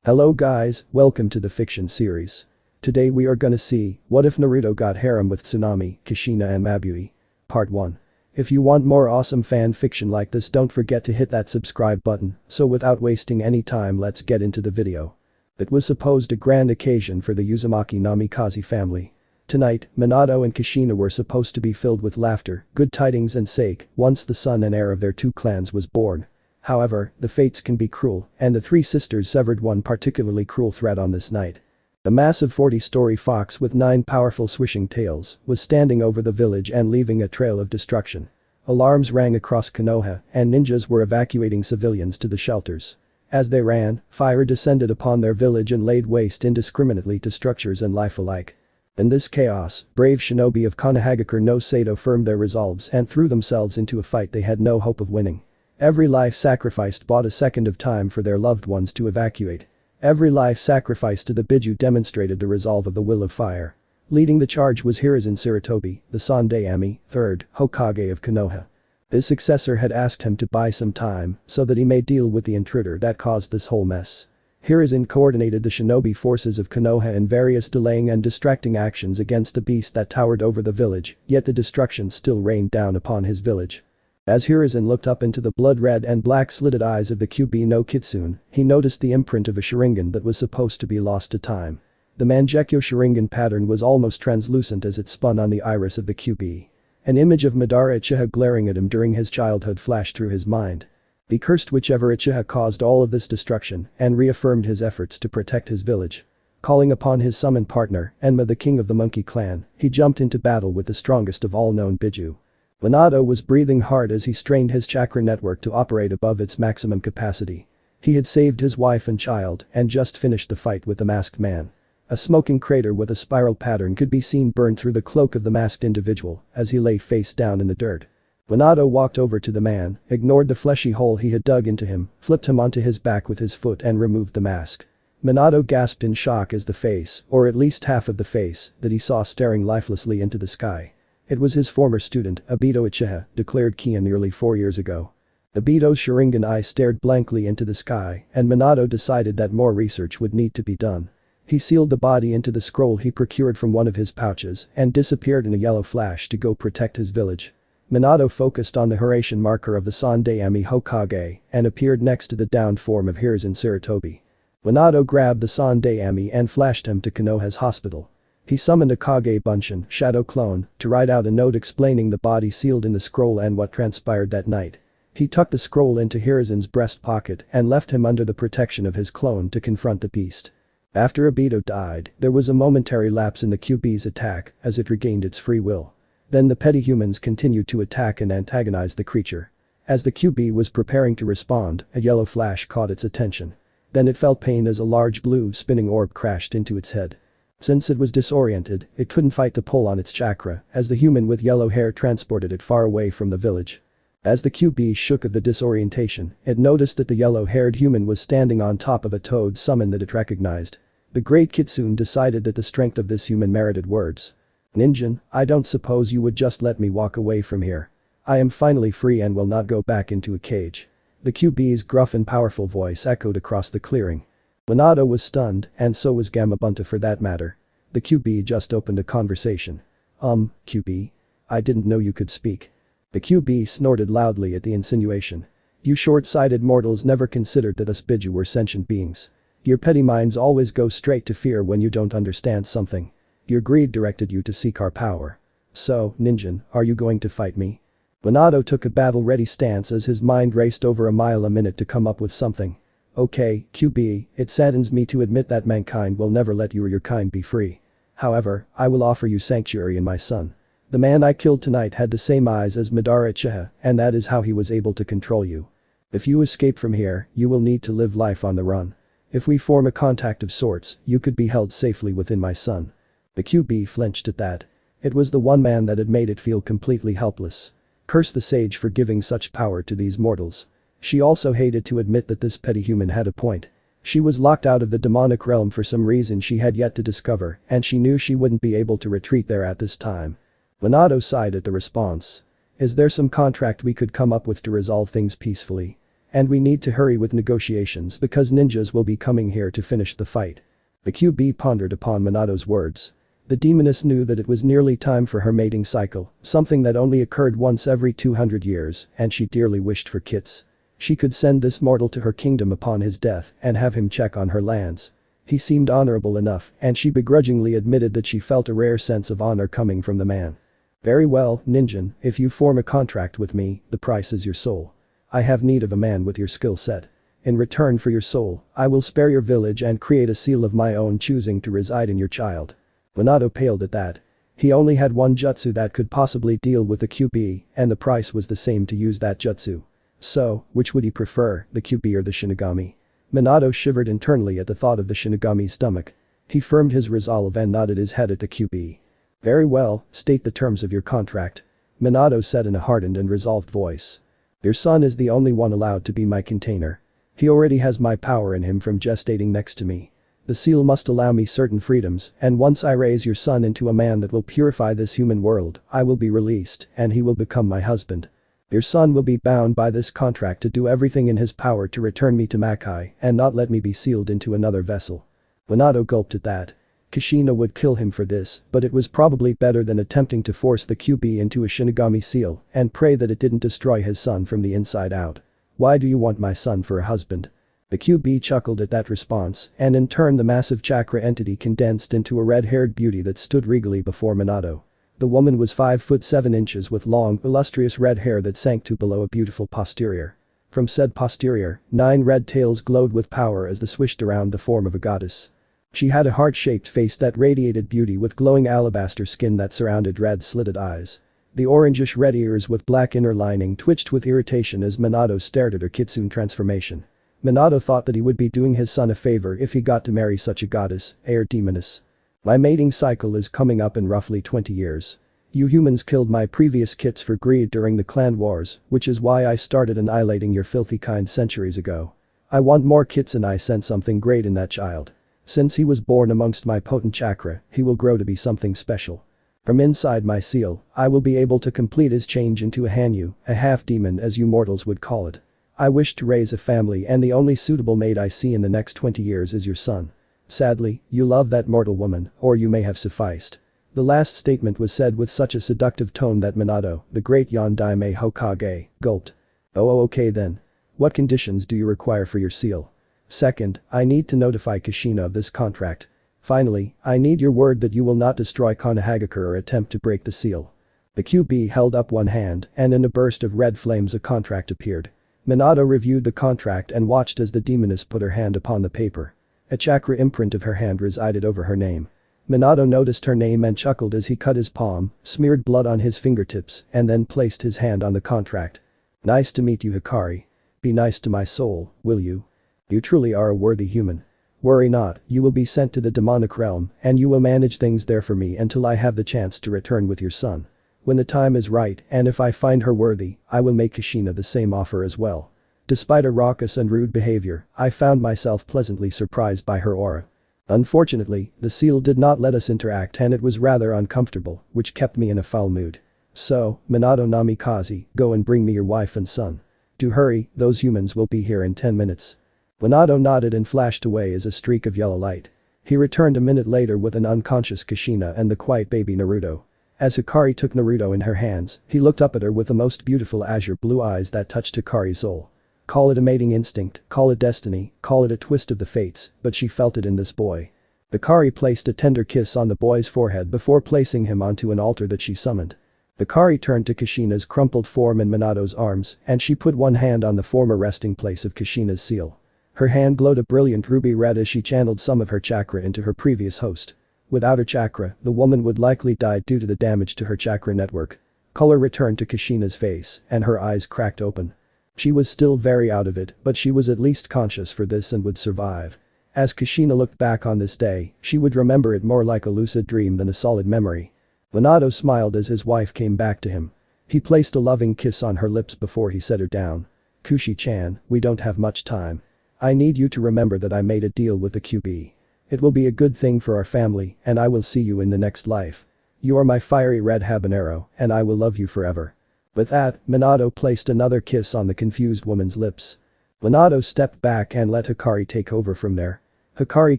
Hello guys, welcome to the fiction series. Today we are gonna see, what if Naruto got harem with Tsunami, Kushina and Mabui? Part 1. If you want more awesome fan fiction like this, don't forget to hit that subscribe button, so without wasting any time, let's get into the video. It was supposed a grand occasion for the Uzumaki Namikaze family. Tonight, Minato and Kushina were supposed to be filled with laughter, good tidings and sake, once the son and heir of their two clans was born. However, the fates can be cruel, and the three sisters severed one particularly cruel thread on this night. The massive 40-story fox with 9 powerful swishing tails was standing over the village and leaving a trail of destruction. Alarms rang across Konoha, and ninjas were evacuating civilians to the shelters. As they ran, fire descended upon their village and laid waste indiscriminately to structures and life alike. In this chaos, brave shinobi of Konohagakure no Sato firmed their resolves and threw themselves into a fight they had no hope of winning. Every life sacrificed bought a second of time for their loved ones to evacuate. Every life sacrificed to the biju demonstrated the resolve of the will of fire. Leading the charge was Hiruzen Sarutobi, the Tsunade, 3rd Hokage of Konoha. His successor had asked him to buy some time so that he may deal with the intruder that caused this whole mess. Hiruzen coordinated the shinobi forces of Konoha in various delaying and distracting actions against the beast that towered over the village, yet the destruction still rained down upon his village. As Hiruzen looked up into the blood-red and black-slitted eyes of the Kyuubi no Kitsune, he noticed the imprint of a Sharingan that was supposed to be lost to time. The Mangekyo Sharingan pattern was almost translucent as it spun on the iris of the Kyuubi. An image of Madara Uchiha glaring at him during his childhood flashed through his mind. He cursed whichever Uchiha caused all of this destruction and reaffirmed his efforts to protect his village. Calling upon his summoned partner, Enma the king of the Monkey Clan, he jumped into battle with the strongest of all known biju. Minato was breathing hard as he strained his chakra network to operate above its maximum capacity. He had saved his wife and child and just finished the fight with the masked man. A smoking crater with a spiral pattern could be seen burn through the cloak of the masked individual as he lay face down in the dirt. Minato walked over to the man, ignored the fleshy hole he had dug into him, flipped him onto his back with his foot and removed the mask. Minato gasped in shock as the face, or at least half of the face, that he saw staring lifelessly into the sky. It was his former student, Obito Uchiha, declared Kiin nearly 4 years ago. Obito's Sharingan eye stared blankly into the sky, and Minato decided that more research would need to be done. He sealed the body into the scroll he procured from one of his pouches and disappeared in a yellow flash to go protect his village. Minato focused on the Haraishin marker of the Tsunade Hokage and appeared next to the downed form of Hiruzen Sarutobi. Minato grabbed the Tsunade and flashed him to Konoha's hospital. He summoned a Kage Bunshin, shadow clone, to write out a note explaining the body sealed in the scroll and what transpired that night. He tucked the scroll into Hiruzen's breast pocket and left him under the protection of his clone to confront the beast. After Obito died, there was a momentary lapse in the Kyuubi's attack as it regained its free will. Then the petty humans continued to attack and antagonize the creature. As the Kyuubi was preparing to respond, a yellow flash caught its attention. Then it felt pain as a large blue spinning orb crashed into its head. Since it was disoriented, it couldn't fight the pull on its chakra as the human with yellow hair transported it far away from the village. As the Kyuubi shook of the disorientation, it noticed that the yellow-haired human was standing on top of a toad summon that it recognized. The great Kitsune decided that the strength of this human merited words. "Ninjin, I don't suppose you would just let me walk away from here. I am finally free and will not go back into a cage." The Kyuubi's gruff and powerful voice echoed across the clearing. Minato was stunned, and so was Gamabunta for that matter. The Kyuubi just opened a conversation. Kyuubi? I didn't know you could speak." The Kyuubi snorted loudly at the insinuation. "You short-sighted mortals never considered that us biju were sentient beings. Your petty minds always go straight to fear when you don't understand something. Your greed directed you to seek our power. So, Ninjin, are you going to fight me?" Minato took a battle-ready stance as his mind raced over a mile a minute to come up with something. "Okay, Kyuubi, it saddens me to admit that mankind will never let you or your kind be free. However, I will offer you sanctuary in my son. The man I killed tonight had the same eyes as Madara Uchiha, and that is how he was able to control you. If you escape from here, you will need to live life on the run. If we form a contact of sorts, you could be held safely within my son." The Kyuubi flinched at that. It was the one man that had made it feel completely helpless. Curse the sage for giving such power to these mortals. She also hated to admit that this petty human had a point. She was locked out of the demonic realm for some reason she had yet to discover, and she knew she wouldn't be able to retreat there at this time. Minato sighed at the response. "Is there some contract we could come up with to resolve things peacefully?" and we need to hurry with negotiations because ninjas will be coming here to finish the fight." The Kyuubi pondered upon Minato's words. The demoness knew that it was nearly time for her mating cycle, something that only occurred once every 200 years, and she dearly wished for kits. She could send this mortal to her kingdom upon his death and have him check on her lands. He seemed honorable enough, and she begrudgingly admitted that she felt a rare sense of honor coming from the man. "Very well, Ninjin, if you form a contract with me, the price is your soul. I have need of a man with your skill set. In return for your soul, I will spare your village and create a seal of my own choosing to reside in your child." Minato paled at that. He only had one jutsu that could possibly deal with the Kyuubi, and the price was the same to use that jutsu. So, which would he prefer, the Kyuubi or the Shinigami? Minato shivered internally at the thought of the Shinigami's stomach. He firmed his resolve and nodded his head at the Kyuubi. "Very well, state the terms of your contract," Minato said in a hardened and resolved voice. "Your son is the only one allowed to be my container. He already has my power in him from gestating next to me. The seal must allow me certain freedoms, and once I raise your son into a man that will purify this human world, I will be released and he will become my husband. Your son will be bound by this contract to do everything in his power to return me to Makai and not let me be sealed into another vessel." Minato gulped at that. Kushina would kill him for this, but it was probably better than attempting to force the Kyuubi into a Shinigami seal and pray that it didn't destroy his son from the inside out. "Why do you want my son for a husband?" The Kyuubi chuckled at that response, and in turn the massive chakra entity condensed into a red-haired beauty that stood regally before Minato. The woman was 5 foot 7 inches with long, illustrious red hair that sank to below a beautiful posterior. From said posterior, 9 red tails glowed with power as they swished around the form of a goddess. She had a heart-shaped face that radiated beauty with glowing alabaster skin that surrounded red slitted eyes. The orangish red ears with black inner lining twitched with irritation as Minato stared at her kitsune transformation. Minato thought that he would be doing his son a favor if he got to marry such a goddess, air demoness. "My mating cycle is coming up in roughly 20 years. You humans killed my previous kits for greed during the clan wars, which is why I started annihilating your filthy kind centuries ago. I want more kits and I sense something great in that child. Since he was born amongst my potent chakra, he will grow to be something special. From inside my seal, I will be able to complete his change into a Hanyu, a half-demon as you mortals would call it. I wish to raise a family and the only suitable mate I see in the next 20 years is your son. Sadly, you love that mortal woman, or you may have sufficed." The last statement was said with such a seductive tone that Minato, the great Yondaime Hokage, gulped. "Oh okay then. What conditions do you require for your seal? Second, I need to notify Kushina of this contract. Finally, I need your word that you will not destroy Konohagakure or attempt to break the seal." The Kyuubi held up one hand and in a burst of red flames a contract appeared. Minato reviewed the contract and watched as the demoness put her hand upon the paper. A chakra imprint of her hand resided over her name. Minato noticed her name and chuckled as he cut his palm, smeared blood on his fingertips, and then placed his hand on the contract. "Nice to meet you, Hikari. Be nice to my soul, will you? You truly are a worthy human. Worry not, you will be sent to the demonic realm and you will manage things there for me until I have the chance to return with your son. When the time is right and if I find her worthy, I will make Kushina the same offer as well." Despite her raucous and rude behavior, I found myself pleasantly surprised by her aura. Unfortunately, the seal did not let us interact and it was rather uncomfortable, which kept me in a foul mood. "So, Minato Namikaze, go and bring me your wife and son. Do hurry, those humans will be here in 10 minutes. Minato nodded and flashed away as a streak of yellow light. He returned a minute later with an unconscious Kushina and the quiet baby Naruto. As Hikari took Naruto in her hands, he looked up at her with the most beautiful azure blue eyes that touched Hikari's soul. Call it a mating instinct, call it destiny, call it a twist of the fates, but she felt it in this boy. Hikari placed a tender kiss on the boy's forehead before placing him onto an altar that she summoned. Hikari turned to Kushina's crumpled form in Minato's arms and she put one hand on the former resting place of Kushina's seal. Her hand glowed a brilliant ruby red as she channeled some of her chakra into her previous host. Without her chakra, the woman would likely die due to the damage to her chakra network. Color returned to Kushina's face and her eyes cracked open. She was still very out of it, but she was at least conscious for this and would survive. As Kushina looked back on this day, she would remember it more like a lucid dream than a solid memory. Minato smiled as his wife came back to him. He placed a loving kiss on her lips before he set her down. "Kushi-chan, we don't have much time. I need you to remember that I made a deal with the Kyuubi. It will be a good thing for our family and I will see you in the next life. You are my fiery red habanero and I will love you forever." With that, Minato placed another kiss on the confused woman's lips. Minato stepped back and let Hikari take over from there. Hikari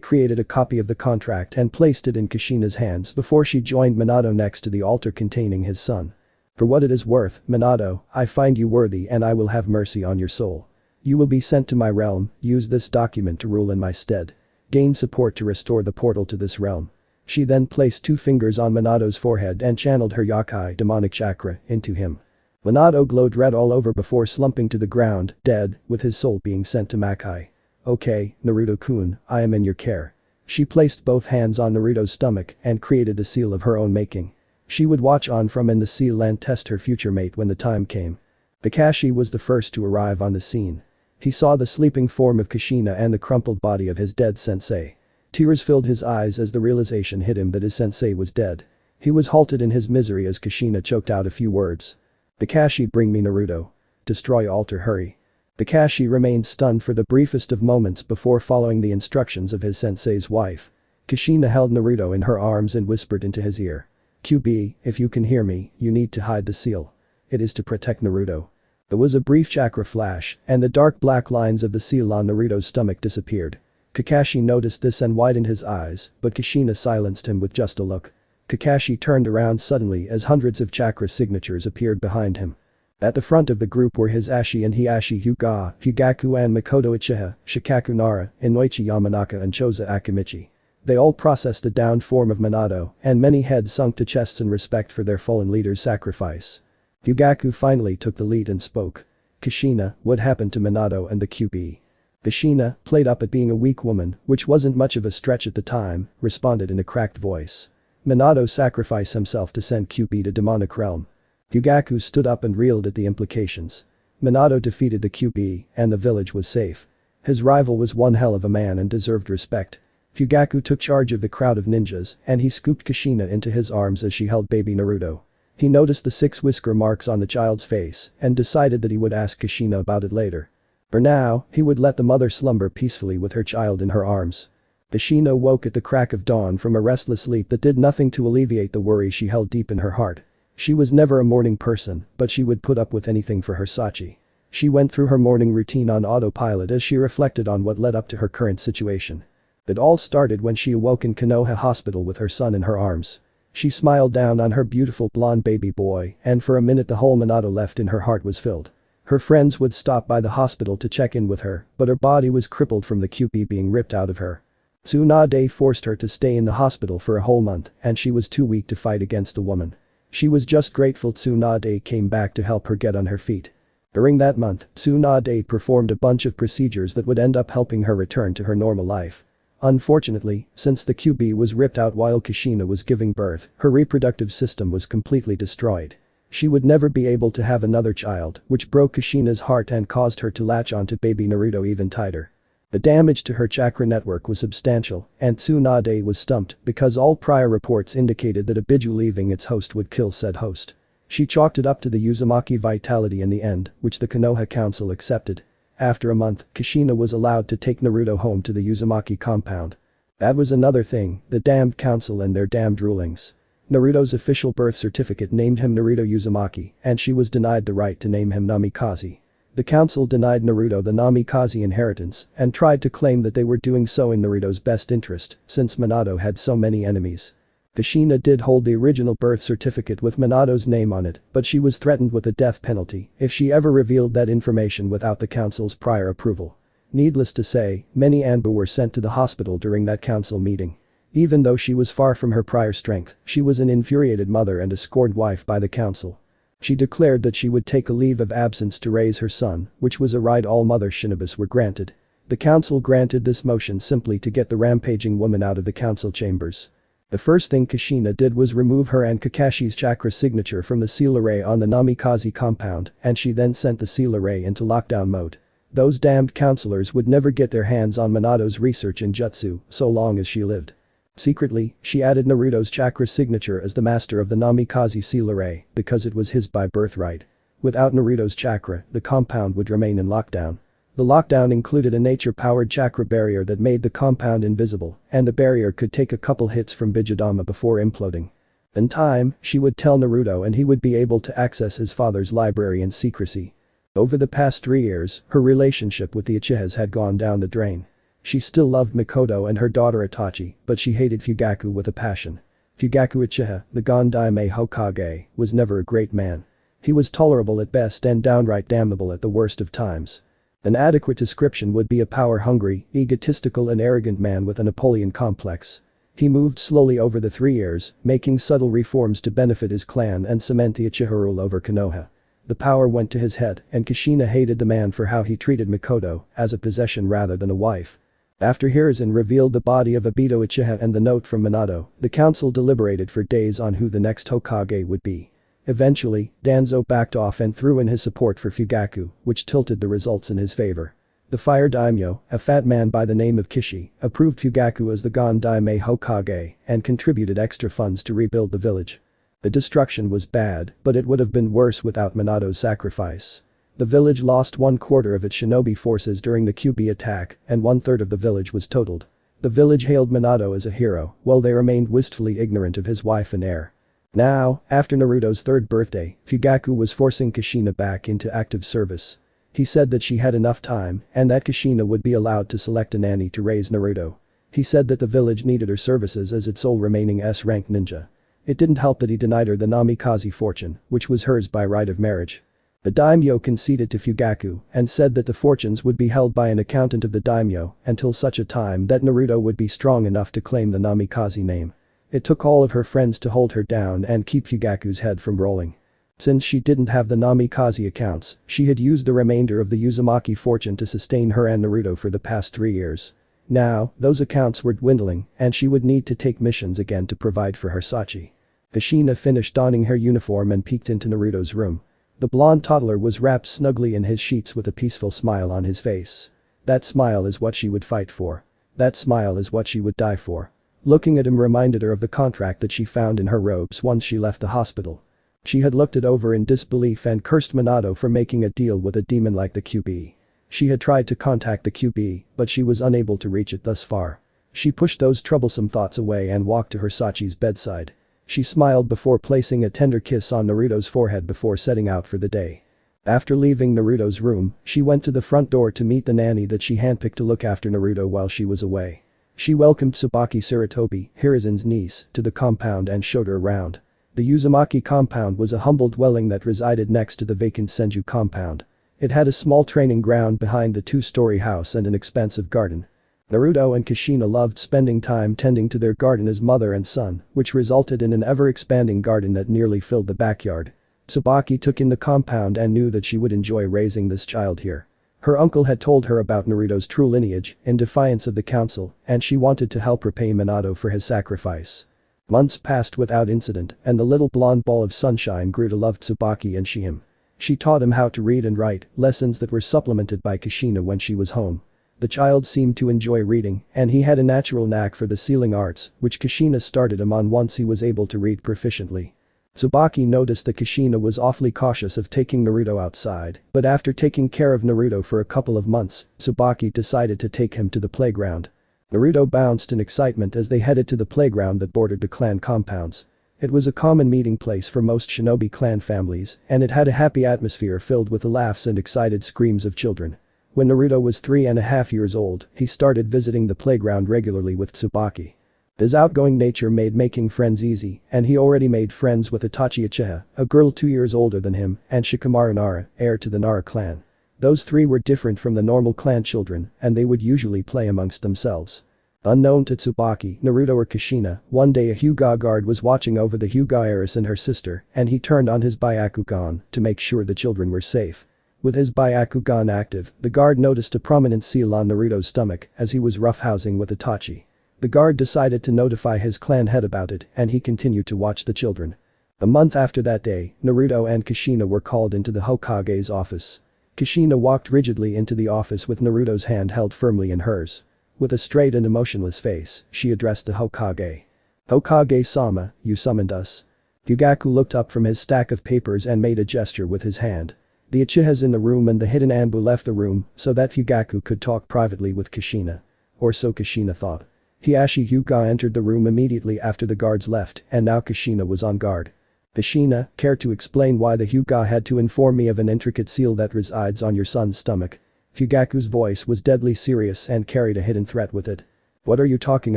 created a copy of the contract and placed it in Kushina's hands before she joined Minato next to the altar containing his son. For what it is worth, Minato, I find you worthy and I will have mercy on your soul. You will be sent to my realm, use this document to rule in my stead. Gain support to restore the portal to this realm. She then placed 2 fingers on Minato's forehead and channeled her Yakai demonic chakra into him. Minato glowed red all over before slumping to the ground, dead, with his soul being sent to Makai. Okay, Naruto-kun, I am in your care. She placed both hands on Naruto's stomach and created the seal of her own making. She would watch on from in the seal and test her future mate when the time came. Kakashi was the first to arrive on the scene. He saw the sleeping form of Kushina and the crumpled body of his dead sensei. Tears filled his eyes as the realization hit him that his sensei was dead. He was halted in his misery as Kushina choked out a few words. Kakashi, bring me Naruto. Destroy altar, hurry. Kakashi remained stunned for the briefest of moments before following the instructions of his sensei's wife. Kushina held Naruto in her arms and whispered into his ear. Kyuubi, if you can hear me, you need to hide the seal. It is to protect Naruto. There was a brief chakra flash, and the dark black lines of the seal on Naruto's stomach disappeared. Kakashi noticed this and widened his eyes, but Kushina silenced him with just a look. Kakashi turned around suddenly as hundreds of chakra signatures appeared behind him. At the front of the group were his Ashi and Hiashi Hyuga, Fugaku and Makoto Uchiha, Shikaku Nara, Inoichi Yamanaka and Choza Akimichi. They all processed the downed form of Minato, and many heads sunk to chests in respect for their fallen leader's sacrifice. Fugaku finally took the lead and spoke. Kushina, what happened to Minato and the Kyuubi? Kushina, played up at being a weak woman, which wasn't much of a stretch at the time, responded in a cracked voice. Minato sacrificed himself to send Kyuubi to demonic realm. Fugaku stood up and reeled at the implications. Minato defeated the Kyuubi, and the village was safe. His rival was one hell of a man and deserved respect. Fugaku took charge of the crowd of ninjas, and he scooped Kushina into his arms as she held baby Naruto. He noticed the 6 whisker marks on the child's face, and decided that he would ask Kushina about it later. For now, he would let the mother slumber peacefully with her child in her arms. Kushina woke at the crack of dawn from a restless sleep that did nothing to alleviate the worry she held deep in her heart. She was never a morning person, but she would put up with anything for her Sachi. She went through her morning routine on autopilot as she reflected on what led up to her current situation. It all started when she awoke in Konoha hospital with her son in her arms. She smiled down on her beautiful blonde baby boy, and for a minute the hole Minato left in her heart was filled. Her friends would stop by the hospital to check in with her, but her body was crippled from the Kyuubi being ripped out of her. Tsunade forced her to stay in the hospital for a whole month, and she was too weak to fight against the woman. She was just grateful Tsunade came back to help her get on her feet. During that month, Tsunade performed a bunch of procedures that would end up helping her return to her normal life. Unfortunately, since the Kyuubi was ripped out while Kushina was giving birth, her reproductive system was completely destroyed. She would never be able to have another child, which broke Kushina's heart and caused her to latch onto baby Naruto even tighter. The damage to her chakra network was substantial, and Tsunade was stumped because all prior reports indicated that a biju leaving its host would kill said host. She chalked it up to the Uzumaki vitality in the end, which the Konoha council accepted. After a month, Kushina was allowed to take Naruto home to the Uzumaki compound. That was another thing, the damned council and their damned rulings. Naruto's official birth certificate named him Naruto Uzumaki, and she was denied the right to name him Namikaze. The council denied Naruto the Namikaze inheritance and tried to claim that they were doing so in Naruto's best interest, since Minato had so many enemies. Kushina did hold the original birth certificate with Minato's name on it, but she was threatened with a death penalty if she ever revealed that information without the council's prior approval. Needless to say, many Anbu were sent to the hospital during that council meeting. Even though she was far from her prior strength, she was an infuriated mother and a scorned wife by the council. She declared that she would take a leave of absence to raise her son, which was a right all mother shinobis were granted. The council granted this motion simply to get the rampaging woman out of the council chambers. The first thing Kushina did was remove her and Kakashi's chakra signature from the seal array on the Namikaze compound, and she then sent the seal array into lockdown mode. Those damned counselors would never get their hands on Minato's research in jutsu so long as she lived. Secretly, she added Naruto's chakra signature as the master of the Namikaze seal array because it was his by birthright. Without Naruto's chakra, the compound would remain in lockdown. The lockdown included a nature-powered chakra barrier that made the compound invisible, and the barrier could take a couple hits from Bidjidama before imploding. In time, she would tell Naruto and he would be able to access his father's library in secrecy. Over the past 3 years, her relationship with the Uchihas had gone down the drain. She still loved Mikoto and her daughter Itachi, but she hated Fugaku with a passion. Fugaku Uchiha, the Gondaime Hokage, was never a great man. He was tolerable at best and downright damnable at the worst of times. An adequate description would be a power-hungry, egotistical and arrogant man with a Napoleon complex. He moved slowly over the 3 years, making subtle reforms to benefit his clan and cement the Uchiha rule over Konoha. The power went to his head, and Kushina hated the man for how he treated Mikoto, as a possession rather than a wife. After Hiruzen revealed the body of Obito Uchiha and the note from Minato, the council deliberated for days on who the next Hokage would be. Eventually, Danzo backed off and threw in his support for Fugaku, which tilted the results in his favor. The Fire Daimyo, a fat man by the name of Kishi, approved Fugaku as the Gondaime Hokage and contributed extra funds to rebuild the village. The destruction was bad, but it would have been worse without Minato's sacrifice. The village lost 1/4 of its shinobi forces during the Kyuubi attack, and 1/3 of the village was totaled. The village hailed Minato as a hero, while they remained wistfully ignorant of his wife and heir. Now, after Naruto's 3rd birthday, Fugaku was forcing Kushina back into active service. He said that she had enough time, and that Kushina would be allowed to select a nanny to raise Naruto. He said that the village needed her services as its sole remaining S-rank ninja. It didn't help that he denied her the Namikaze fortune, which was hers by right of marriage. The daimyo conceded to Fugaku and said that the fortunes would be held by an accountant of the daimyo until such a time that Naruto would be strong enough to claim the Namikaze name. It took all of her friends to hold her down and keep Fugaku's head from rolling. Since she didn't have the Namikaze accounts, she had used the remainder of the Uzumaki fortune to sustain her and Naruto for the past 3 years. Now, those accounts were dwindling and she would need to take missions again to provide for her Sachi. Kushina finished donning her uniform and peeked into Naruto's room. The blonde toddler was wrapped snugly in his sheets with a peaceful smile on his face. That smile is what she would fight for. That smile is what she would die for. Looking at him reminded her of the contract that she found in her robes once she left the hospital. She had looked it over in disbelief and cursed Minato for making a deal with a demon like the Kyuubi. She had tried to contact the Kyuubi, but she was unable to reach it thus far. She pushed those troublesome thoughts away and walked to her Sachi's bedside. She smiled before placing a tender kiss on Naruto's forehead before setting out for the day. After leaving Naruto's room, she went to the front door to meet the nanny that she handpicked to look after Naruto while she was away. She welcomed Tsubaki Sarutobi, Hiruzen's niece, to the compound and showed her around. The Uzumaki compound was a humble dwelling that resided next to the vacant Senju compound. It had a small training ground behind the 2-story house and an expansive garden. Naruto and Kushina loved spending time tending to their garden as mother and son, which resulted in an ever-expanding garden that nearly filled the backyard. Tsubaki took in the compound and knew that she would enjoy raising this child here. Her uncle had told her about Naruto's true lineage, in defiance of the council, and she wanted to help repay Minato for his sacrifice. Months passed without incident, and the little blonde ball of sunshine grew to love Tsubaki and him. She taught him how to read and write, lessons that were supplemented by Kushina when she was home. The child seemed to enjoy reading, and he had a natural knack for the sealing arts, which Kushina started him on once he was able to read proficiently. Tsubaki noticed that Kushina was awfully cautious of taking Naruto outside, but after taking care of Naruto for a couple of months, Tsubaki decided to take him to the playground. Naruto bounced in excitement as they headed to the playground that bordered the clan compounds. It was a common meeting place for most shinobi clan families, and it had a happy atmosphere filled with the laughs and excited screams of children. When Naruto was 3.5 years old, he started visiting the playground regularly with Tsubaki. His outgoing nature made making friends easy, and he already made friends with Itachi Uchiha, a girl 2 years older than him, and Shikamaru Nara, heir to the Nara clan. Those three were different from the normal clan children, and they would usually play amongst themselves. Unknown to Tsubaki, Naruto or Kushina, one day a Hyuga guard was watching over the Hyuga heiress and her sister, and he turned on his Byakugan to make sure the children were safe. With his Byakugan active, the guard noticed a prominent seal on Naruto's stomach as he was roughhousing with Itachi. The guard decided to notify his clan head about it, and he continued to watch the children. A month after that day, Naruto and Kushina were called into the Hokage's office. Kushina walked rigidly into the office with Naruto's hand held firmly in hers. With a straight and emotionless face, she addressed the Hokage. "Hokage-sama, you summoned us." Fugaku looked up from his stack of papers and made a gesture with his hand. The Uchihas in the room and the hidden Anbu left the room so that Fugaku could talk privately with Kushina. Or so Kushina thought. Hiashi Hyuga entered the room immediately after the guards left, and now Kushina was on guard. Kushina, care to explain why the Hyuga had to inform me of an intricate seal that resides on your son's stomach? Fugaku's voice was deadly serious and carried a hidden threat with it. What are you talking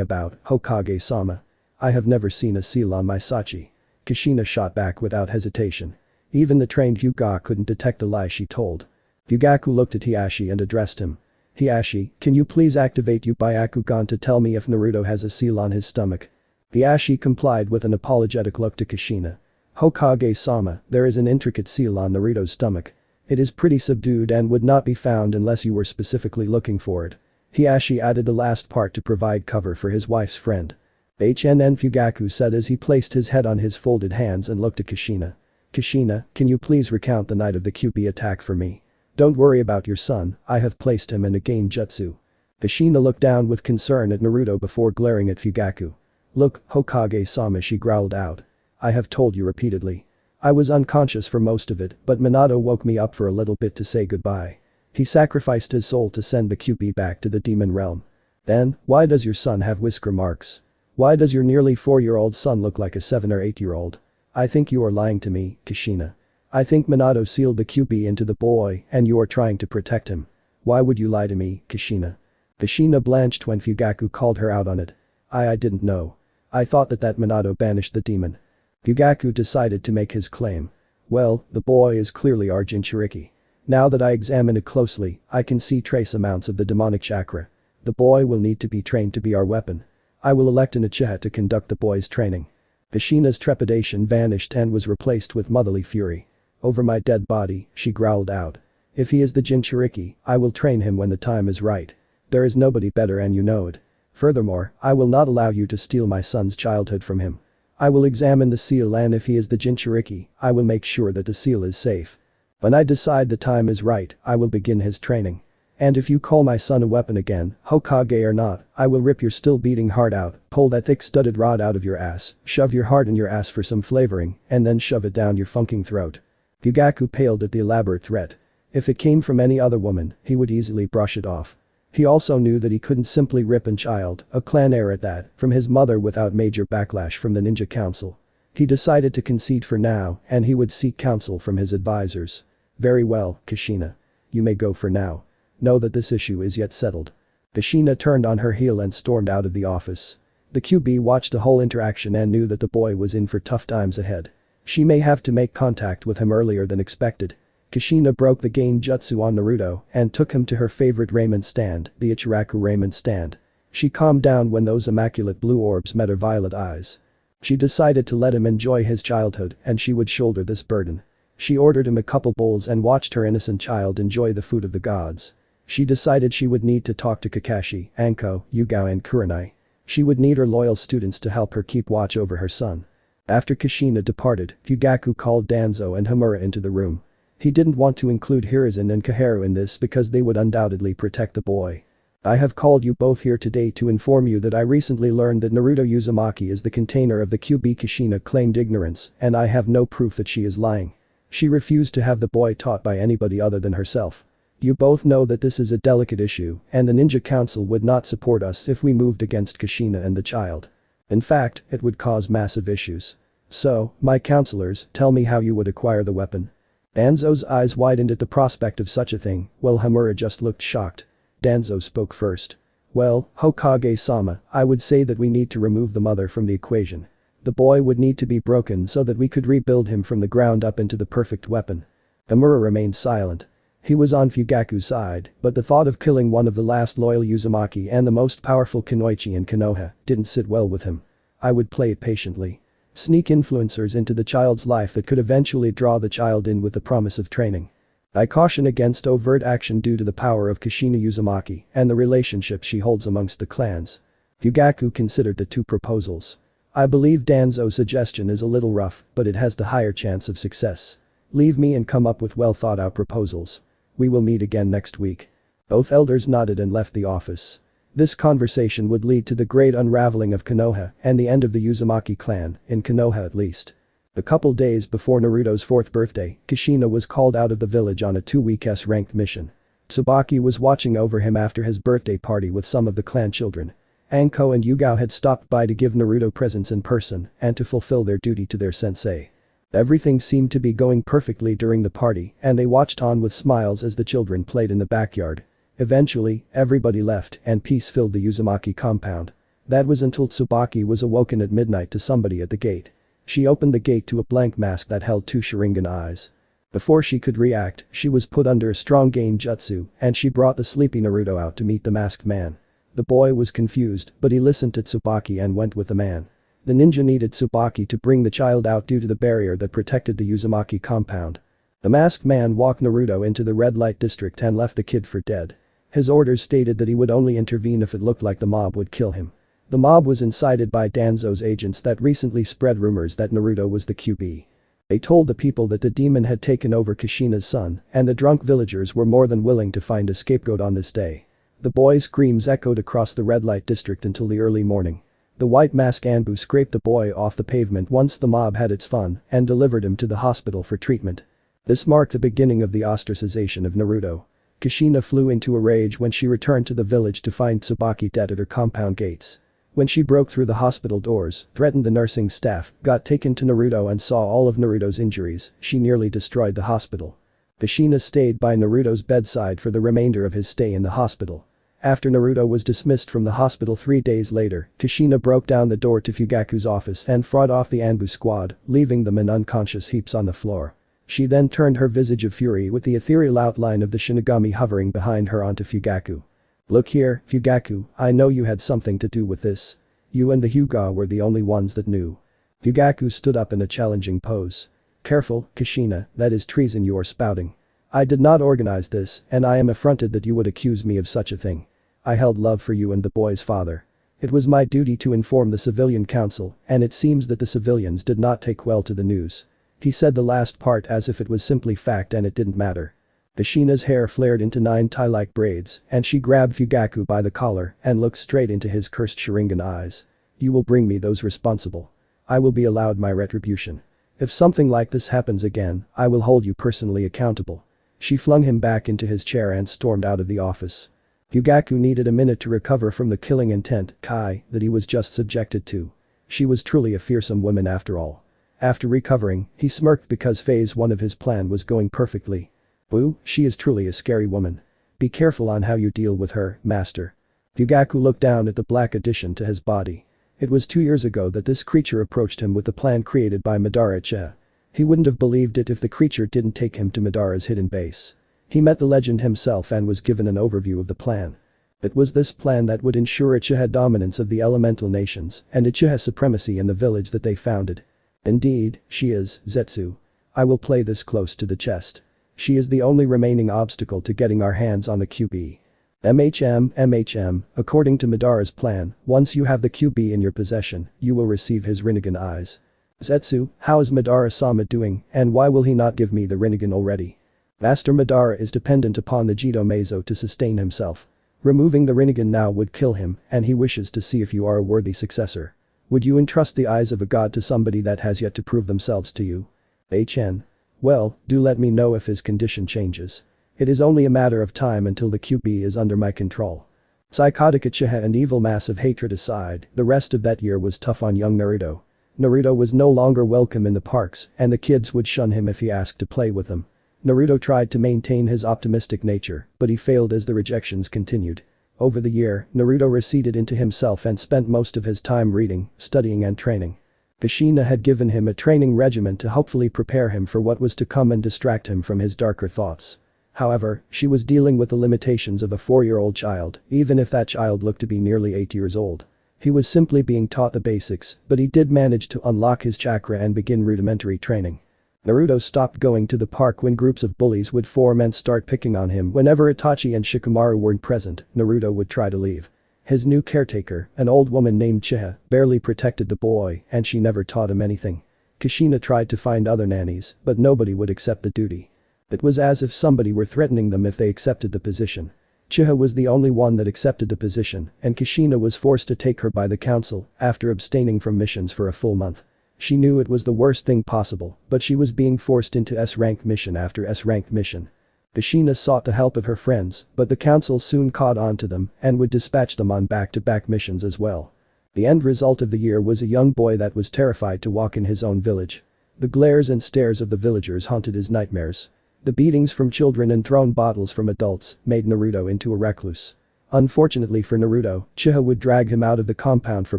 about, Hokage-sama? I have never seen a seal on my Sachi. Kushina shot back without hesitation. Even the trained Hyuga couldn't detect the lie she told. Fugaku looked at Hiashi and addressed him. Hiashi, can you please activate Byakugan to tell me if Naruto has a seal on his stomach? Hiashi complied with an apologetic look to Kushina. Hokage-sama, there is an intricate seal on Naruto's stomach. It is pretty subdued and would not be found unless you were specifically looking for it. Hiashi added the last part to provide cover for his wife's friend. HNN Fugaku said as he placed his head on his folded hands and looked at Kushina. Kushina, can you please recount the night of the Kyuubi attack for me? Don't worry about your son, I have placed him in a gain jutsu. Kushina looked down with concern at Naruto before glaring at Fugaku. Look, Hokage-sama, she growled out. I have told you repeatedly. I was unconscious for most of it, but Minato woke me up for a little bit to say goodbye. He sacrificed his soul to send the Kyuubi back to the demon realm. Then, why does your son have whisker marks? Why does your nearly 4-year-old son look like a 7 or 8-year-old? I think you are lying to me, Kushina. I think Minato sealed the Kyuubi into the boy and you are trying to protect him. Why would you lie to me, Kushina? Kushina blanched when Fugaku called her out on it. I didn't know. I thought that Minato banished the demon. Fugaku decided to make his claim. Well, the boy is clearly our Jinchuriki. Now that I examine it closely, I can see trace amounts of the demonic chakra. The boy will need to be trained to be our weapon. I will elect an Uchiha to conduct the boy's training. Kushina's trepidation vanished and was replaced with motherly fury. Over my dead body, she growled out. If he is the Jinchuriki, I will train him when the time is right. There is nobody better and you know it. Furthermore, I will not allow you to steal my son's childhood from him. I will examine the seal and if he is the Jinchuriki, I will make sure that the seal is safe. When I decide the time is right, I will begin his training. And if you call my son a weapon again, Hokage or not, I will rip your still beating heart out, pull that thick studded rod out of your ass, shove your heart in your ass for some flavoring, and then shove it down your funking throat. Fugaku paled at the elaborate threat. If it came from any other woman, he would easily brush it off. He also knew that he couldn't simply rip a child, a clan heir at that, from his mother without major backlash from the Ninja Council. He decided to concede for now, and he would seek counsel from his advisors. Very well, Kushina. You may go for now. Know that this issue is yet settled. Kushina turned on her heel and stormed out of the office. The Kyuubi watched the whole interaction and knew that the boy was in for tough times ahead. She may have to make contact with him earlier than expected. Kushina broke the gain jutsu on Naruto and took him to her favorite ramen stand, the Ichiraku ramen stand. She calmed down when those immaculate blue orbs met her violet eyes. She decided to let him enjoy his childhood and she would shoulder this burden. She ordered him a couple bowls and watched her innocent child enjoy the food of the gods. She decided she would need to talk to Kakashi, Anko, Yugao and Kurenai. She would need her loyal students to help her keep watch over her son. After Kushina departed, Fugaku called Danzo and Homura into the room. He didn't want to include Hiruzen and Kaharu in this because they would undoubtedly protect the boy. I have called you both here today to inform you that I recently learned that Naruto Uzumaki is the container of the Kyuubi. Kushina claimed ignorance and I have no proof that she is lying. She refused to have the boy taught by anybody other than herself. You both know that this is a delicate issue and the Ninja Council would not support us if we moved against Kushina and the child. In fact, it would cause massive issues. So, my counselors, tell me how you would acquire the weapon. Danzo's eyes widened at the prospect of such a thing, while Homura just looked shocked. Danzo spoke first. Well, Hokage-sama, I would say that we need to remove the mother from the equation. The boy would need to be broken so that we could rebuild him from the ground up into the perfect weapon. Homura remained silent. He was on Fugaku's side, but the thought of killing one of the last loyal Uzumaki and the most powerful Kunoichi in Konoha didn't sit well with him. I would play it patiently. Sneak influencers into the child's life that could eventually draw the child in with the promise of training. I caution against overt action due to the power of Kushina Uzumaki and the relationship she holds amongst the clans. Fugaku considered the two proposals. I believe Danzo's suggestion is a little rough, but it has the higher chance of success. Leave me and come up with well thought out proposals. We will meet again next week. Both elders nodded and left the office. This conversation would lead to the great unraveling of Konoha and the end of the Uzumaki clan, in Konoha at least. A couple days before Naruto's 4th birthday, Kushina was called out of the village on a 2-week S-ranked mission. Tsubaki was watching over him after his birthday party with some of the clan children. Anko and Yugao had stopped by to give Naruto presents in person and to fulfill their duty to their sensei. Everything seemed to be going perfectly during the party and they watched on with smiles as the children played in the backyard. Eventually, everybody left and peace filled the Uzumaki compound. That was until Tsubaki was awoken at midnight to somebody at the gate. She opened the gate to a blank mask that held two Sharingan eyes. Before she could react, she was put under a strong genjutsu and she brought the sleepy Naruto out to meet the masked man. The boy was confused, but he listened to Tsubaki and went with the man. The ninja needed Tsubaki to bring the child out due to the barrier that protected the Uzumaki compound. The masked man walked Naruto into the red light district and left the kid for dead. His orders stated that he would only intervene if it looked like the mob would kill him. The mob was incited by Danzo's agents that recently spread rumors that Naruto was the Kyuubi. They told the people that the demon had taken over Kushina's son and the drunk villagers were more than willing to find a scapegoat on this day. The boy's screams echoed across the red light district until the early morning. The white mask Anbu scraped the boy off the pavement once the mob had its fun and delivered him to the hospital for treatment. This marked the beginning of the ostracization of Naruto. Kushina flew into a rage when she returned to the village to find Tsubaki dead at her compound gates. When she broke through the hospital doors, threatened the nursing staff, got taken to Naruto and saw all of Naruto's injuries, she nearly destroyed the hospital. Kushina stayed by Naruto's bedside for the remainder of his stay in the hospital. After Naruto was dismissed from the hospital 3 days later, Kushina broke down the door to Fugaku's office and fought off the Anbu squad, leaving them in unconscious heaps on the floor. She then turned her visage of fury with the ethereal outline of the Shinigami hovering behind her onto Fugaku. "Look here, Fugaku, I know you had something to do with this. You and the Hyuga were the only ones that knew." Fugaku stood up in a challenging pose. "Careful, Kushina, that is treason you are spouting. I did not organize this and I am affronted that you would accuse me of such a thing. I held love for you and the boy's father. It was my duty to inform the civilian council and it seems that the civilians did not take well to the news." He said the last part as if it was simply fact and it didn't matter. Kushina's hair flared into 9 tie-like braids and she grabbed Fugaku by the collar and looked straight into his cursed Sharingan eyes. "You will bring me those responsible. I will be allowed my retribution. If something like this happens again, I will hold you personally accountable." She flung him back into his chair and stormed out of the office. Fugaku needed a minute to recover from the killing intent, that he was just subjected to. She was truly a fearsome woman after all. After recovering, he smirked because phase 1 of his plan was going perfectly. "Boo, she is truly a scary woman. Be careful on how you deal with her, master." Fugaku looked down at the black addition to his body. It was 2 years ago that this creature approached him with the plan created by Madara Uchiha. He wouldn't have believed it if the creature didn't take him to Madara's hidden base. He met the legend himself and was given an overview of the plan. It was this plan that would ensure Uchiha dominance of the elemental nations and Uchiha supremacy in the village that they founded. Indeed, she is, Zetsu. I will play this close to the chest. She is the only remaining obstacle to getting our hands on the Kyuubi. MHM, according to Madara's plan, once you have the Kyuubi in your possession, you will receive his Rinnegan eyes. Zetsu, how is Madara-sama doing and why will he not give me the Rinnegan already? Master Madara is dependent upon the Jido Meizo to sustain himself. Removing the Rinnegan now would kill him and he wishes to see if you are a worthy successor. Would you entrust the eyes of a god to somebody that has yet to prove themselves to you? HN. Well, do let me know if his condition changes. It is only a matter of time until the Kyuubi is under my control. Psychotic Uchiha and evil massive hatred aside, the rest of that year was tough on young Naruto. Naruto was no longer welcome in the parks and the kids would shun him if he asked to play with them. Naruto tried to maintain his optimistic nature, but he failed as the rejections continued. Over the year, Naruto receded into himself and spent most of his time reading, studying and training. Kushina had given him a training regimen to hopefully prepare him for what was to come and distract him from his darker thoughts. However, she was dealing with the limitations of a 4-year-old child, even if that child looked to be nearly 8 years old. He was simply being taught the basics, but he did manage to unlock his chakra and begin rudimentary training. Naruto stopped going to the park when groups of bullies would form and start picking on him. Whenever Itachi and Shikamaru weren't present, Naruto would try to leave. His new caretaker, an old woman named Uchiha, barely protected the boy and she never taught him anything. Kushina tried to find other nannies, but nobody would accept the duty. It was as if somebody were threatening them if they accepted the position. Uchiha was the only one that accepted the position and Kushina was forced to take her by the council after abstaining from missions for a full month. She knew it was the worst thing possible, but she was being forced into S-rank mission after S-rank mission. Kushina sought the help of her friends, but the council soon caught on to them and would dispatch them on back-to-back missions as well. The end result of the year was a young boy that was terrified to walk in his own village. The glares and stares of the villagers haunted his nightmares. The beatings from children and thrown bottles from adults made Naruto into a recluse. Unfortunately for Naruto, Uchiha would drag him out of the compound for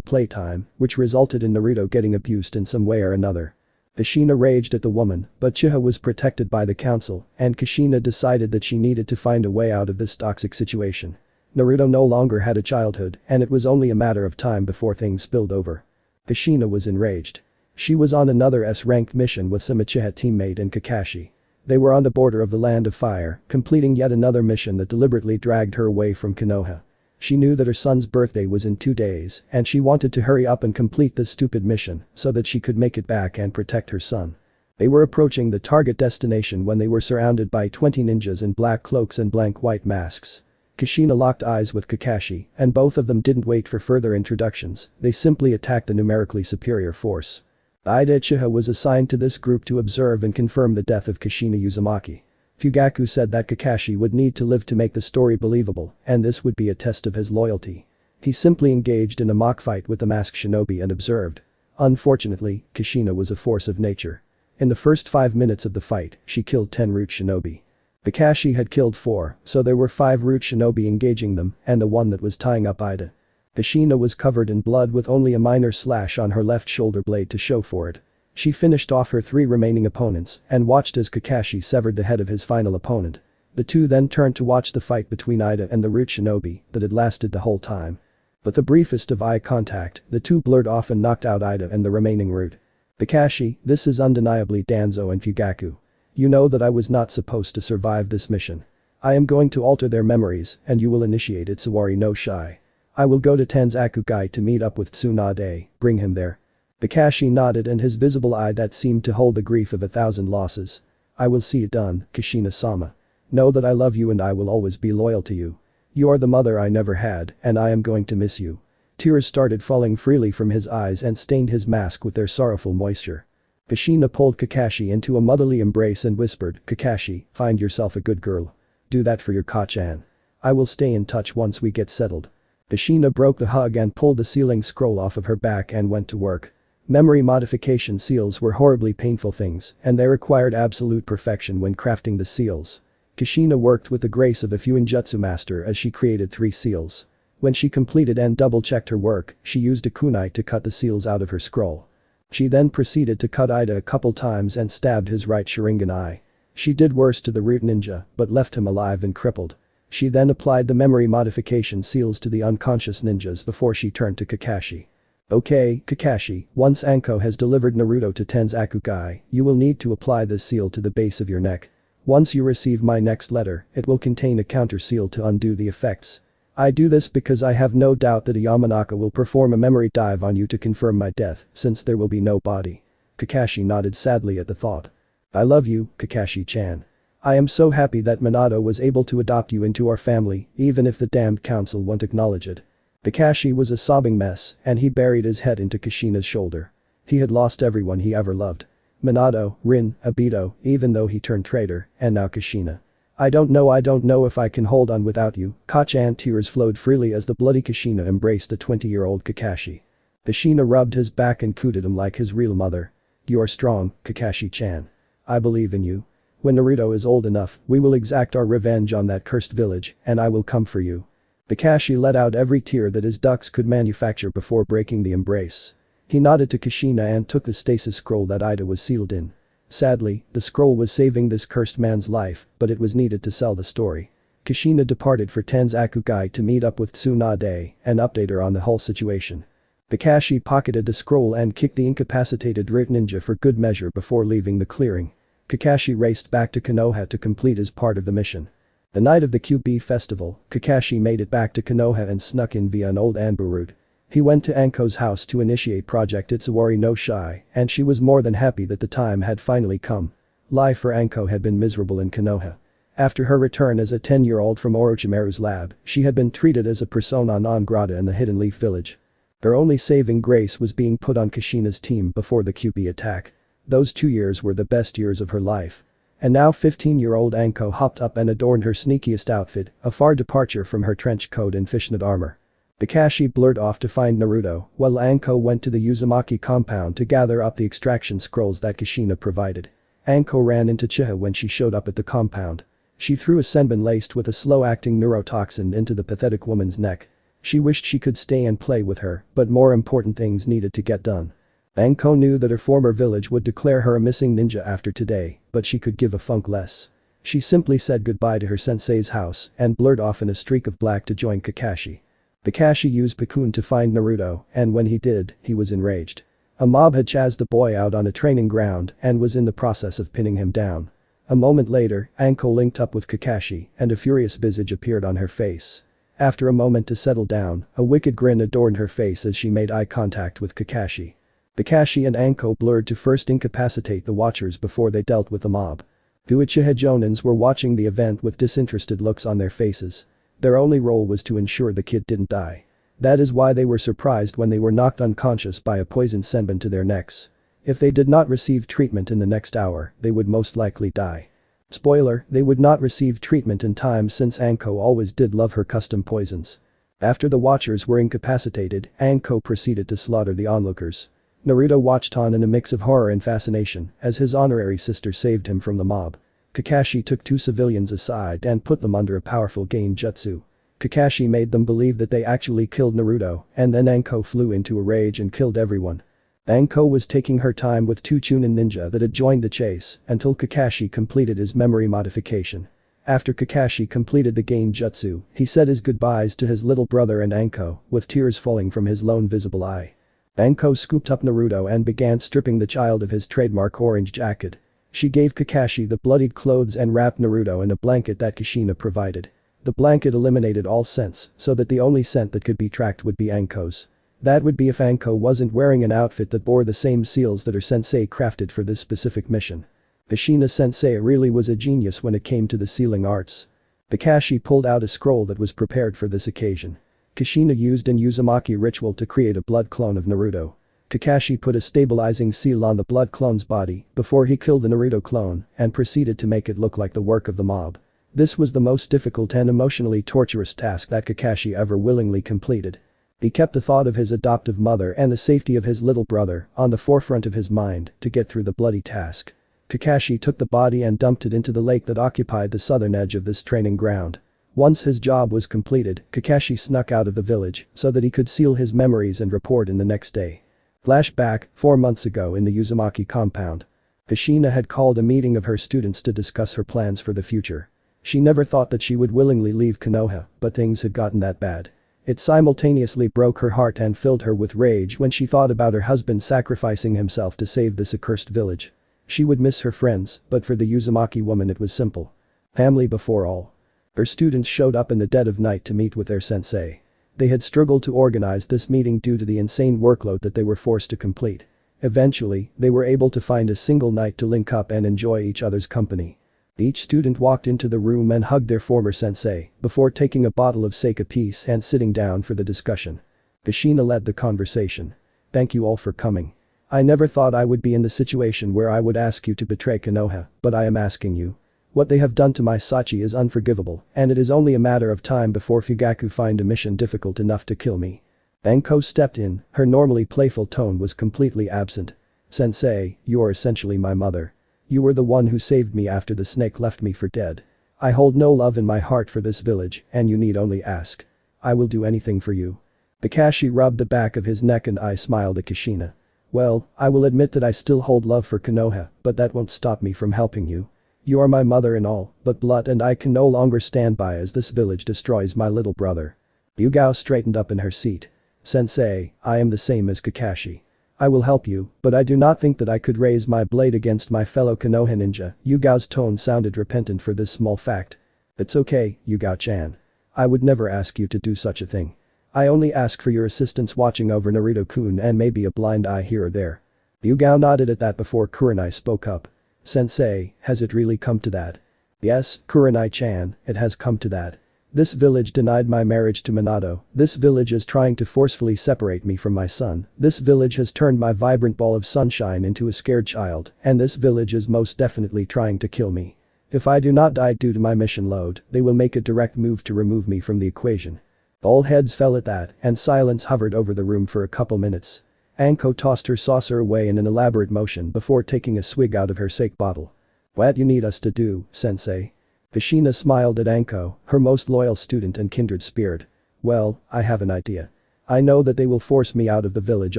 playtime, which resulted in Naruto getting abused in some way or another. Kushina raged at the woman, but Uchiha was protected by the council, and Kushina decided that she needed to find a way out of this toxic situation. Naruto no longer had a childhood, and it was only a matter of time before things spilled over. Kushina was enraged. She was on another S-ranked mission with some Uchiha teammate and Kakashi. They were on the border of the Land of Fire, completing yet another mission that deliberately dragged her away from Konoha. She knew that her son's birthday was in 2 days, and she wanted to hurry up and complete this stupid mission so that she could make it back and protect her son. They were approaching the target destination when they were surrounded by 20 ninjas in black cloaks and blank white masks. Kushina locked eyes with Kakashi, and both of them didn't wait for further introductions, they simply attacked the numerically superior force. Uchiha was assigned to this group to observe and confirm the death of Kushina Uzumaki. Fugaku said that Kakashi would need to live to make the story believable, and this would be a test of his loyalty. He simply engaged in a mock fight with the masked shinobi and observed. Unfortunately, Kushina was a force of nature. In the first 5 minutes of the fight, she killed 10 root shinobi. Kakashi had killed 4, so there were 5 root shinobi engaging them, and the one that was tying up Ida. Kushina was covered in blood with only a minor slash on her left shoulder blade to show for it. She finished off her 3 remaining opponents and watched as Kakashi severed the head of his final opponent. The two then turned to watch the fight between Ida and the root shinobi that had lasted the whole time. But the briefest of eye contact, the two blurred off and knocked out Ida and the remaining root. Kakashi, this is undeniably Danzo and Fugaku. You know that I was not supposed to survive this mission. I am going to alter their memories and you will initiate Itsawari no Shai. I will go to Tanzakugai to meet up with Tsunade, bring him there. Kakashi nodded and his visible eye that seemed to hold the grief of 1,000 losses. I will see it done, Kushina-sama. Know that I love you and I will always be loyal to you. You are the mother I never had and I am going to miss you. Tears started falling freely from his eyes and stained his mask with their sorrowful moisture. Kushina pulled Kakashi into a motherly embrace and whispered, Kakashi, find yourself a good girl. Do that for your Ka-chan. I will stay in touch once we get settled. Kushina broke the hug and pulled the sealing scroll off of her back and went to work. Memory modification seals were horribly painful things and they required absolute perfection when crafting the seals. Kushina worked with the grace of a Fuinjutsu master as she created 3 seals. When she completed and double-checked her work, she used a kunai to cut the seals out of her scroll. She then proceeded to cut Ida a couple times and stabbed his right Sharingan eye. She did worse to the root ninja but left him alive and crippled. She then applied the memory modification seals to the unconscious ninjas before she turned to Kakashi. Okay, Kakashi, once Anko has delivered Naruto to Tanzakugai, you will need to apply this seal to the base of your neck. Once you receive my next letter, it will contain a counter seal to undo the effects. I do this because I have no doubt that a Yamanaka will perform a memory dive on you to confirm my death, since there will be no body. Kakashi nodded sadly at the thought. I love you, Kakashi-chan. I am so happy that Minato was able to adopt you into our family, even if the damned council won't acknowledge it. Kakashi was a sobbing mess, and he buried his head into Kushina's shoulder. He had lost everyone he ever loved. Minato, Rin, Obito, even though he turned traitor, and now Kushina. I don't know if I can hold on without you, Ka-chan. Tears flowed freely as the bloody Kushina embraced the 20-year-old Kakashi. Kushina rubbed his back and cooed him like his real mother. You are strong, Kakashi-chan. I believe in you. When Naruto is old enough, we will exact our revenge on that cursed village, and I will come for you. Kakashi let out every tear that his ducts could manufacture before breaking the embrace. He nodded to Kushina and took the stasis scroll that Ida was sealed in. Sadly, the scroll was saving this cursed man's life, but it was needed to sell the story. Kushina departed for Tanzakugai to meet up with Tsunade and update her on the whole situation. Kakashi pocketed the scroll and kicked the incapacitated root ninja for good measure before leaving the clearing. Kakashi raced back to Konoha to complete his part of the mission. The night of the Kyuubi festival, Kakashi made it back to Konoha and snuck in via an old Anbu route. He went to Anko's house to initiate Project Itsawari no Shai, and she was more than happy that the time had finally come. Life for Anko had been miserable in Konoha. After her return as a 10-year-old from Orochimaru's lab, she had been treated as a persona non grata in the Hidden Leaf village. Her only saving grace was being put on Kushina's team before the Kyuubi attack. Those 2 years were the best years of her life. And now 15-year-old Anko hopped up and adorned her sneakiest outfit, a far departure from her trench coat and fishnet armor. Kakashi blurred off to find Naruto, while Anko went to the Uzumaki compound to gather up the extraction scrolls that Kushina provided. Anko ran into Uchiha when she showed up at the compound. She threw a senbon laced with a slow-acting neurotoxin into the pathetic woman's neck. She wished she could stay and play with her, but more important things needed to get done. Anko knew that her former village would declare her a missing ninja after today, but she could give a funk less. She simply said goodbye to her sensei's house and blurred off in a streak of black to join Kakashi. Kakashi used Pikun to find Naruto, and when he did, he was enraged. A mob had chased the boy out on a training ground and was in the process of pinning him down. A moment later, Anko linked up with Kakashi and a furious visage appeared on her face. After a moment to settle down, a wicked grin adorned her face as she made eye contact with Kakashi. Kakashi and Anko blurred to first incapacitate the watchers before they dealt with the mob. The Uchiha Jonins were watching the event with disinterested looks on their faces. Their only role was to ensure the kid didn't die. That is why they were surprised when they were knocked unconscious by a poisoned senbon to their necks. If they did not receive treatment in the next hour, they would most likely die. Spoiler, they would not receive treatment in time since Anko always did love her custom poisons. After the watchers were incapacitated, Anko proceeded to slaughter the onlookers. Naruto watched on in a mix of horror and fascination as his honorary sister saved him from the mob. Kakashi took two civilians aside and put them under a powerful genjutsu. Kakashi made them believe that they actually killed Naruto, and then Anko flew into a rage and killed everyone. Anko was taking her time with two Chunin ninja that had joined the chase until Kakashi completed his memory modification. After Kakashi completed the genjutsu, he said his goodbyes to his little brother and Anko, with tears falling from his lone visible eye. Anko scooped up Naruto and began stripping the child of his trademark orange jacket. She gave Kakashi the bloodied clothes and wrapped Naruto in a blanket that Kushina provided. The blanket eliminated all scents, so that the only scent that could be tracked would be Anko's. That would be if Anko wasn't wearing an outfit that bore the same seals that her sensei crafted for this specific mission. Kushina sensei really was a genius when it came to the sealing arts. Kakashi pulled out a scroll that was prepared for this occasion. Kushina used an Uzumaki ritual to create a blood clone of Naruto. Kakashi put a stabilizing seal on the blood clone's body before he killed the Naruto clone and proceeded to make it look like the work of the mob. This was the most difficult and emotionally torturous task that Kakashi ever willingly completed. He kept the thought of his adoptive mother and the safety of his little brother on the forefront of his mind to get through the bloody task. Kakashi took the body and dumped it into the lake that occupied the southern edge of this training ground. Once his job was completed, Kakashi snuck out of the village so that he could seal his memories and report in the next day. Flashback, 4 months ago in the Uzumaki compound. Kushina had called a meeting of her students to discuss her plans for the future. She never thought that she would willingly leave Konoha, but things had gotten that bad. It simultaneously broke her heart and filled her with rage when she thought about her husband sacrificing himself to save this accursed village. She would miss her friends, but for the Uzumaki woman it was simple. Family before all. Her students showed up in the dead of night to meet with their sensei. They had struggled to organize this meeting due to the insane workload that they were forced to complete. Eventually, they were able to find a single night to link up and enjoy each other's company. Each student walked into the room and hugged their former sensei before taking a bottle of sake apiece and sitting down for the discussion. Kushina led the conversation. Thank you all for coming. I never thought I would be in the situation where I would ask you to betray Konoha, but I am asking you. What they have done to my Sachi is unforgivable, and it is only a matter of time before Fugaku find a mission difficult enough to kill me. Anko stepped in, her normally playful tone was completely absent. Sensei, you are essentially my mother. You were the one who saved me after the snake left me for dead. I hold no love in my heart for this village, and you need only ask. I will do anything for you. Kakashi rubbed the back of his neck and I smiled at Kushina. Well, I will admit that I still hold love for Konoha, but that won't stop me from helping you. You are my mother and all, but blood and I can no longer stand by as this village destroys my little brother. Yugao straightened up in her seat. Sensei, I am the same as Kakashi. I will help you, but I do not think that I could raise my blade against my fellow Konoha ninja. Yugao's tone sounded repentant for this small fact. It's okay, Yugao-chan. I would never ask you to do such a thing. I only ask for your assistance watching over Naruto-kun and maybe a blind eye here or there. Yugao nodded at that before Kurenai spoke up. Sensei, has it really come to that? Yes, Kurenai-chan, it has come to that. This village denied my marriage to Minato. This village is trying to forcefully separate me from my son. This village has turned my vibrant ball of sunshine into a scared child, and this village is most definitely trying to kill me. If I do not die due to my mission load, they will make a direct move to remove me from the equation. All heads fell at that, and silence hovered over the room for a couple minutes. Anko tossed her saucer away in an elaborate motion before taking a swig out of her sake bottle. "What you need us to do, sensei?" Kushina smiled at Anko, her most loyal student and kindred spirit. "Well, I have an idea. I know that they will force me out of the village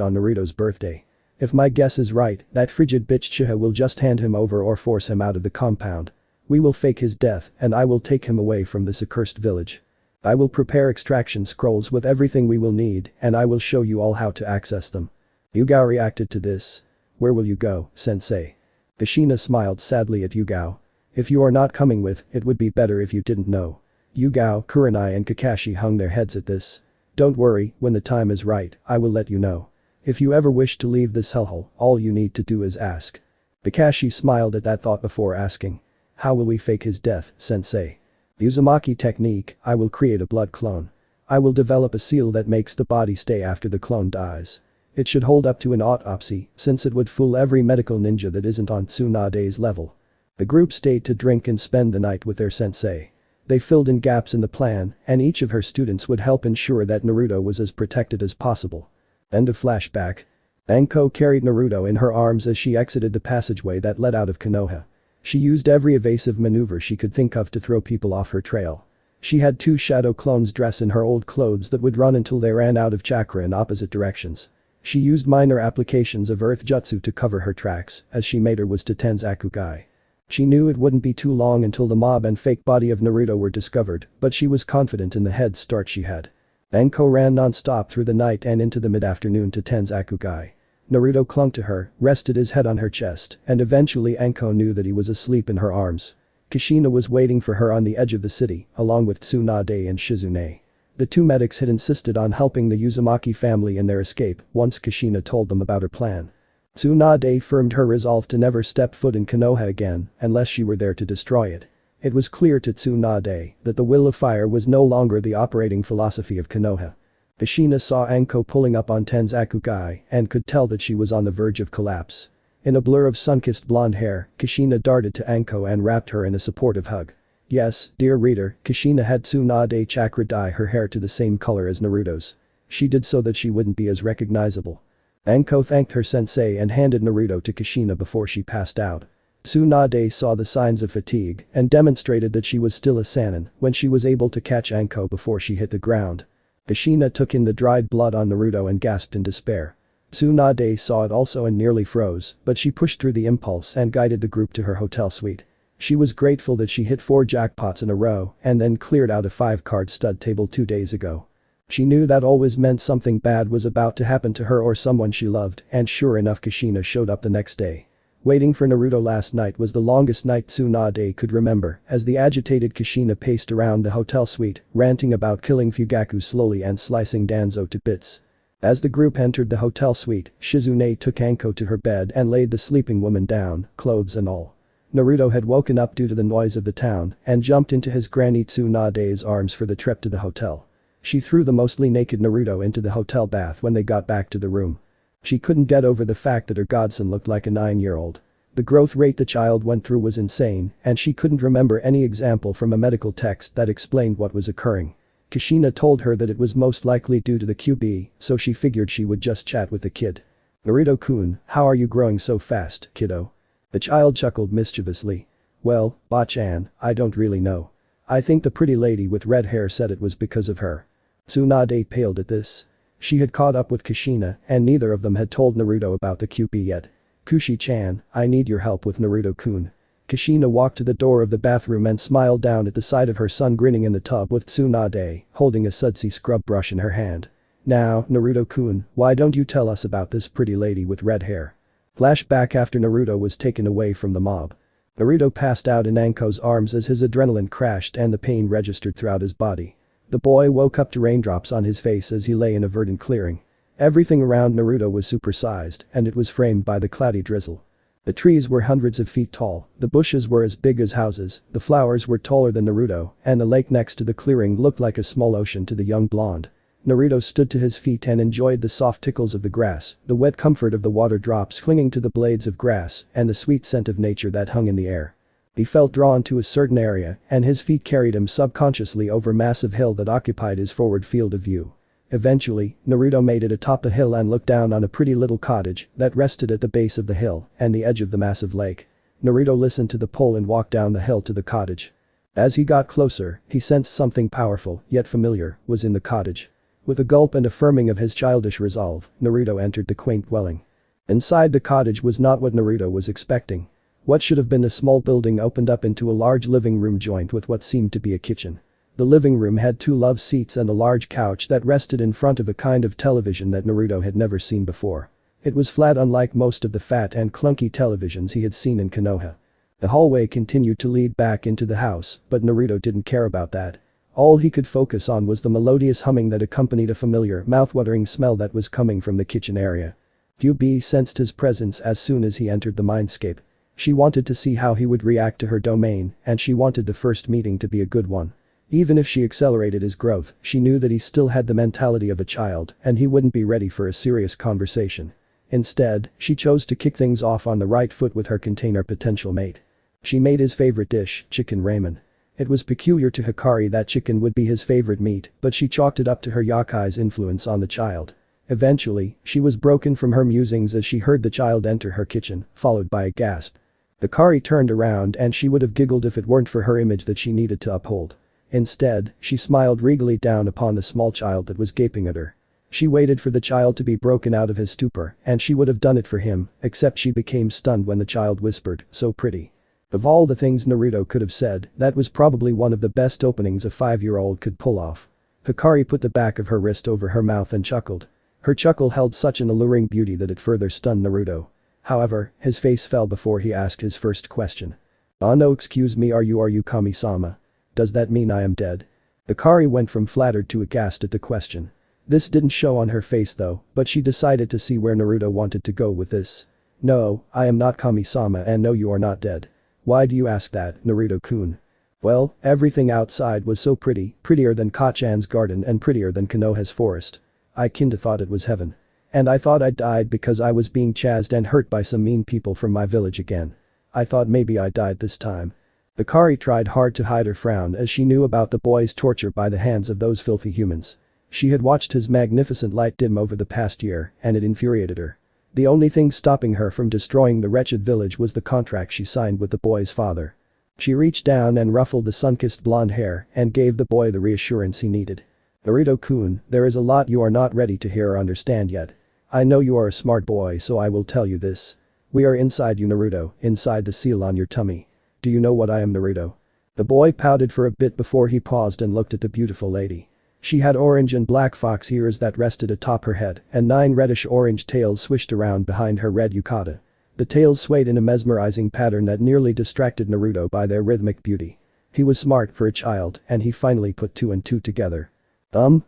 on Naruto's birthday. If my guess is right, that frigid bitch Uchiha will just hand him over or force him out of the compound. We will fake his death and I will take him away from this accursed village. I will prepare extraction scrolls with everything we will need and I will show you all how to access them." Yugao reacted to this. "Where will you go, sensei?" Kushina smiled sadly at Yugao. "If you are not coming with, it would be better if you didn't know." Yugao, Kurenai and Kakashi hung their heads at this. "Don't worry, when the time is right, I will let you know. If you ever wish to leave this hellhole, all you need to do is ask." Kakashi smiled at that thought before asking. "How will we fake his death, sensei?" "Uzumaki technique, I will create a blood clone. I will develop a seal that makes the body stay after the clone dies. It should hold up to an autopsy, since it would fool every medical ninja that isn't on Tsunade's level." The group stayed to drink and spend the night with their sensei. They filled in gaps in the plan, and each of her students would help ensure that Naruto was as protected as possible. End of flashback. Anko carried Naruto in her arms as she exited the passageway that led out of Konoha. She used every evasive maneuver she could think of to throw people off her trail. She had 2 shadow clones dress in her old clothes that would run until they ran out of chakra in opposite directions. She used minor applications of earth jutsu to cover her tracks, as she made her way to Tenzakugai. She knew it wouldn't be too long until the mob and fake body of Naruto were discovered, but she was confident in the head start she had. Anko ran non-stop through the night and into the mid-afternoon to Tenzakugai. Naruto clung to her, rested his head on her chest, and eventually Anko knew that he was asleep in her arms. Kushina was waiting for her on the edge of the city, along with Tsunade and Shizune. The 2 medics had insisted on helping the Uzumaki family in their escape once Kushina told them about her plan. Tsunade firmed her resolve to never step foot in Konoha again unless she were there to destroy it. It was clear to Tsunade that the will of fire was no longer the operating philosophy of Konoha. Kushina saw Anko pulling up on Tenzakugai and could tell that she was on the verge of collapse. In a blur of sun-kissed blonde hair, Kushina darted to Anko and wrapped her in a supportive hug. Yes, dear reader, Kushina had Tsunade chakra dye her hair to the same color as Naruto's. She did so that she wouldn't be as recognizable. Anko thanked her sensei and handed Naruto to Kushina before she passed out. Tsunade saw the signs of fatigue and demonstrated that she was still a Sannin when she was able to catch Anko before she hit the ground. Kushina took in the dried blood on Naruto and gasped in despair. Tsunade saw it also and nearly froze, but she pushed through the impulse and guided the group to her hotel suite. She was grateful that she hit 4 jackpots in a row and then cleared out a 5-card stud table 2 days ago. She knew that always meant something bad was about to happen to her or someone she loved, and sure enough Kushina showed up the next day. Waiting for Naruto last night was the longest night Tsunade could remember as the agitated Kushina paced around the hotel suite, ranting about killing Fugaku slowly and slicing Danzo to bits. As the group entered the hotel suite, Shizune took Anko to her bed and laid the sleeping woman down, clothes and all. Naruto had woken up due to the noise of the town and jumped into his granny Tsunade's arms for the trip to the hotel. She threw the mostly naked Naruto into the hotel bath when they got back to the room. She couldn't get over the fact that her godson looked like a 9-year-old. The growth rate the child went through was insane, and she couldn't remember any example from a medical text that explained what was occurring. Kushina told her that it was most likely due to the Kyuubi, so she figured she would just chat with the kid. "Naruto-kun, how are you growing so fast, kiddo?" The child chuckled mischievously. "Well, Ba-chan, I don't really know. I think the pretty lady with red hair said it was because of her." Tsunade paled at this. She had caught up with Kushina and neither of them had told Naruto about the Kyuubi yet. "Kushi-chan, I need your help with Naruto-kun." Kushina walked to the door of the bathroom and smiled down at the sight of her son grinning in the tub with Tsunade holding a sudsy scrub brush in her hand. "Now, Naruto-kun, why don't you tell us about this pretty lady with red hair?" Flashback after Naruto was taken away from the mob. Naruto passed out in Anko's arms as his adrenaline crashed and the pain registered throughout his body. The boy woke up to raindrops on his face as he lay in a verdant clearing. Everything around Naruto was supersized and it was framed by the cloudy drizzle. The trees were hundreds of feet tall, the bushes were as big as houses, the flowers were taller than Naruto, and the lake next to the clearing looked like a small ocean to the young blonde. Naruto stood to his feet and enjoyed the soft tickles of the grass, the wet comfort of the water drops clinging to the blades of grass, and the sweet scent of nature that hung in the air. He felt drawn to a certain area, and his feet carried him subconsciously over a massive hill that occupied his forward field of view. Eventually, Naruto made it atop the hill and looked down on a pretty little cottage that rested at the base of the hill and the edge of the massive lake. Naruto listened to the pull and walked down the hill to the cottage. As he got closer, he sensed something powerful, yet familiar, was in the cottage. With a gulp and affirming of his childish resolve, Naruto entered the quaint dwelling. Inside the cottage was not what Naruto was expecting. What should have been a small building opened up into a large living room joined with what seemed to be a kitchen. The living room had 2 love seats and a large couch that rested in front of a kind of television that Naruto had never seen before. It was flat, unlike most of the fat and clunky televisions he had seen in Konoha. The hallway continued to lead back into the house, but Naruto didn't care about that. All he could focus on was the melodious humming that accompanied a familiar, mouth-watering smell that was coming from the kitchen area. Kyuubi sensed his presence as soon as he entered the mindscape. She wanted to see how he would react to her domain, and she wanted the first meeting to be a good one. Even if she accelerated his growth, she knew that he still had the mentality of a child and he wouldn't be ready for a serious conversation. Instead, she chose to kick things off on the right foot with her container potential mate. She made his favorite dish, chicken ramen. It was peculiar to Hikari that chicken would be his favorite meat, but she chalked it up to her Yakai's influence on the child. Eventually, she was broken from her musings as she heard the child enter her kitchen, followed by a gasp. Hikari turned around and she would have giggled if it weren't for her image that she needed to uphold. Instead, she smiled regally down upon the small child that was gaping at her. She waited for the child to be broken out of his stupor, and she would have done it for him, except she became stunned when the child whispered, "So pretty." Of all the things Naruto could have said, that was probably one of the best openings a 5-year-old could pull off. Hikari put the back of her wrist over her mouth and chuckled. Her chuckle held such an alluring beauty that it further stunned Naruto. However, his face fell before he asked his first question. "Ah no, excuse me, are you Kami-sama? Does that mean I am dead?" Hikari went from flattered to aghast at the question. This didn't show on her face though, but she decided to see where Naruto wanted to go with this. "No, I am not Kami-sama and no, you are not dead." "Why do you ask that, Naruto-kun?" "Well, everything outside was so pretty, prettier than Kachan's garden and prettier than Konoha's forest. I kinda thought it was heaven. And I thought I died because I was being chased and hurt by some mean people from my village again. I thought maybe I died this time." Hikari tried hard to hide her frown as she knew about the boy's torture by the hands of those filthy humans. She had watched his magnificent light dim over the past year, and it infuriated her. The only thing stopping her from destroying the wretched village was the contract she signed with the boy's father. She reached down and ruffled the sun-kissed blonde hair and gave the boy the reassurance he needed. "Naruto-kun, there is a lot you are not ready to hear or understand yet. I know you are a smart boy, so I will tell you this. We are inside you, Naruto, inside the seal on your tummy. Do you know what I am, Naruto?" The boy pouted for a bit before he paused and looked at the beautiful lady. She had orange and black fox ears that rested atop her head and 9 reddish-orange tails swished around behind her red yukata. The tails swayed in a mesmerizing pattern that nearly distracted Naruto by their rhythmic beauty. He was smart for a child and he finally put 2 and 2 together.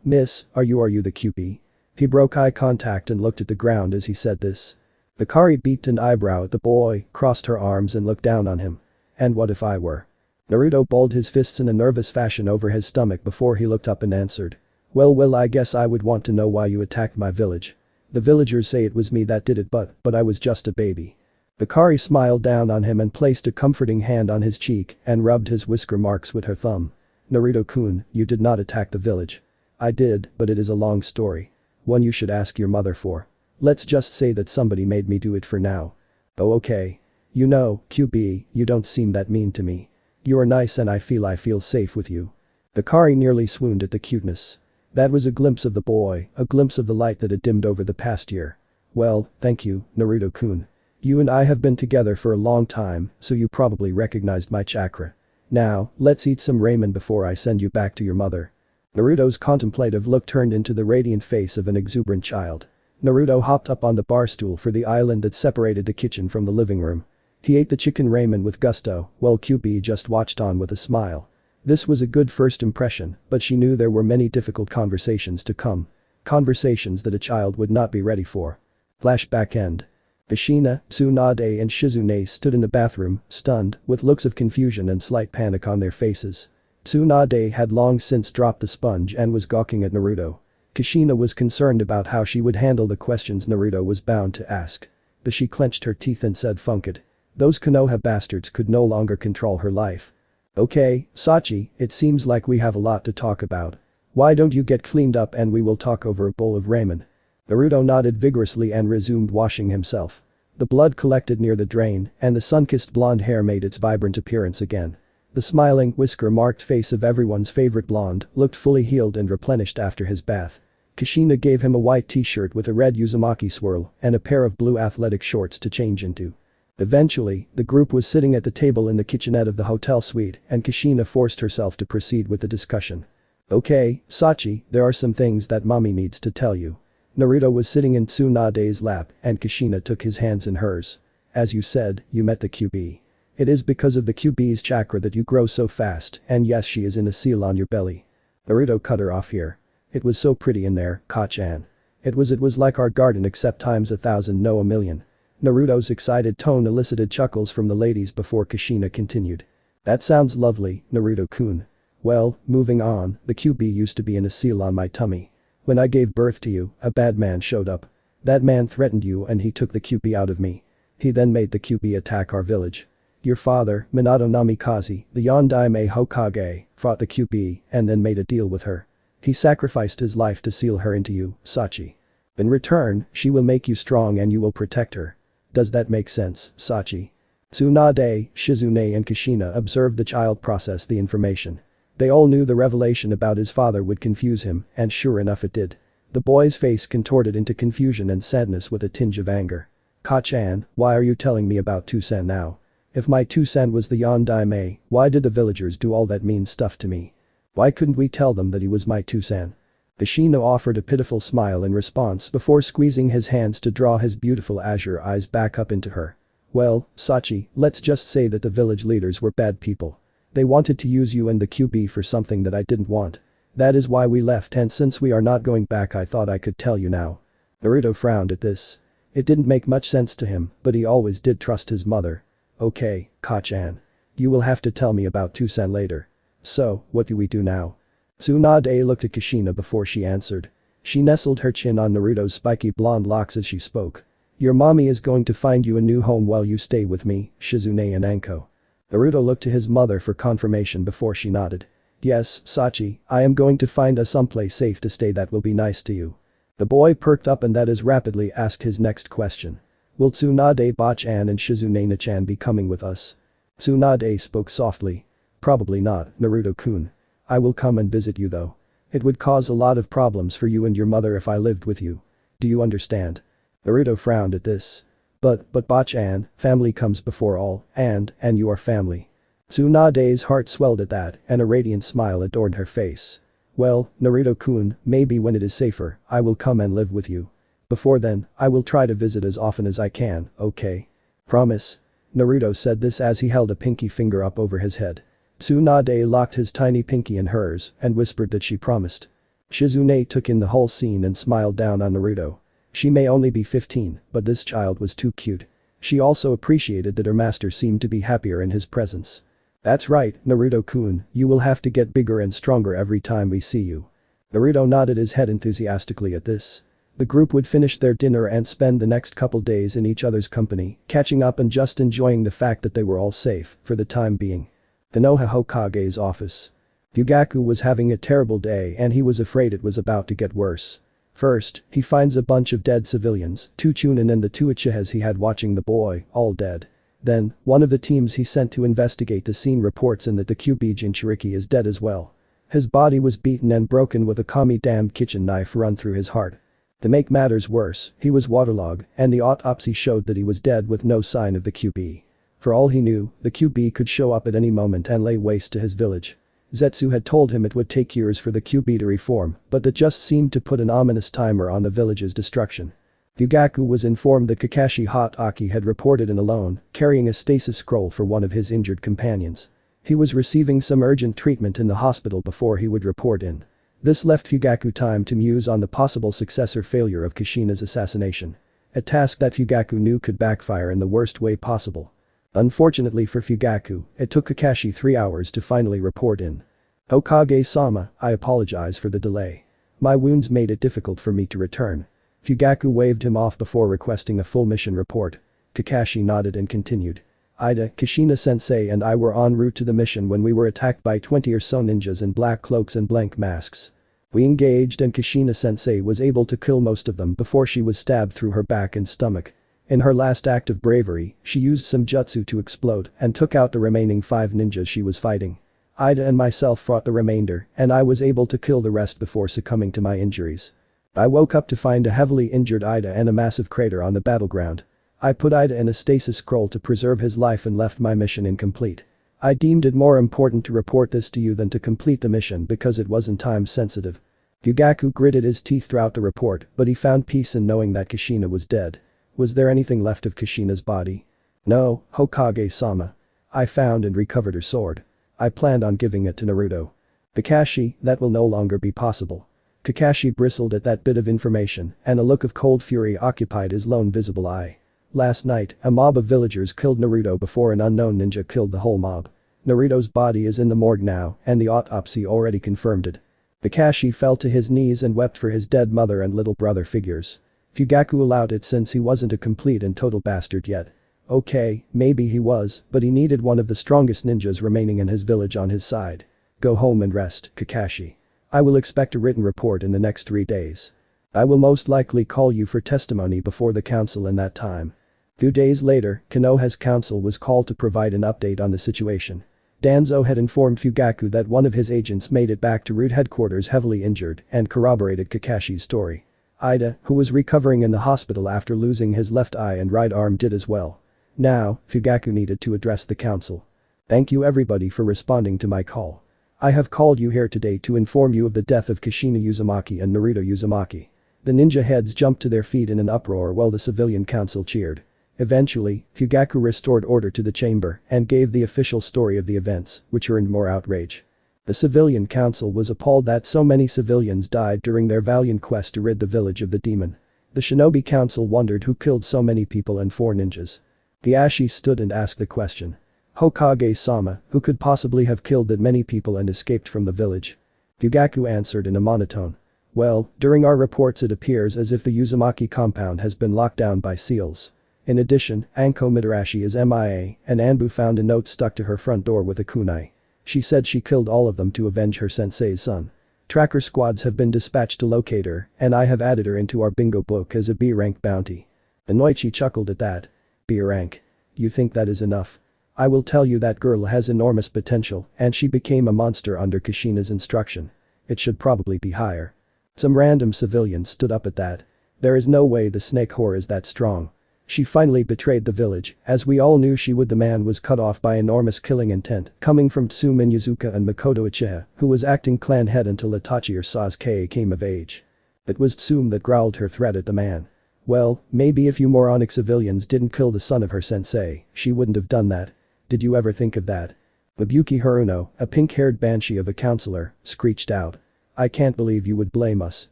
Miss, are you the Kyuubi?" He broke eye contact and looked at the ground as he said this. Hikari beat an eyebrow at the boy, crossed her arms and looked down on him. "And what if I were?" Naruto balled his fists in a nervous fashion over his stomach before he looked up and answered. Well, I guess I would want to know why you attacked my village. The villagers say it was me that did it but I was just a baby." Hikari smiled down on him and placed a comforting hand on his cheek and rubbed his whisker marks with her thumb. "Naruto-kun, you did not attack the village." "I did, but it is a long story. One you should ask your mother for. Let's just say that somebody made me do it for now." "Oh okay. You know, Kyuubi, you don't seem that mean to me. You are nice and I feel safe with you." Hikari nearly swooned at the cuteness. That was a glimpse of the boy, a glimpse of the light that had dimmed over the past year. "Well, thank you, Naruto-kun. You and I have been together for a long time, so you probably recognized my chakra. Now, let's eat some ramen before I send you back to your mother." Naruto's contemplative look turned into the radiant face of an exuberant child. Naruto hopped up on the bar stool for the island that separated the kitchen from the living room. He ate the chicken ramen with gusto, while Kyuubi just watched on with a smile. This was a good first impression, but she knew there were many difficult conversations to come. Conversations that a child would not be ready for. Flashback end. Kushina, Tsunade and Shizune stood in the bathroom, stunned, with looks of confusion and slight panic on their faces. Tsunade had long since dropped the sponge and was gawking at Naruto. Kushina was concerned about how she would handle the questions Naruto was bound to ask. She clenched her teeth and said "Funk it." Those Konoha bastards could no longer control her life. Okay, Sachi, it seems like we have a lot to talk about. Why don't you get cleaned up and we will talk over a bowl of ramen? Naruto nodded vigorously and resumed washing himself. The blood collected near the drain, and the sun-kissed blonde hair made its vibrant appearance again. The smiling, whisker-marked face of everyone's favorite blonde looked fully healed and replenished after his bath. Kushina gave him a white t-shirt with a red Uzumaki swirl and a pair of blue athletic shorts to change into. Eventually, the group was sitting at the table in the kitchenette of the hotel suite and Kushina forced herself to proceed with the discussion. Okay, Sachi, there are some things that mommy needs to tell you. Naruto was sitting in Tsunade's lap and Kushina took his hands in hers. As you said, you met the Kyuubi. It is because of the Kyuubi's chakra that you grow so fast and yes she is in a seal on your belly. Naruto cut her off here. It was so pretty in there, Ka-chan. It was like our garden except times 1,000 no a million. Naruto's excited tone elicited chuckles from the ladies before Kushina continued. That sounds lovely, Naruto-kun. Well, moving on, the Kyuubi used to be in a seal on my tummy. When I gave birth to you, a bad man showed up. That man threatened you and he took the Kyuubi out of me. He then made the Kyuubi attack our village. Your father, Minato Namikaze, the Yondaime Hokage, fought the Kyuubi and then made a deal with her. He sacrificed his life to seal her into you, Sachi. In return, she will make you strong and you will protect her. Does that make sense, Sachi? Tsunade, Shizune and Kushina observed the child process the information. They all knew the revelation about his father would confuse him, and sure enough it did. The boy's face contorted into confusion and sadness with a tinge of anger. Ka-chan, why are you telling me about Tsunade now? If my Tsunade was the Yondaime, why did the villagers do all that mean stuff to me? Why couldn't we tell them that he was my Tsunade? Kushina offered a pitiful smile in response before squeezing his hands to draw his beautiful azure eyes back up into her. Well, Sachi, let's just say that the village leaders were bad people. They wanted to use you and the Kyuubi for something that I didn't want. That is why we left and since we are not going back I thought I could tell you now. Naruto frowned at this. It didn't make much sense to him, but he always did trust his mother. Okay, Ka-chan. You will have to tell me about Tsunade later. So, what do we do now? Tsunade looked at Kushina before she answered. She nestled her chin on Naruto's spiky blonde locks as she spoke. Your mommy is going to find you a new home while you stay with me, Shizune and Anko. Naruto looked to his mother for confirmation before she nodded. Yes, Sachi, I am going to find us someplace safe to stay that will be nice to you. The boy perked up and that is rapidly asked his next question. Will Tsunade-chan and Shizune-chan be coming with us? Tsunade spoke softly. Probably not, Naruto-kun. I will come and visit you though. It would cause a lot of problems for you and your mother if I lived with you. Do you understand? Naruto frowned at this. But Ba-chan, family comes before all, and you are family. Tsunade's heart swelled at that, and a radiant smile adorned her face. Well, Naruto-kun, maybe when it is safer, I will come and live with you. Before then, I will try to visit as often as I can, okay? Promise? Naruto said this as he held a pinky finger up over his head. Tsunade locked his tiny pinky in hers and whispered that she promised. Shizune took in the whole scene and smiled down on Naruto. She may only be 15, but this child was too cute. She also appreciated that her master seemed to be happier in his presence. That's right, Naruto-kun, you will have to get bigger and stronger every time we see you. Naruto nodded his head enthusiastically at this. The group would finish their dinner and spend the next couple days in each other's company, catching up and just enjoying the fact that they were all safe, for the time being. Konoha Hokage's office. Fugaku was having a terrible day and he was afraid it was about to get worse. First, he finds a bunch of dead civilians, 2 Chunin and the 2 Uchihas he had watching the boy, all dead. Then, one of the teams he sent to investigate the scene reports in that the Kyuubi Jinchuriki is dead as well. His body was beaten and broken with a kami-damned kitchen knife run through his heart. To make matters worse, he was waterlogged and the autopsy showed that he was dead with no sign of the Kyuubi. For all he knew, the Kyuubi could show up at any moment and lay waste to his village. Zetsu had told him it would take years for the Kyuubi to reform, but that just seemed to put an ominous timer on the village's destruction. Fugaku was informed that Kakashi Hatake had reported in alone, carrying a stasis scroll for one of his injured companions. He was receiving some urgent treatment in the hospital before he would report in. This left Fugaku time to muse on the possible successor failure of Kushina's assassination. A task that Fugaku knew could backfire in the worst way possible. Unfortunately for Fugaku, it took Kakashi 3 hours to finally report in. Hokage-sama, I apologize for the delay. My wounds made it difficult for me to return. Fugaku waved him off before requesting a full mission report. Kakashi nodded and continued. Ida, Kushina-sensei and I were en route to the mission when we were attacked by 20 or so ninjas in black cloaks and blank masks. We engaged and Kushina-sensei was able to kill most of them before she was stabbed through her back and stomach. In her last act of bravery, she used some jutsu to explode and took out the remaining 5 ninjas she was fighting. Ida and myself fought the remainder, and I was able to kill the rest before succumbing to my injuries. I woke up to find a heavily injured Ida and a massive crater on the battleground. I put Ida in a stasis scroll to preserve his life and left my mission incomplete. I deemed it more important to report this to you than to complete the mission because it wasn't time sensitive. Fugaku gritted his teeth throughout the report, but he found peace in knowing that Kushina was dead. Was there anything left of Kushina's body? No, Hokage-sama. I found and recovered her sword. I planned on giving it to Naruto. Kakashi, that will no longer be possible. Kakashi bristled at that bit of information, and a look of cold fury occupied his lone visible eye. Last night, a mob of villagers killed Naruto before an unknown ninja killed the whole mob. Naruto's body is in the morgue now, and the autopsy already confirmed it. Kakashi fell to his knees and wept for his dead mother and little brother figures. Fugaku allowed it since he wasn't a complete and total bastard yet. Okay, maybe he was, but he needed one of the strongest ninjas remaining in his village on his side. Go home and rest, Kakashi. I will expect a written report in the next 3 days. I will most likely call you for testimony before the council in that time. 2 days later, Konoha's council was called to provide an update on the situation. Danzo had informed Fugaku that one of his agents made it back to root headquarters heavily injured and corroborated Kakashi's story. Ida, who was recovering in the hospital after losing his left eye and right arm, did as well. Now, Fugaku needed to address the council. Thank you everybody for responding to my call. I have called you here today to inform you of the death of Kushina Uzumaki and Naruto Uzumaki. The ninja heads jumped to their feet in an uproar while the civilian council cheered. Eventually, Fugaku restored order to the chamber and gave the official story of the events, which earned more outrage. The civilian council was appalled that so many civilians died during their valiant quest to rid the village of the demon. The shinobi council wondered who killed so many people and 4 ninjas. The Ashi stood and asked the question. Hokage-sama, who could possibly have killed that many people and escaped from the village? Fugaku answered in a monotone. Well, during our reports it appears as if the Uzumaki compound has been locked down by seals. In addition, Anko Mitarashi is MIA, and Anbu found a note stuck to her front door with a kunai. She said she killed all of them to avenge her sensei's son. Tracker squads have been dispatched to locate her, and I have added her into our bingo book as a B-rank bounty. Inoichi chuckled at that. B rank. You think that is enough? I will tell you that girl has enormous potential, and she became a monster under Kushina's instruction. It should probably be higher. Some random civilians stood up at that. There is no way the snake whore is that strong. She finally betrayed the village, as we all knew she would. The man was cut off by enormous killing intent coming from Tsumin Yazuka and Makoto Uchiha, who was acting clan head until Itachi or Sasuke came of age. It was Tsum that growled her threat at the man. Well, maybe if you moronic civilians didn't kill the son of her sensei, she wouldn't have done that. Did you ever think of that? Mabuki Haruno, a pink-haired banshee of a counselor, screeched out. I can't believe you would blame us,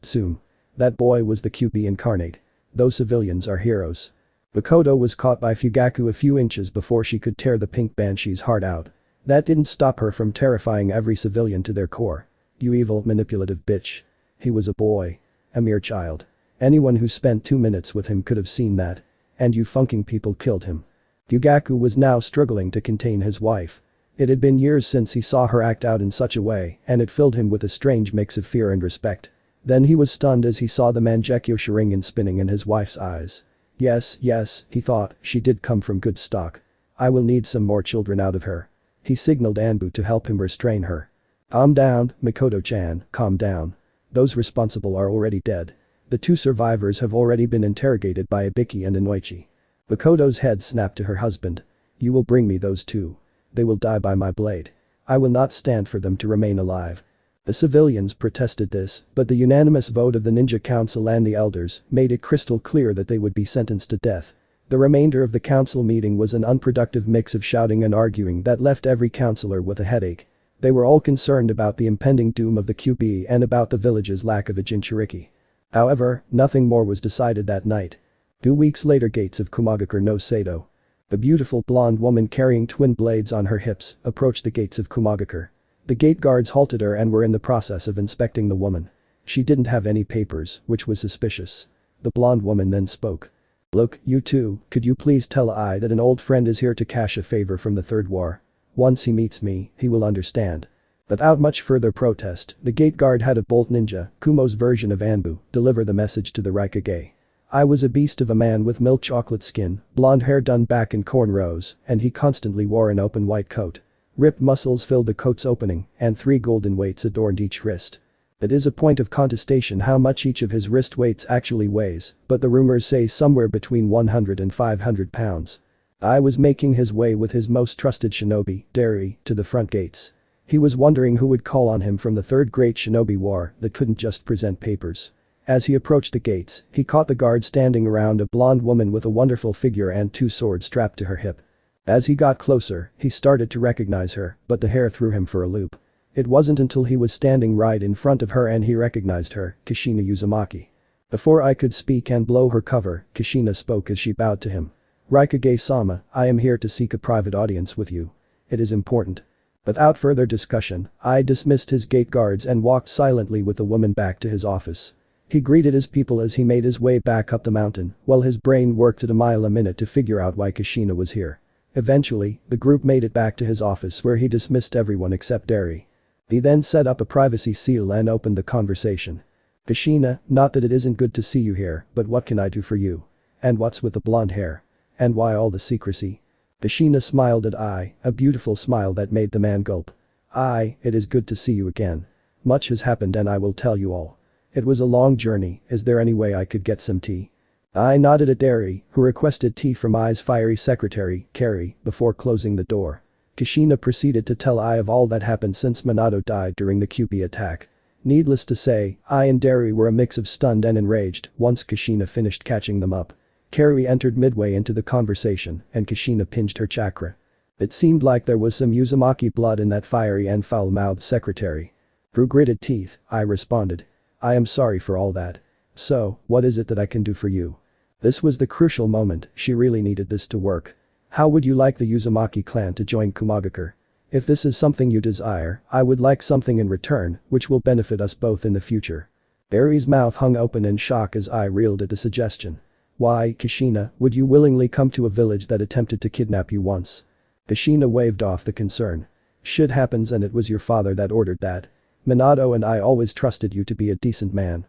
Tsum. That boy was the Kyuubi incarnate. Those civilians are heroes. Makoto was caught by Fugaku a few inches before she could tear the pink banshee's heart out. That didn't stop her from terrifying every civilian to their core. You evil, manipulative bitch. He was a boy. A mere child. Anyone who spent 2 minutes with him could have seen that. And you funking people killed him. Fugaku was now struggling to contain his wife. It had been years since he saw her act out in such a way, and it filled him with a strange mix of fear and respect. Then he was stunned as he saw the Mangekyo Sharingan spinning in his wife's eyes. Yes, he thought, she did come from good stock. I will need some more children out of her. He signaled Anbu to help him restrain her. Calm down, Mikoto-chan, calm down. Those responsible are already dead. The 2 survivors have already been interrogated by Ibiki and Inoichi. Makoto's head snapped to her husband. You will bring me those 2. They will die by my blade. I will not stand for them to remain alive. The civilians protested this, but the unanimous vote of the Ninja Council and the elders made it crystal clear that they would be sentenced to death. The remainder of the council meeting was an unproductive mix of shouting and arguing that left every councillor with a headache. They were all concerned about the impending doom of the Kyuubi and about the village's lack of a Jinchuriki. However, nothing more was decided that night. 2 weeks later, gates of Kumogakure no Sado. A beautiful blonde woman carrying twin blades on her hips approached the gates of Kumogakure. The gate guards halted her and were in the process of inspecting the woman. She didn't have any papers, which was suspicious. The blonde woman then spoke. Look, you two, could you please tell I that an old friend is here to cash a favor from the Third War? Once he meets me, he will understand. Without much further protest, the gate guard had a bolt ninja, Kumo's version of Anbu, deliver the message to the Raikage. I was a beast of a man with milk chocolate skin, blonde hair done back in cornrows, and he constantly wore an open white coat. Ripped muscles filled the coat's opening, and 3 golden weights adorned each wrist. It is a point of contestation how much each of his wrist weights actually weighs, but the rumors say somewhere between 100 and 500 pounds. I was making his way with his most trusted shinobi, Dari, to the front gates. He was wondering who would call on him from the Third Great Shinobi War that couldn't just present papers. As he approached the gates, he caught the guard standing around a blonde woman with a wonderful figure and 2 swords strapped to her hip. As he got closer, he started to recognize her, but the hair threw him for a loop. It wasn't until he was standing right in front of her and he recognized her, Kushina Uzumaki. Before I could speak and blow her cover, Kushina spoke as she bowed to him. Raikage-sama, I am here to seek a private audience with you. It is important. Without further discussion, I dismissed his gate guards and walked silently with the woman back to his office. He greeted his people as he made his way back up the mountain, while his brain worked at a mile a minute to figure out why Kushina was here. Eventually, the group made it back to his office where he dismissed everyone except Dari. He then set up a privacy seal and opened the conversation. Kushina, not that it isn't good to see you here, but what can I do for you? And what's with the blonde hair? And why all the secrecy? Kushina smiled at I, a beautiful smile that made the man gulp. It is good to see you again. Much has happened and I will tell you all. It was a long journey, is there any way I could get some tea? I nodded at Dari, who requested tea from I's fiery secretary, Carrie, before closing the door. Kushina proceeded to tell I of all that happened since Minato died during the Kyuubi attack. Needless to say, I and Dari were a mix of stunned and enraged once Kushina finished catching them up. Carrie entered midway into the conversation and Kushina pinched her chakra. It seemed like there was some Uzumaki blood in that fiery and foul-mouthed secretary. Through gritted teeth, I responded. I am sorry for all that. So, what is it that I can do for you? This was the crucial moment, she really needed this to work. How would you like the Uzumaki clan to join Kumogakure? If this is something you desire, I would like something in return, which will benefit us both in the future. Barry's mouth hung open in shock as I reeled at the suggestion. Why, Kushina, would you willingly come to a village that attempted to kidnap you once? Kushina waved off the concern. Shit happens and it was your father that ordered that. Minato and I always trusted you to be a decent man,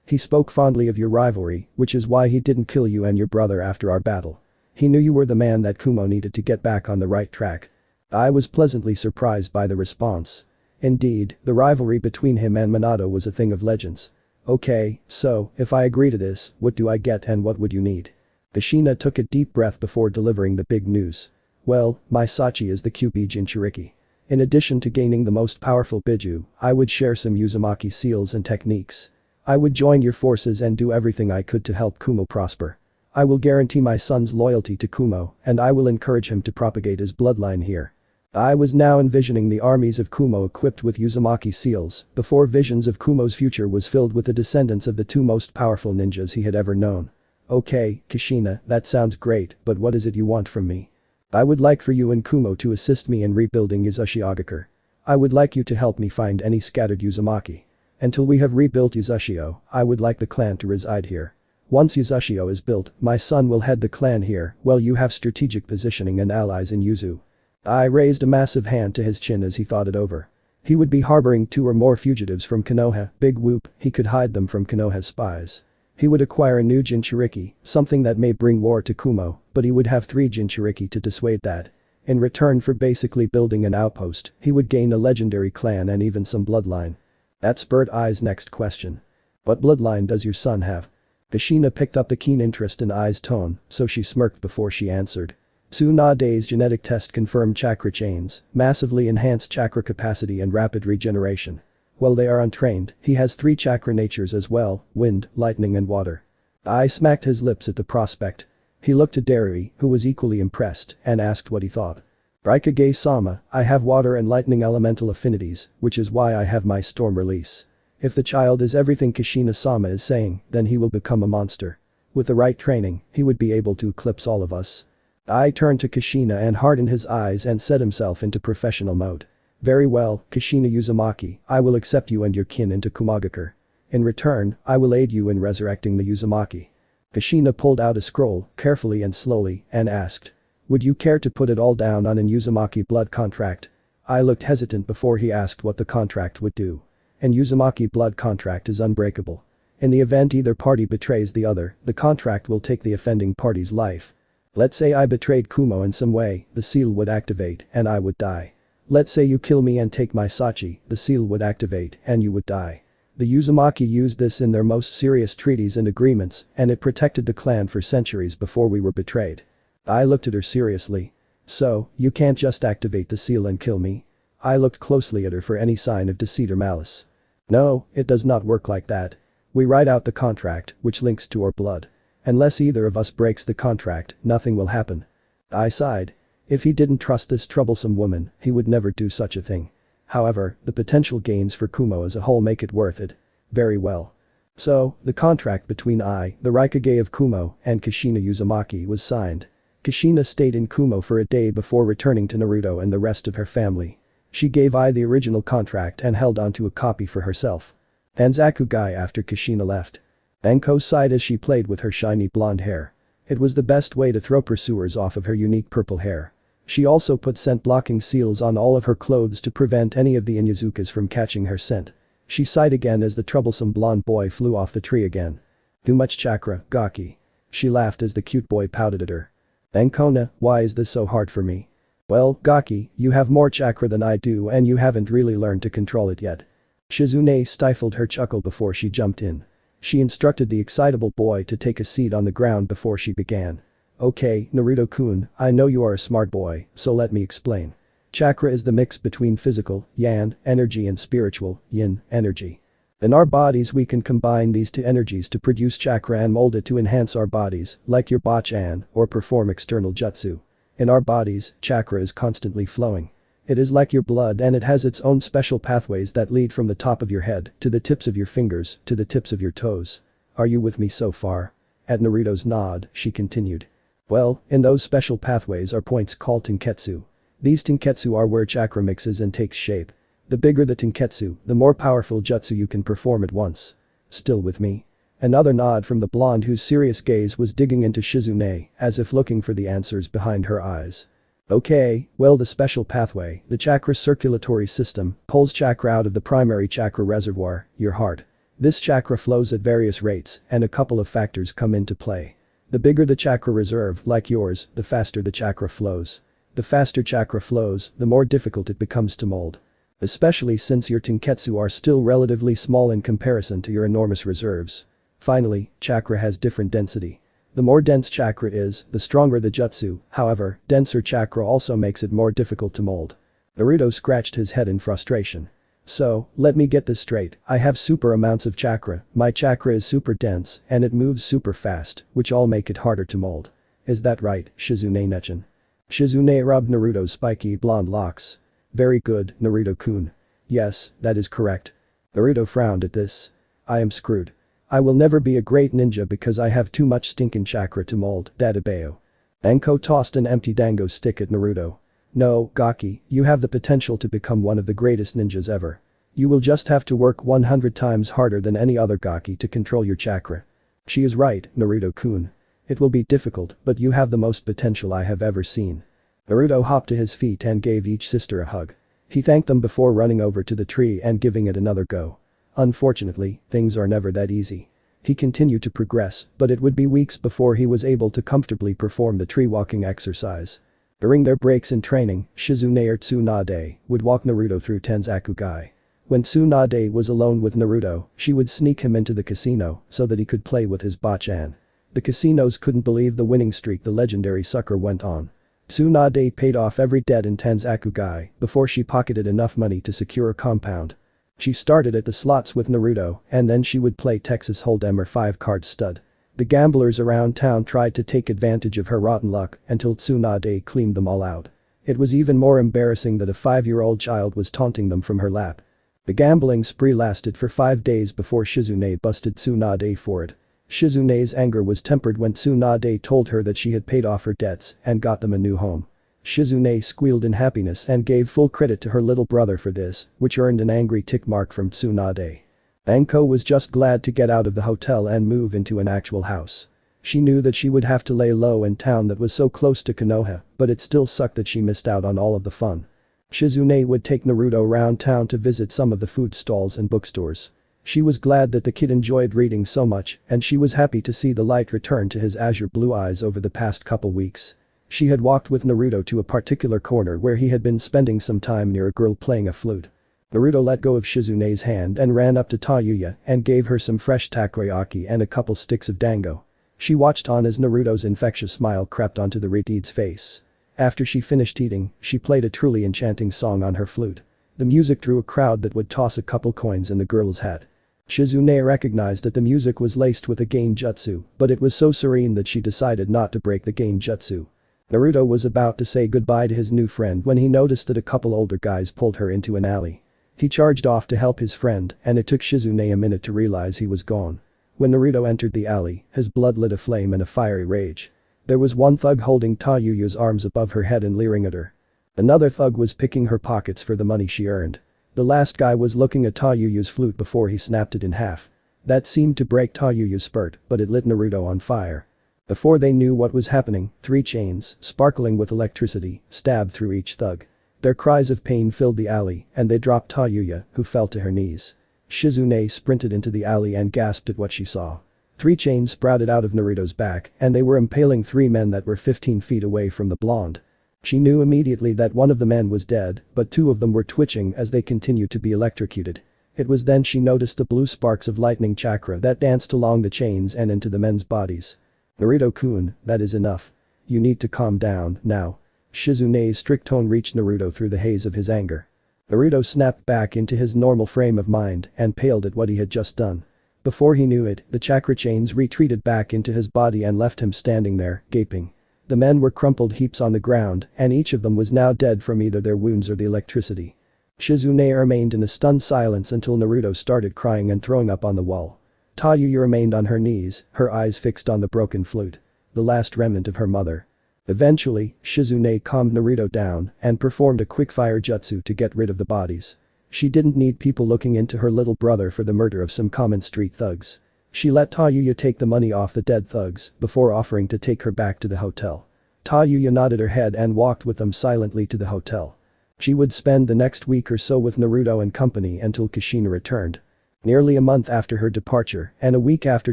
He spoke fondly of your rivalry, which is why he didn't kill you and your brother after our battle. He knew you were the man that Kumo needed to get back on the right track. I was pleasantly surprised by the response. Indeed, the rivalry between him and Minato was a thing of legends. Okay, so, if I agree to this, what do I get and what would you need? Kushina took a deep breath before delivering the big news. Well, my Sachi is the Kyuubi Jinchuriki. In addition to gaining the most powerful biju, I would share some Uzumaki seals and techniques. I would join your forces and do everything I could to help Kumo prosper. I will guarantee my son's loyalty to Kumo, and I will encourage him to propagate his bloodline here. I was now envisioning the armies of Kumo equipped with Uzumaki seals, before visions of Kumo's future was filled with the descendants of the 2 most powerful ninjas he had ever known. Okay, Kushina, that sounds great, but what is it you want from me? I would like for you and Kumo to assist me in rebuilding Uzashio. I would like you to help me find any scattered Uzumaki. Until we have rebuilt Uzashio, I would like the clan to reside here. Once Uzashio is built, my son will head the clan here while you have strategic positioning and allies in Yuzu. I raised a massive hand to his chin as he thought it over. He would be harboring 2 or more fugitives from Konoha, big whoop, he could hide them from Konoha's spies. He would acquire a new Jinchuriki, something that may bring war to Kumo, but he would have 3 Jinchuriki to dissuade that. In return for basically building an outpost, he would gain a legendary clan and even some bloodline. That spurred Ai's next question. What bloodline does your son have? Kushina picked up the keen interest in Ai's tone, so she smirked before she answered. Tsunade's genetic test confirmed chakra chains, massively enhanced chakra capacity and rapid regeneration. While they are untrained, he has 3 chakra natures as well, wind, lightning and water. Ai smacked his lips at the prospect. He looked at Dari, who was equally impressed, and asked what he thought. Raikage-sama, I have water and lightning elemental affinities, which is why I have my storm release. If the child is everything Kushina-sama is saying, then he will become a monster. With the right training, he would be able to eclipse all of us. Ai turned to Kushina and hardened his eyes and set himself into professional mode. Very well, Kushina Uzumaki, I will accept you and your kin into Kumogakure. In return, I will aid you in resurrecting the Uzumaki. Kushina pulled out a scroll, carefully and slowly, and asked. Would you care to put it all down on an Uzumaki blood contract? I looked hesitant before he asked what the contract would do. An Uzumaki blood contract is unbreakable. In the event either party betrays the other, the contract will take the offending party's life. Let's say I betrayed Kumo in some way, the seal would activate and I would die. Let's say you kill me and take my Sachi, the seal would activate and you would die. The Uzumaki used this in their most serious treaties and agreements, and it protected the clan for centuries before we were betrayed. I looked at her seriously. So, you can't just activate the seal and kill me? I looked closely at her for any sign of deceit or malice. No, it does not work like that. We write out the contract, which links to our blood. Unless either of us breaks the contract, nothing will happen. I sighed. If he didn't trust this troublesome woman, he would never do such a thing. However, the potential gains for Kumo as a whole make it worth it. Very well. So, the contract between the Raikage of Kumo, and Kushina Uzumaki was signed. Kushina stayed in Kumo for a day before returning to Naruto and the rest of her family. She gave the original contract and held onto a copy for herself. Anzakugai after Kushina left. Enko sighed as she played with her shiny blonde hair. It was the best way to throw pursuers off of her unique purple hair. She also put scent-blocking seals on all of her clothes to prevent any of the Inuzukas from catching her scent. She sighed again as the troublesome blonde boy flew off the tree again. Too much chakra, Gaki. She laughed as the cute boy pouted at her. Ankona, why is this so hard for me? Well, Gaki, you have more chakra than I do and you haven't really learned to control it yet. Shizune stifled her chuckle before she jumped in. She instructed the excitable boy to take a seat on the ground before she began. Okay, Naruto-kun, I know you are a smart boy, so let me explain. Chakra is the mix between physical, yang, energy and spiritual, yin, energy. In our bodies we can combine these two energies to produce chakra and mold it to enhance our bodies, like your bachan, or perform external jutsu. In our bodies, chakra is constantly flowing. It is like your blood and it has its own special pathways that lead from the top of your head, to the tips of your fingers, to the tips of your toes. Are you with me so far? At Naruto's nod, she continued. Well, in those special pathways are points called tenketsu. These tenketsu are where chakra mixes and takes shape. The bigger the tenketsu, the more powerful jutsu you can perform at once. Still with me? Another nod from the blonde whose serious gaze was digging into Shizune, as if looking for the answers behind her eyes. Okay, well the special pathway, the chakra circulatory system, pulls chakra out of the primary chakra reservoir, your heart. This chakra flows at various rates, and a couple of factors come into play. The bigger the chakra reserve, like yours, the faster the chakra flows. The faster chakra flows, the more difficult it becomes to mold. Especially since your tenketsu are still relatively small in comparison to your enormous reserves. Finally, chakra has different density. The more dense chakra is, the stronger the jutsu, however, denser chakra also makes it more difficult to mold. Naruto scratched his head in frustration. So, let me get this straight, I have super amounts of chakra, my chakra is super dense, and it moves super fast, which all make it harder to mold. Is that right, Shizune-nechan? Shizune rubbed Naruto's spiky blonde locks. Very good, Naruto-kun. Yes, that is correct. Naruto frowned at this. I am screwed. I will never be a great ninja because I have too much stinking chakra to mold, Dadabeo. Enko tossed an empty dango stick at Naruto. No, Gaki, you have the potential to become one of the greatest ninjas ever. You will just have to work 100 times harder than any other Gaki to control your chakra. She is right, Naruto-kun. It will be difficult, but you have the most potential I have ever seen. Naruto hopped to his feet and gave each sister a hug. He thanked them before running over to the tree and giving it another go. Unfortunately, things are never that easy. He continued to progress, but it would be weeks before he was able to comfortably perform the tree walking exercise. During their breaks in training, Shizune or Tsunade would walk Naruto through Tenzakugai. When Tsunade was alone with Naruto, she would sneak him into the casino so that he could play with his bachan. The casinos couldn't believe the winning streak the legendary sucker went on. Tsunade paid off every debt in Tenzakugai before she pocketed enough money to secure a compound. She started at the slots with Naruto and then she would play Texas Hold'em or 5-card stud. The gamblers around town tried to take advantage of her rotten luck until Tsunade cleaned them all out. It was even more embarrassing that a 5-year-old child was taunting them from her lap. The gambling spree lasted for 5 days before Shizune busted Tsunade for it. Shizune's anger was tempered when Tsunade told her that she had paid off her debts and got them a new home. Shizune squealed in happiness and gave full credit to her little brother for this, which earned an angry tick mark from Tsunade. Enko was just glad to get out of the hotel and move into an actual house. She knew that she would have to lay low in town that was so close to Konoha, but it still sucked that she missed out on all of the fun. Shizune would take Naruto around town to visit some of the food stalls and bookstores. She was glad that the kid enjoyed reading so much, and she was happy to see the light return to his azure blue eyes over the past couple weeks. She had walked with Naruto to a particular corner where he had been spending some time near a girl playing a flute. Naruto let go of Shizune's hand and ran up to Tayuya and gave her some fresh takoyaki and a couple sticks of dango. She watched on as Naruto's infectious smile crept onto the Riteid's face. After she finished eating, she played a truly enchanting song on her flute. The music drew a crowd that would toss a couple coins in the girl's hat. Shizune recognized that the music was laced with a genjutsu, but it was so serene that she decided not to break the genjutsu. Naruto was about to say goodbye to his new friend when he noticed that a couple older guys pulled her into an alley. He charged off to help his friend, and it took Shizune a minute to realize he was gone. When Naruto entered the alley, his blood lit aflame in a fiery rage. There was one thug holding Tayuya's arms above her head and leering at her. Another thug was picking her pockets for the money she earned. The last guy was looking at Tayuya's flute before he snapped it in half. That seemed to break Tayuya's spirit, but it lit Naruto on fire. Before they knew what was happening, 3 chains, sparkling with electricity, stabbed through each thug. Their cries of pain filled the alley, and they dropped Tayuya, who fell to her knees. Shizune sprinted into the alley and gasped at what she saw. 3 chains sprouted out of Naruto's back, and they were impaling 3 men that were 15 feet away from the blonde. She knew immediately that one of the men was dead, but 2 of them were twitching as they continued to be electrocuted. It was then she noticed the blue sparks of lightning chakra that danced along the chains and into the men's bodies. Naruto-kun, that is enough. You need to calm down, now. Shizune's strict tone reached Naruto through the haze of his anger. Naruto snapped back into his normal frame of mind and paled at what he had just done. Before he knew it, the chakra chains retreated back into his body and left him standing there, gaping. The men were crumpled heaps on the ground, and each of them was now dead from either their wounds or the electricity. Shizune remained in a stunned silence until Naruto started crying and throwing up on the wall. Tayuya remained on her knees, her eyes fixed on the broken flute. The last remnant of her mother. Eventually, Shizune calmed Naruto down and performed a quick-fire jutsu to get rid of the bodies. She didn't need people looking into her little brother for the murder of some common street thugs. She let Tayuya take the money off the dead thugs before offering to take her back to the hotel. Tayuya nodded her head and walked with them silently to the hotel. She would spend the next week or so with Naruto and company until Kushina returned. Nearly a month after her departure and a week after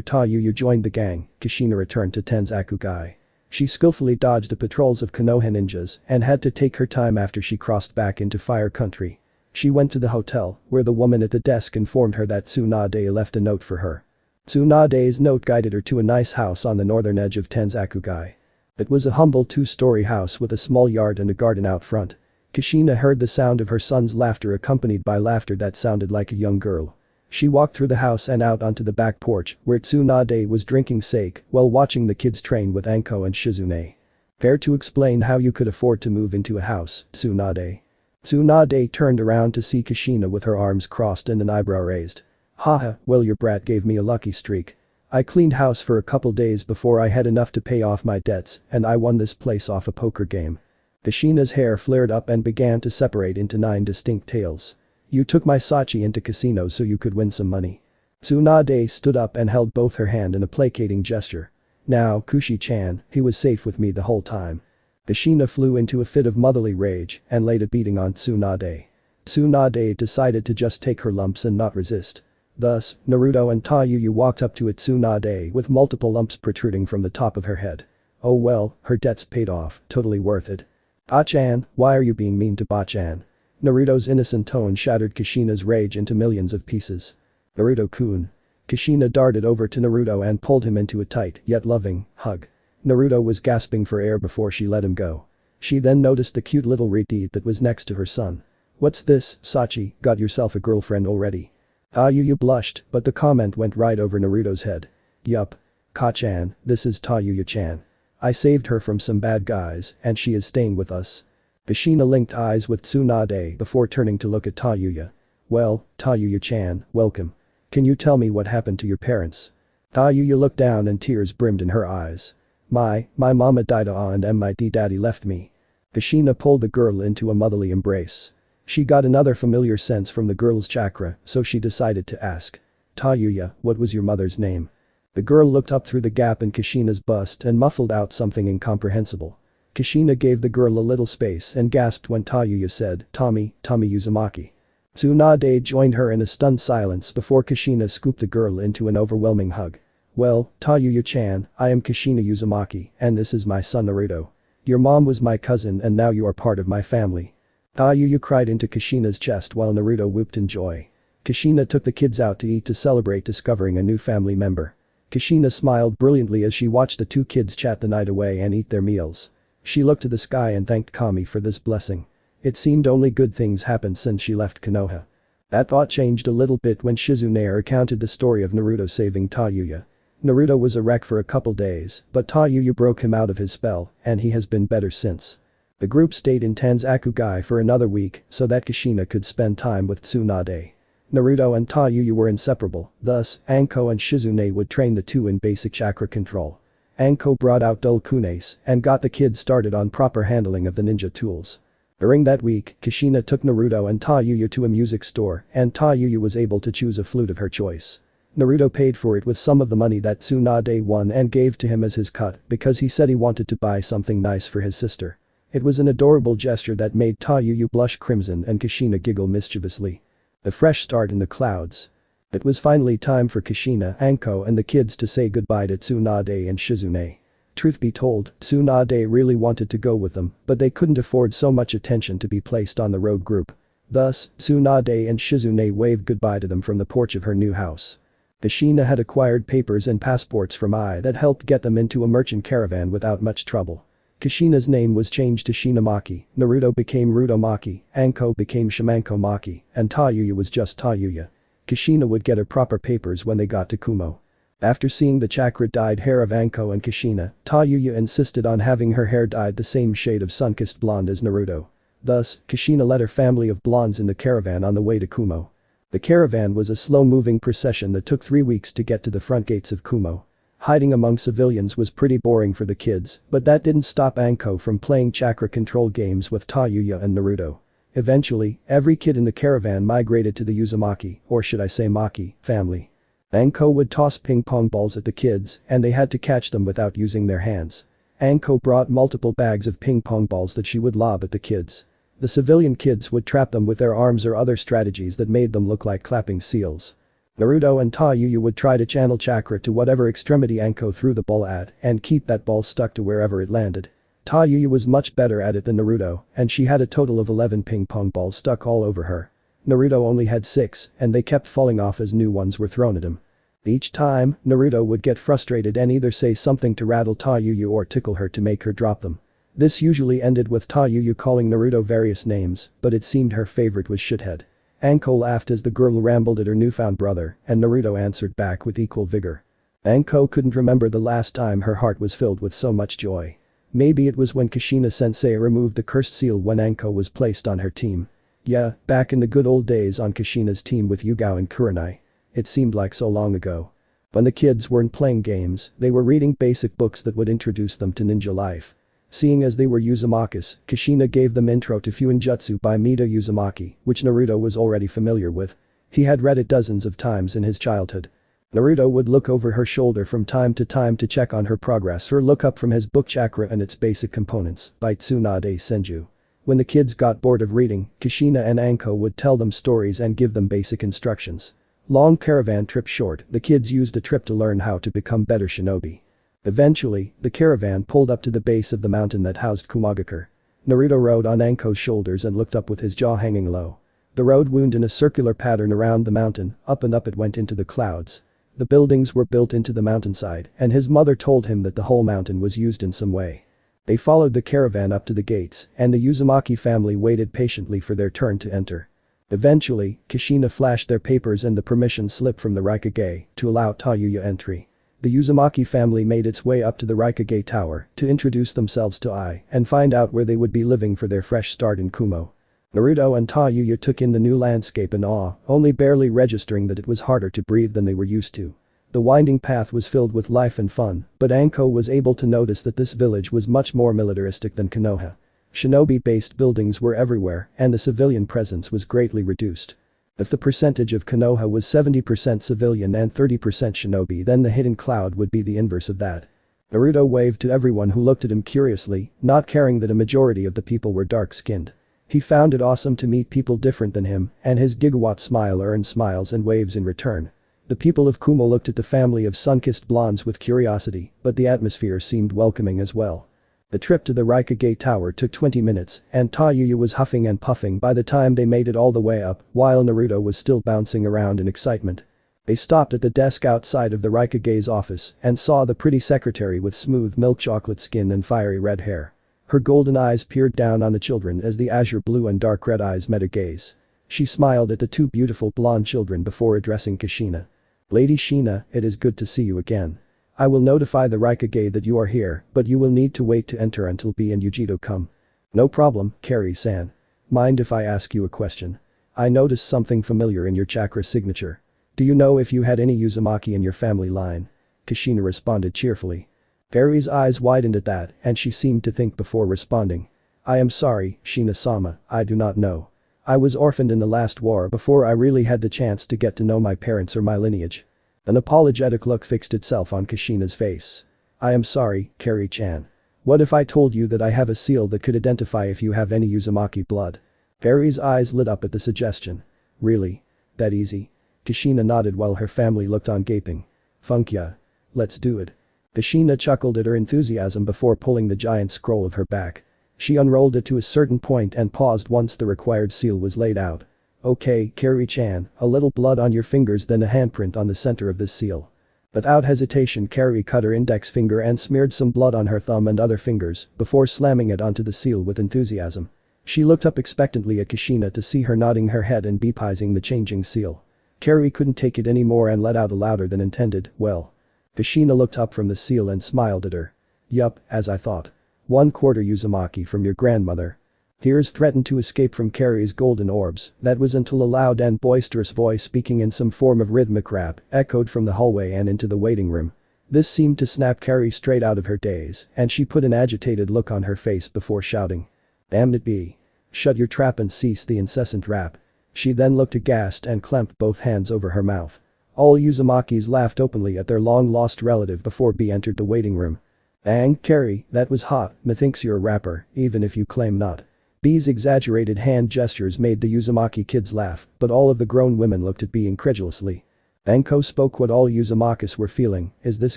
Tayuya joined the gang, Kushina returned to Tensakkugai. She skillfully dodged the patrols of Konoha ninjas and had to take her time after she crossed back into Fire Country. She went to the hotel, where the woman at the desk informed her that Tsunade left a note for her. Tsunade's note guided her to a nice house on the northern edge of Tensakkugai. It was a humble 2-story house with a small yard and a garden out front. Kushina heard the sound of her son's laughter accompanied by laughter that sounded like a young girl. She walked through the house and out onto the back porch where Tsunade was drinking sake while watching the kids train with Anko and Shizune. Care to explain how you could afford to move into a house, Tsunade? Tsunade turned around to see Kushina with her arms crossed and an eyebrow raised. Haha, well your brat gave me a lucky streak. I cleaned house for a couple days before I had enough to pay off my debts and I won this place off a poker game. Kushina's hair flared up and began to separate into 9 distinct tails. You took my Sachi into casino so you could win some money. Tsunade stood up and held both her hand in a placating gesture. Now, Kushi-chan, he was safe with me the whole time. Kushina flew into a fit of motherly rage and laid a beating on Tsunade. Tsunade decided to just take her lumps and not resist. Thus, Naruto and Tayuya walked up to Tsunade with multiple lumps protruding from the top of her head. Oh well, her debt's paid off, totally worth it. Ba-chan, why are you being mean to Ba-chan? Naruto's innocent tone shattered Kushina's rage into millions of pieces. Naruto-kun. Kushina darted over to Naruto and pulled him into a tight, yet loving, hug. Naruto was gasping for air before she let him go. She then noticed the cute little Riteid that was next to her son. What's this, Sachi, got yourself a girlfriend already? Tayuya blushed, but the comment went right over Naruto's head. Yup. Ka-chan, this is Tayuya-chan. I saved her from some bad guys and she is staying with us. Kushina linked eyes with Tsunade before turning to look at Tayuya. Well, Tayuya-chan, welcome. Can you tell me what happened to your parents? Tayuya looked down and tears brimmed in her eyes. My mama died and my daddy left me. Kushina pulled the girl into a motherly embrace. She got another familiar sense from the girl's chakra, so she decided to ask. Tayuya, what was your mother's name? The girl looked up through the gap in Kushina's bust and muffled out something incomprehensible. Kushina gave the girl a little space and gasped when Taiyuya said, Tommy Uzumaki. Tsunade joined her in a stunned silence before Kushina scooped the girl into an overwhelming hug. Well, Taiyuya-chan, I am Kushina Uzumaki, and this is my son Naruto. Your mom was my cousin and now you are part of my family. Taiyuya cried into Kushina's chest while Naruto whooped in joy. Kushina took the kids out to eat to celebrate discovering a new family member. Kushina smiled brilliantly as she watched the two kids chat the night away and eat their meals. She looked to the sky and thanked Kami for this blessing. It seemed only good things happened since she left Konoha. That thought changed a little bit when Shizune recounted the story of Naruto saving Taiyuya. Naruto was a wreck for a couple days, but Taiyuya broke him out of his spell, and he has been better since. The group stayed in Tanzakugai for another week so that Kushina could spend time with Tsunade. Naruto and Taiyuya were inseparable, thus, Anko and Shizune would train the two in basic chakra control. Anko brought out dull kunes and got the kids started on proper handling of the ninja tools. During that week, Kushina took Naruto and Taiyuya to a music store and Taiyuya was able to choose a flute of her choice. Naruto paid for it with some of the money that Tsunade won and gave to him as his cut because he said he wanted to buy something nice for his sister. It was an adorable gesture that made Taiyuya blush crimson and Kushina giggle mischievously. The fresh start in the clouds. It was finally time for Kushina, Anko and the kids to say goodbye to Tsunade and Shizune. Truth be told, Tsunade really wanted to go with them, but they couldn't afford so much attention to be placed on the road group. Thus, Tsunade and Shizune waved goodbye to them from the porch of her new house. Kushina had acquired papers and passports from Ai that helped get them into a merchant caravan without much trouble. Kushina's name was changed to Shinamaki, Naruto became Rutomaki, Anko became Shimanko-maki, and Taiyuya was just Taiyuya. Kushina would get her proper papers when they got to Kumo. After seeing the chakra-dyed hair of Anko and Kushina, Taiyuya insisted on having her hair dyed the same shade of sun-kissed blonde as Naruto. Thus, Kushina led her family of blondes in the caravan on the way to Kumo. The caravan was a slow-moving procession that took 3 weeks to get to the front gates of Kumo. Hiding among civilians was pretty boring for the kids, but that didn't stop Anko from playing chakra control games with Taiyuya and Naruto. Eventually, every kid in the caravan migrated to the Uzumaki, or should I say Maki, family. Anko would toss ping pong balls at the kids, and they had to catch them without using their hands. Anko brought multiple bags of ping pong balls that she would lob at the kids. The civilian kids would trap them with their arms or other strategies that made them look like clapping seals. Naruto and Taiyuya would try to channel chakra to whatever extremity Anko threw the ball at and keep that ball stuck to wherever it landed. Taiyuya was much better at it than Naruto, and she had a total of 11 ping pong balls stuck all over her. Naruto only had 6, and they kept falling off as new ones were thrown at him. Each time, Naruto would get frustrated and either say something to rattle Taiyuya or tickle her to make her drop them. This usually ended with Taiyuya calling Naruto various names, but it seemed her favorite was shithead. Anko laughed as the girl rambled at her newfound brother, and Naruto answered back with equal vigor. Anko couldn't remember the last time her heart was filled with so much joy. Maybe it was when Kushina-sensei removed the cursed seal when Anko was placed on her team. Yeah, back in the good old days on Kushina's team with Yugao and Kurenai. It seemed like so long ago. When the kids weren't playing games, they were reading basic books that would introduce them to ninja life. Seeing as they were Uzumakas, Kushina gave them Intro to Fuinjutsu by Mida Uzumaki, which Naruto was already familiar with. He had read it dozens of times in his childhood. Naruto would look over her shoulder from time to time to check on her progress or look up from his book Chakra and its basic components by Tsunade Senju. When the kids got bored of reading, Kushina and Anko would tell them stories and give them basic instructions. Long caravan trip short, the kids used a trip to learn how to become better shinobi. Eventually, the caravan pulled up to the base of the mountain that housed Kumogakure. Naruto rode on Anko's shoulders and looked up with his jaw hanging low. The road wound in a circular pattern around the mountain, up and up it went into the clouds. The buildings were built into the mountainside, and his mother told him that the whole mountain was used in some way. They followed the caravan up to the gates, and the Uzumaki family waited patiently for their turn to enter. Eventually, Kushina flashed their papers and the permission slip from the Raikage to allow Taiyuya entry. The Uzumaki family made its way up to the Raikage tower to introduce themselves to Ai and find out where they would be living for their fresh start in Kumo. Naruto and Taiyuya took in the new landscape in awe, only barely registering that it was harder to breathe than they were used to. The winding path was filled with life and fun, but Anko was able to notice that this village was much more militaristic than Konoha. Shinobi-based buildings were everywhere, and the civilian presence was greatly reduced. If the percentage of Konoha was 70% civilian and 30% shinobi, then the hidden cloud would be the inverse of that. Naruto waved to everyone who looked at him curiously, not caring that a majority of the people were dark-skinned. He found it awesome to meet people different than him, and his gigawatt smile earned smiles and waves in return. The people of Kumo looked at the family of sun-kissed blondes with curiosity, but the atmosphere seemed welcoming as well. The trip to the Raikage tower took 20 minutes, and Taiyuya was huffing and puffing by the time they made it all the way up, while Naruto was still bouncing around in excitement. They stopped at the desk outside of the Raikage's office and saw the pretty secretary with smooth milk chocolate skin and fiery red hair. Her golden eyes peered down on the children as the azure blue and dark red eyes met her gaze. She smiled at the two beautiful blonde children before addressing Kushina. "Lady Shina, it is good to see you again. I will notify the Raikage that you are here, but you will need to wait to enter until B and Ujito come." "No problem, Carrie-san. Mind if I ask you a question? I noticed something familiar in your chakra signature. Do you know if you had any Uzumaki in your family line?" Kushina responded cheerfully. Carrie's eyes widened at that, and she seemed to think before responding. "I am sorry, Shina-sama, I do not know. I was orphaned in the last war before I really had the chance to get to know my parents or my lineage." An apologetic look fixed itself on Kushina's face. "I am sorry, Carrie-chan. What if I told you that I have a seal that could identify if you have any Uzumaki blood?" Carrie's eyes lit up at the suggestion. "Really? That easy?" Kushina nodded while her family looked on gaping. "Funk yeah. Let's do it." Kushina chuckled at her enthusiasm before pulling the giant scroll of her back. She unrolled it to a certain point and paused once the required seal was laid out. "Okay, Carrie-chan, a little blood on your fingers, then a handprint on the center of this seal." Without hesitation, Carrie cut her index finger and smeared some blood on her thumb and other fingers before slamming it onto the seal with enthusiasm. She looked up expectantly at Kushina to see her nodding her head and beepizing the changing seal. Carrie couldn't take it anymore and let out a louder than intended, "Well." Kushina looked up from the seal and smiled at her. "Yup, as I thought. 1/4 Uzumaki from your grandmother." Tears threatened to escape from Carrie's golden orbs, that was until a loud and boisterous voice speaking in some form of rhythmic rap echoed from the hallway and into the waiting room. This seemed to snap Carrie straight out of her daze, and she put an agitated look on her face before shouting. "Damn it be. Shut your trap and cease the incessant rap." She then looked aghast and clamped both hands over her mouth. All Uzumakis laughed openly at their long-lost relative before B entered the waiting room. "Dang, Carrie, that was hot, methinks you're a rapper, even if you claim not." B's exaggerated hand gestures made the Uzumaki kids laugh, but all of the grown women looked at B incredulously. Anko spoke what all Uzumakis were feeling, "Is this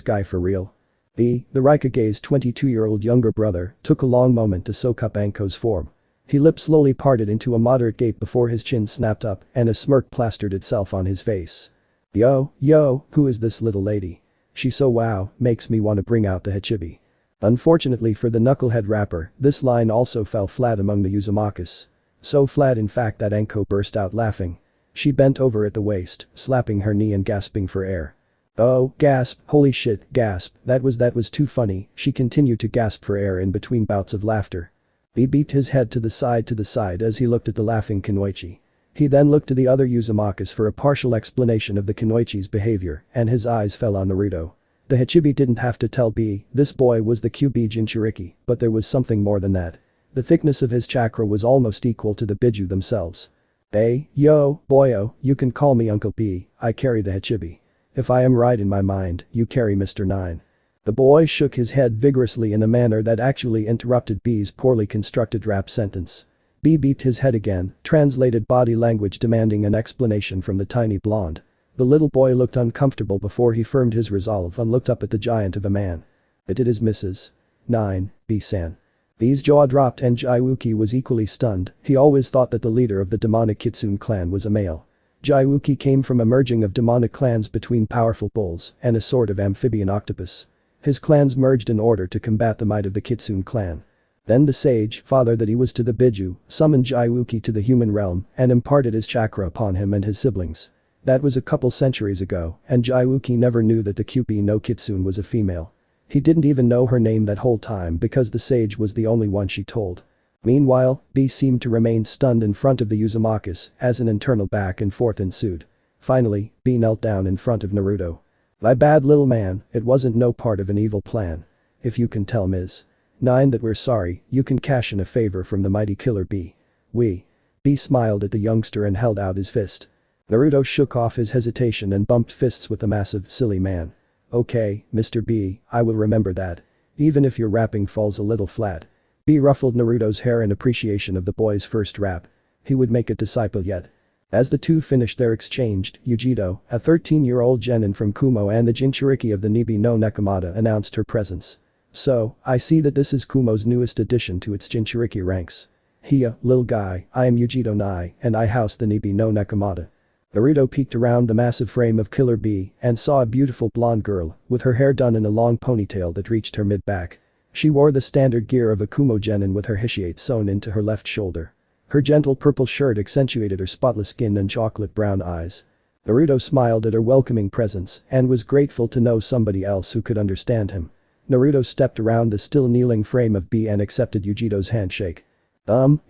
guy for real?" B, the Raikage's 22-year-old younger brother, took a long moment to soak up Anko's form. His lips slowly parted into a moderate gape before his chin snapped up and a smirk plastered itself on his face. Yo, who is this little lady? She so wow, makes me wanna bring out the Hachibi." Unfortunately for the knucklehead rapper, this line also fell flat among the Uzumakis. So flat in fact that Anko burst out laughing. She bent over at the waist, slapping her knee and gasping for air. "Oh, gasp, holy shit, gasp, that was too funny," she continued to gasp for air in between bouts of laughter. He beat his head to the side as he looked at the laughing Kunoichi. He then looked to the other Uzumakis for a partial explanation of the Kunoichi's behavior, and his eyes fell on Naruto. The Hachibi didn't have to tell B, this boy was the Kyuubi Jinchuriki, but there was something more than that. The thickness of his chakra was almost equal to the biju themselves. "Hey, yo, boyo, you can call me Uncle B, I carry the Hachibi. If I am right in my mind, you carry Mr. 9. The boy shook his head vigorously in a manner that actually interrupted B's poorly constructed rap sentence. B beeped his head again, translated body language demanding an explanation from the tiny blonde. The little boy looked uncomfortable before he firmed his resolve and looked up at the giant of a man. "It is Mrs. 9, B-san." B's jaw dropped and Jaiwuki was equally stunned, he always thought that the leader of the demonic Kitsune clan was a male. Jaiwuki came from a merging of demonic clans between powerful bulls and a sort of amphibian octopus. His clans merged in order to combat the might of the Kitsune clan. Then the sage, father that he was to the Biju, summoned Jaiwuki to the human realm and imparted his chakra upon him and his siblings. That was a couple centuries ago, and Jaiwuki never knew that the Kyuubi no Kitsune was a female. He didn't even know her name that whole time because the sage was the only one she told. Meanwhile, B seemed to remain stunned in front of the Uzumakis as an internal back and forth ensued. Finally, B knelt down in front of Naruto. "My bad little man, it wasn't no part of an evil plan. If you can tell Ms. 9 that we're sorry, you can cash in a favor from the mighty killer B. We." B smiled at the youngster and held out his fist. Naruto shook off his hesitation and bumped fists with the massive, silly man. Okay, Mr. B, I will remember that. Even if your rapping falls a little flat. B ruffled Naruto's hair in appreciation of the boy's first rap. He would make a disciple yet. As the two finished their exchange, Yujito, a 13-year-old genin from Kumo and the Jinchuriki of the Nibi no Nekomata announced her presence. So, I see that this is Kumo's newest addition to its Jinchuriki ranks. Hiya, lil guy, I am Yujito Nai, and I house the Nibi no Nekomata. Naruto peeked around the massive frame of Killer Bee and saw a beautiful blonde girl with her hair done in a long ponytail that reached her mid-back. She wore the standard gear of a Kumo genin with her Hishiate sewn into her left shoulder. Her gentle purple shirt accentuated her spotless skin and chocolate brown eyes. Naruto smiled at her welcoming presence and was grateful to know somebody else who could understand him. Naruto stepped around the still kneeling frame of Bee and accepted Yujito's handshake.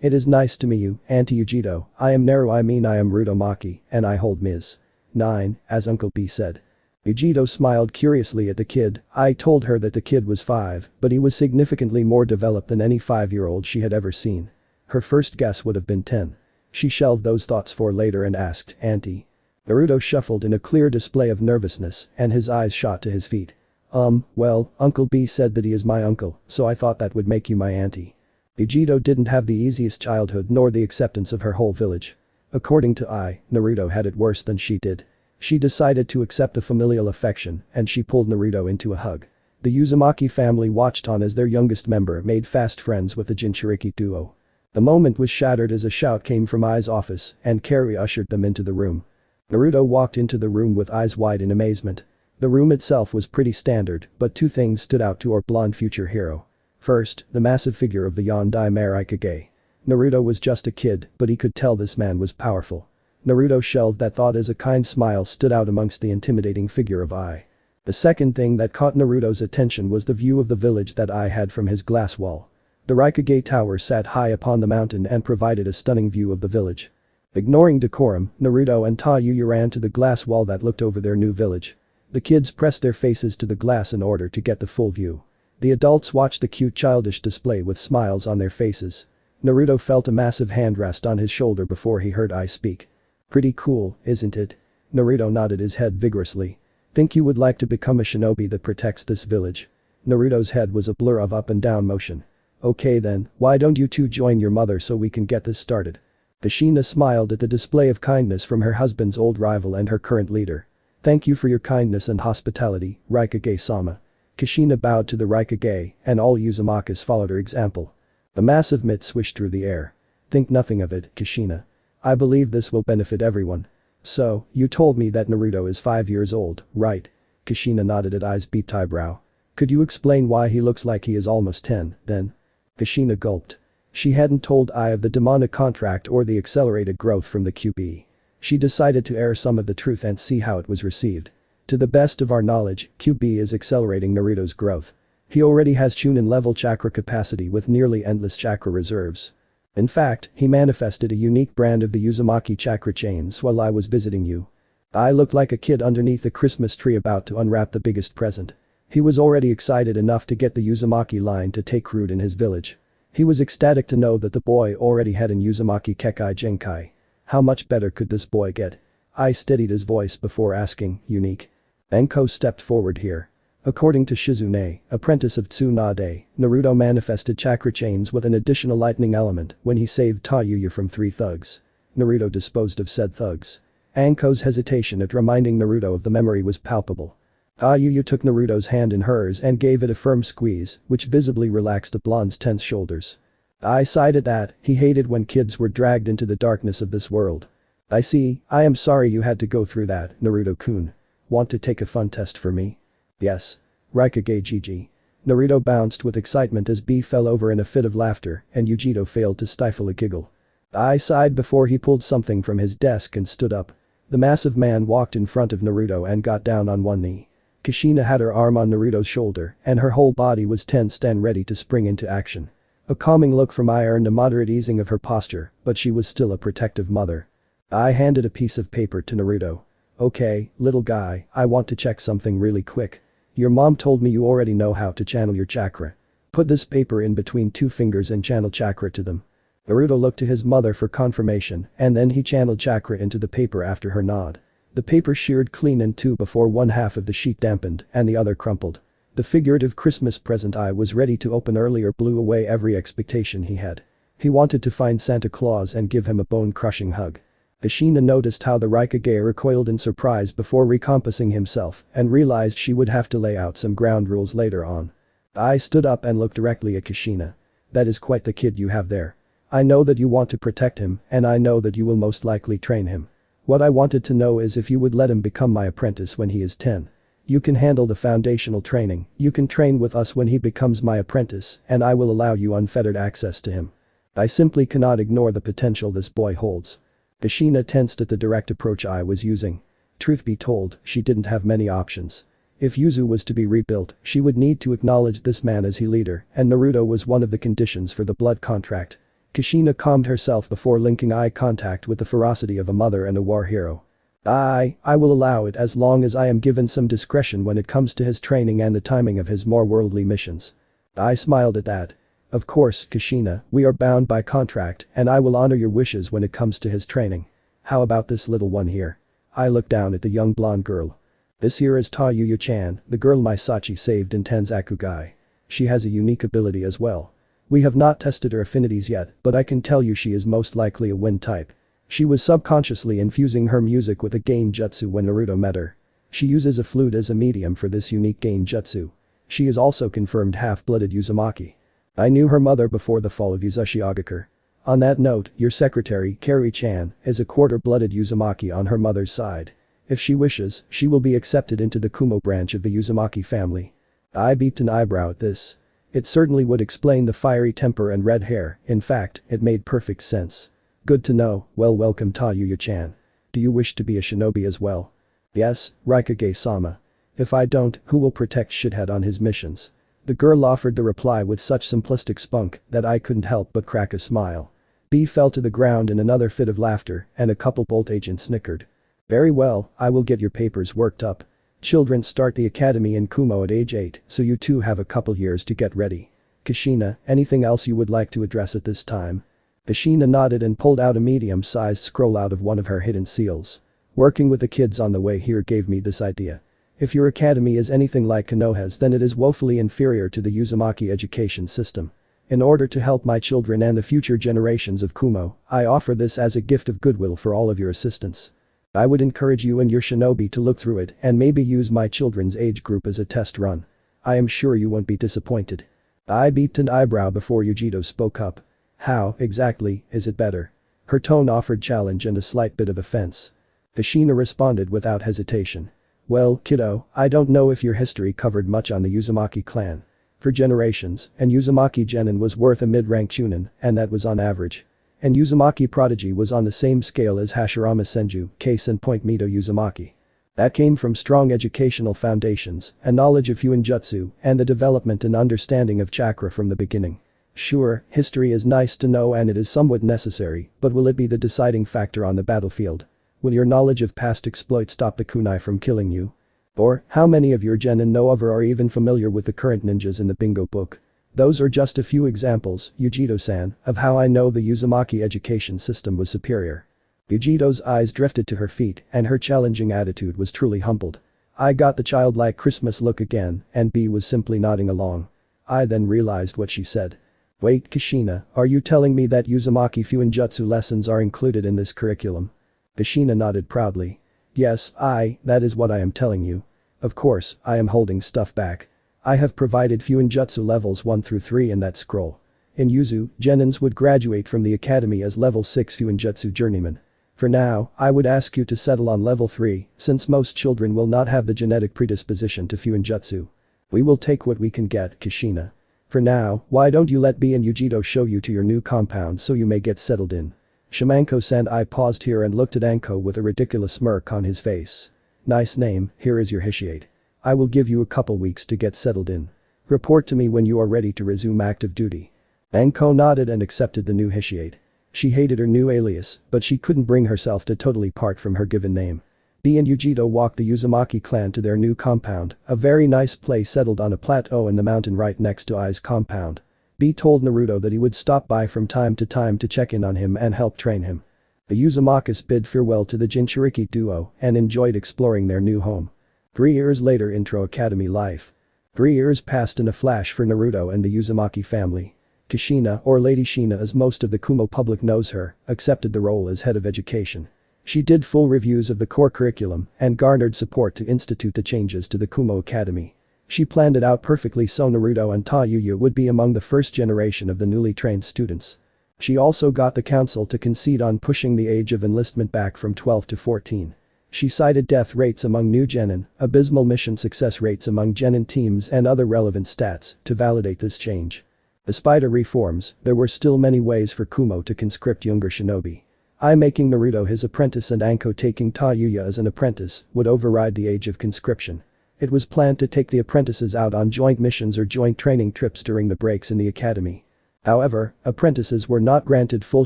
It is nice to meet you, Auntie Yujito, I am I am Rutomaki, and I hold Ms. 9, as Uncle B said. Yujito smiled curiously at the kid. I told her that the kid was 5, but he was significantly more developed than any 5-year-old she had ever seen. Her first guess would have been 10. She shelved those thoughts for later and asked, Auntie. Naruto shuffled in a clear display of nervousness and his eyes shot to his feet. Well, Uncle B said that he is my uncle, so I thought that would make you my auntie. Yujito didn't have the easiest childhood nor the acceptance of her whole village. According to Naruto had it worse than she did. She decided to accept the familial affection and she pulled Naruto into a hug. The Uzumaki family watched on as their youngest member made fast friends with the Jinchuriki duo. The moment was shattered as a shout came from Ai's office and Carrie ushered them into the room. Naruto walked into the room with eyes wide in amazement. The room itself was pretty standard, but two things stood out to our blonde future hero. First, the massive figure of the Yondai Raikage. Naruto was just a kid, but he could tell this man was powerful. Naruto shelved that thought as a kind smile stood out amongst the intimidating figure of Ai. The second thing that caught Naruto's attention was the view of the village that Ai had from his glass wall. The Raikage tower sat high upon the mountain and provided a stunning view of the village. Ignoring decorum, Naruto and Tayuya ran to the glass wall that looked over their new village. The kids pressed their faces to the glass in order to get the full view. The adults watched the cute childish display with smiles on their faces. Naruto felt a massive hand rest on his shoulder before he heard Ai speak. Pretty cool, isn't it? Naruto nodded his head vigorously. Think you would like to become a shinobi that protects this village? Naruto's head was a blur of up and down motion. Okay then, why don't you two join your mother so we can get this started? Kushina smiled at the display of kindness from her husband's old rival and her current leader. Thank you for your kindness and hospitality, Raikage-sama. Kushina bowed to the Raikage, and all Uzumakas followed her example. The massive mitt swished through the air. Think nothing of it, Kushina. I believe this will benefit everyone. So, you told me that Naruto is 5 years old, right? Kushina nodded at Ai's beaked eyebrow. Could you explain why he looks like he is almost 10, then? Kushina gulped. She hadn't told Ai of the demonic contract or the accelerated growth from the Kyuubi. She decided to air some of the truth and see how it was received. To the best of our knowledge, Kyuubi is accelerating Naruto's growth. He already has Chunin level chakra capacity with nearly endless chakra reserves. In fact, he manifested a unique brand of the Uzumaki chakra chains while I was visiting you. I looked like a kid underneath the Christmas tree about to unwrap the biggest present. He was already excited enough to get the Uzumaki line to take root in his village. He was ecstatic to know that the boy already had an Uzumaki Kekai Genkai. How much better could this boy get? Ai steadied his voice before asking, unique. Enko stepped forward here. According to Shizune, apprentice of Tsunade, Naruto manifested chakra chains with an additional lightning element when he saved Tayuya from 3 thugs. Naruto disposed of said thugs. Anko's hesitation at reminding Naruto of the memory was palpable. Tayuya took Naruto's hand in hers and gave it a firm squeeze, which visibly relaxed the blonde's tense shoulders. Ai sighed at that, he hated when kids were dragged into the darkness of this world. I see, I am sorry you had to go through that, Naruto-kun. Want to take a fun test for me? Yes. Raikage GG. Naruto bounced with excitement as B fell over in a fit of laughter and Yujito failed to stifle a giggle. Ai sighed before he pulled something from his desk and stood up. The massive man walked in front of Naruto and got down on one knee. Kushina had her arm on Naruto's shoulder and her whole body was tensed and ready to spring into action. A calming look from Ai earned a moderate easing of her posture, but she was still a protective mother. Ai handed a piece of paper to Naruto. Okay, little guy, I want to check something really quick. Your mom told me you already know how to channel your chakra. Put this paper in between 2 fingers and channel chakra to them. Naruto looked to his mother for confirmation and then he channeled chakra into the paper after her nod. The paper sheared clean in two before one half of the sheet dampened and the other crumpled. The figurative Christmas present I was ready to open earlier blew away every expectation he had. He wanted to find Santa Claus and give him a bone-crushing hug. Kushina noticed how the Raikage recoiled in surprise before recompassing himself and realized she would have to lay out some ground rules later on. I stood up and looked directly at Kushina. That is quite the kid you have there. I know that you want to protect him and I know that you will most likely train him. What I wanted to know is if you would let him become my apprentice when he is 10. You can handle the foundational training, you can train with us when he becomes my apprentice and I will allow you unfettered access to him. I simply cannot ignore the potential this boy holds. Kushina tensed at the direct approach I was using. Truth be told, she didn't have many options. If Yuzu was to be rebuilt, she would need to acknowledge this man as her leader and Naruto was one of the conditions for the blood contract. Kushina calmed herself before linking eye contact with the ferocity of a mother and a war hero. I will allow it as long as I am given some discretion when it comes to his training and the timing of his more worldly missions. I smiled at that. Of course, Kushina, we are bound by contract and I will honor your wishes when it comes to his training. How about this little one here? I looked down at the young blonde girl. This here is Ta Yuya-chan, the girl Misachi saved in Tanzakugai. She has a unique ability as well. We have not tested her affinities yet, but I can tell you she is most likely a wind type. She was subconsciously infusing her music with a gain jutsu when Naruto met her. She uses a flute as a medium for this unique gain jutsu. She is also confirmed half-blooded Uzumaki. I knew her mother before the fall of Uzushiogakure. On that note, your secretary, Kari-chan, is a quarter-blooded Uzumaki on her mother's side. If she wishes, she will be accepted into the Kumo branch of the Uzumaki family. I beeped an eyebrow at this. It certainly would explain the fiery temper and red hair, in fact, it made perfect sense. Good to know, well welcome Ta Yuya-chan. Do you wish to be a shinobi as well? Yes, Raikage-sama. If I don't, who will protect shithead on his missions? The girl offered the reply with such simplistic spunk that I couldn't help but crack a smile. B fell to the ground in another fit of laughter and a couple bolt agents snickered. Very well, I will get your papers worked up. Children start the academy in Kumo at age 8, so you two have a couple years to get ready. Kushina, anything else you would like to address at this time? Kushina nodded and pulled out a medium-sized scroll out of one of her hidden seals. Working with the kids on the way here gave me this idea. If your academy is anything like Konoha's then it is woefully inferior to the Uzumaki education system. In order to help my children and the future generations of Kumo, I offer this as a gift of goodwill for all of your assistants. I would encourage you and your shinobi to look through it and maybe use my children's age group as a test run. I am sure you won't be disappointed. I beeped an eyebrow before Yujito spoke up. How, exactly, is it better? Her tone offered challenge and a slight bit of offense. Kushina responded without hesitation. Well, kiddo, I don't know if your history covered much on the Uzumaki clan. For generations, an Uzumaki genin was worth a mid-rank chunin, and that was on average. And Uzumaki prodigy was on the same scale as Hashirama Senju, case in point Mito Uzumaki. That came from strong educational foundations, a knowledge of Fuinjutsu, and the development and understanding of chakra from the beginning. Sure, history is nice to know and it is somewhat necessary, but will it be the deciding factor on the battlefield? Will your knowledge of past exploits stop the kunai from killing you? Or, how many of your genin know of or are even familiar with the current ninjas in the bingo book? Those are just a few examples, Yujito-san, of how I know the Uzumaki education system was superior. Yujito's eyes drifted to her feet and her challenging attitude was truly humbled. I got the childlike Christmas look again and B was simply nodding along. I then realized what she said. Wait, Kushina, are you telling me that Uzumaki Fuinjutsu lessons are included in this curriculum? Kushina nodded proudly. Yes, that is what I am telling you. Of course, I am holding stuff back. I have provided Fuinjutsu levels 1 through 3 in that scroll. In Yuzu, genins would graduate from the academy as level 6 Fuinjutsu journeyman. For now, I would ask you to settle on level 3, since most children will not have the genetic predisposition to Fuinjutsu. We will take what we can get, Kushina. For now, why don't you let B and Yujito show you to your new compound so you may get settled in. Shamanko-san. I paused here and looked at Anko with a ridiculous smirk on his face. Nice name, here is your Hishiate. I will give you a couple weeks to get settled in. Report to me when you are ready to resume active duty. Anko nodded and accepted the new Hishiate. She hated her new alias, but she couldn't bring herself to totally part from her given name. B and Yujito walked the Uzumaki clan to their new compound, a very nice place settled on a plateau in the mountain right next to Ai's compound. B told Naruto that he would stop by from time to check in on him and help train him. The Uzumakis bid farewell to the Jinchuriki duo and enjoyed exploring their new home. 3 years later, intro academy life. 3 years passed in a flash for Naruto and the Uzumaki family. Kushina, or Lady Shina as most of the Kumo public knows her, accepted the role as head of education. She did full reviews of the core curriculum and garnered support to institute the changes to the Kumo Academy. She planned it out perfectly so Naruto and Tayuya would be among the first generation of the newly trained students. She also got the council to concede on pushing the age of enlistment back from 12 to 14. She cited death rates among new genin, abysmal mission success rates among genin teams and other relevant stats to validate this change. Despite her reforms, there were still many ways for Kumo to conscript younger shinobi. Making Naruto his apprentice and Anko taking Tayuya as an apprentice would override the age of conscription. It was planned to take the apprentices out on joint missions or joint training trips during the breaks in the academy. However, apprentices were not granted full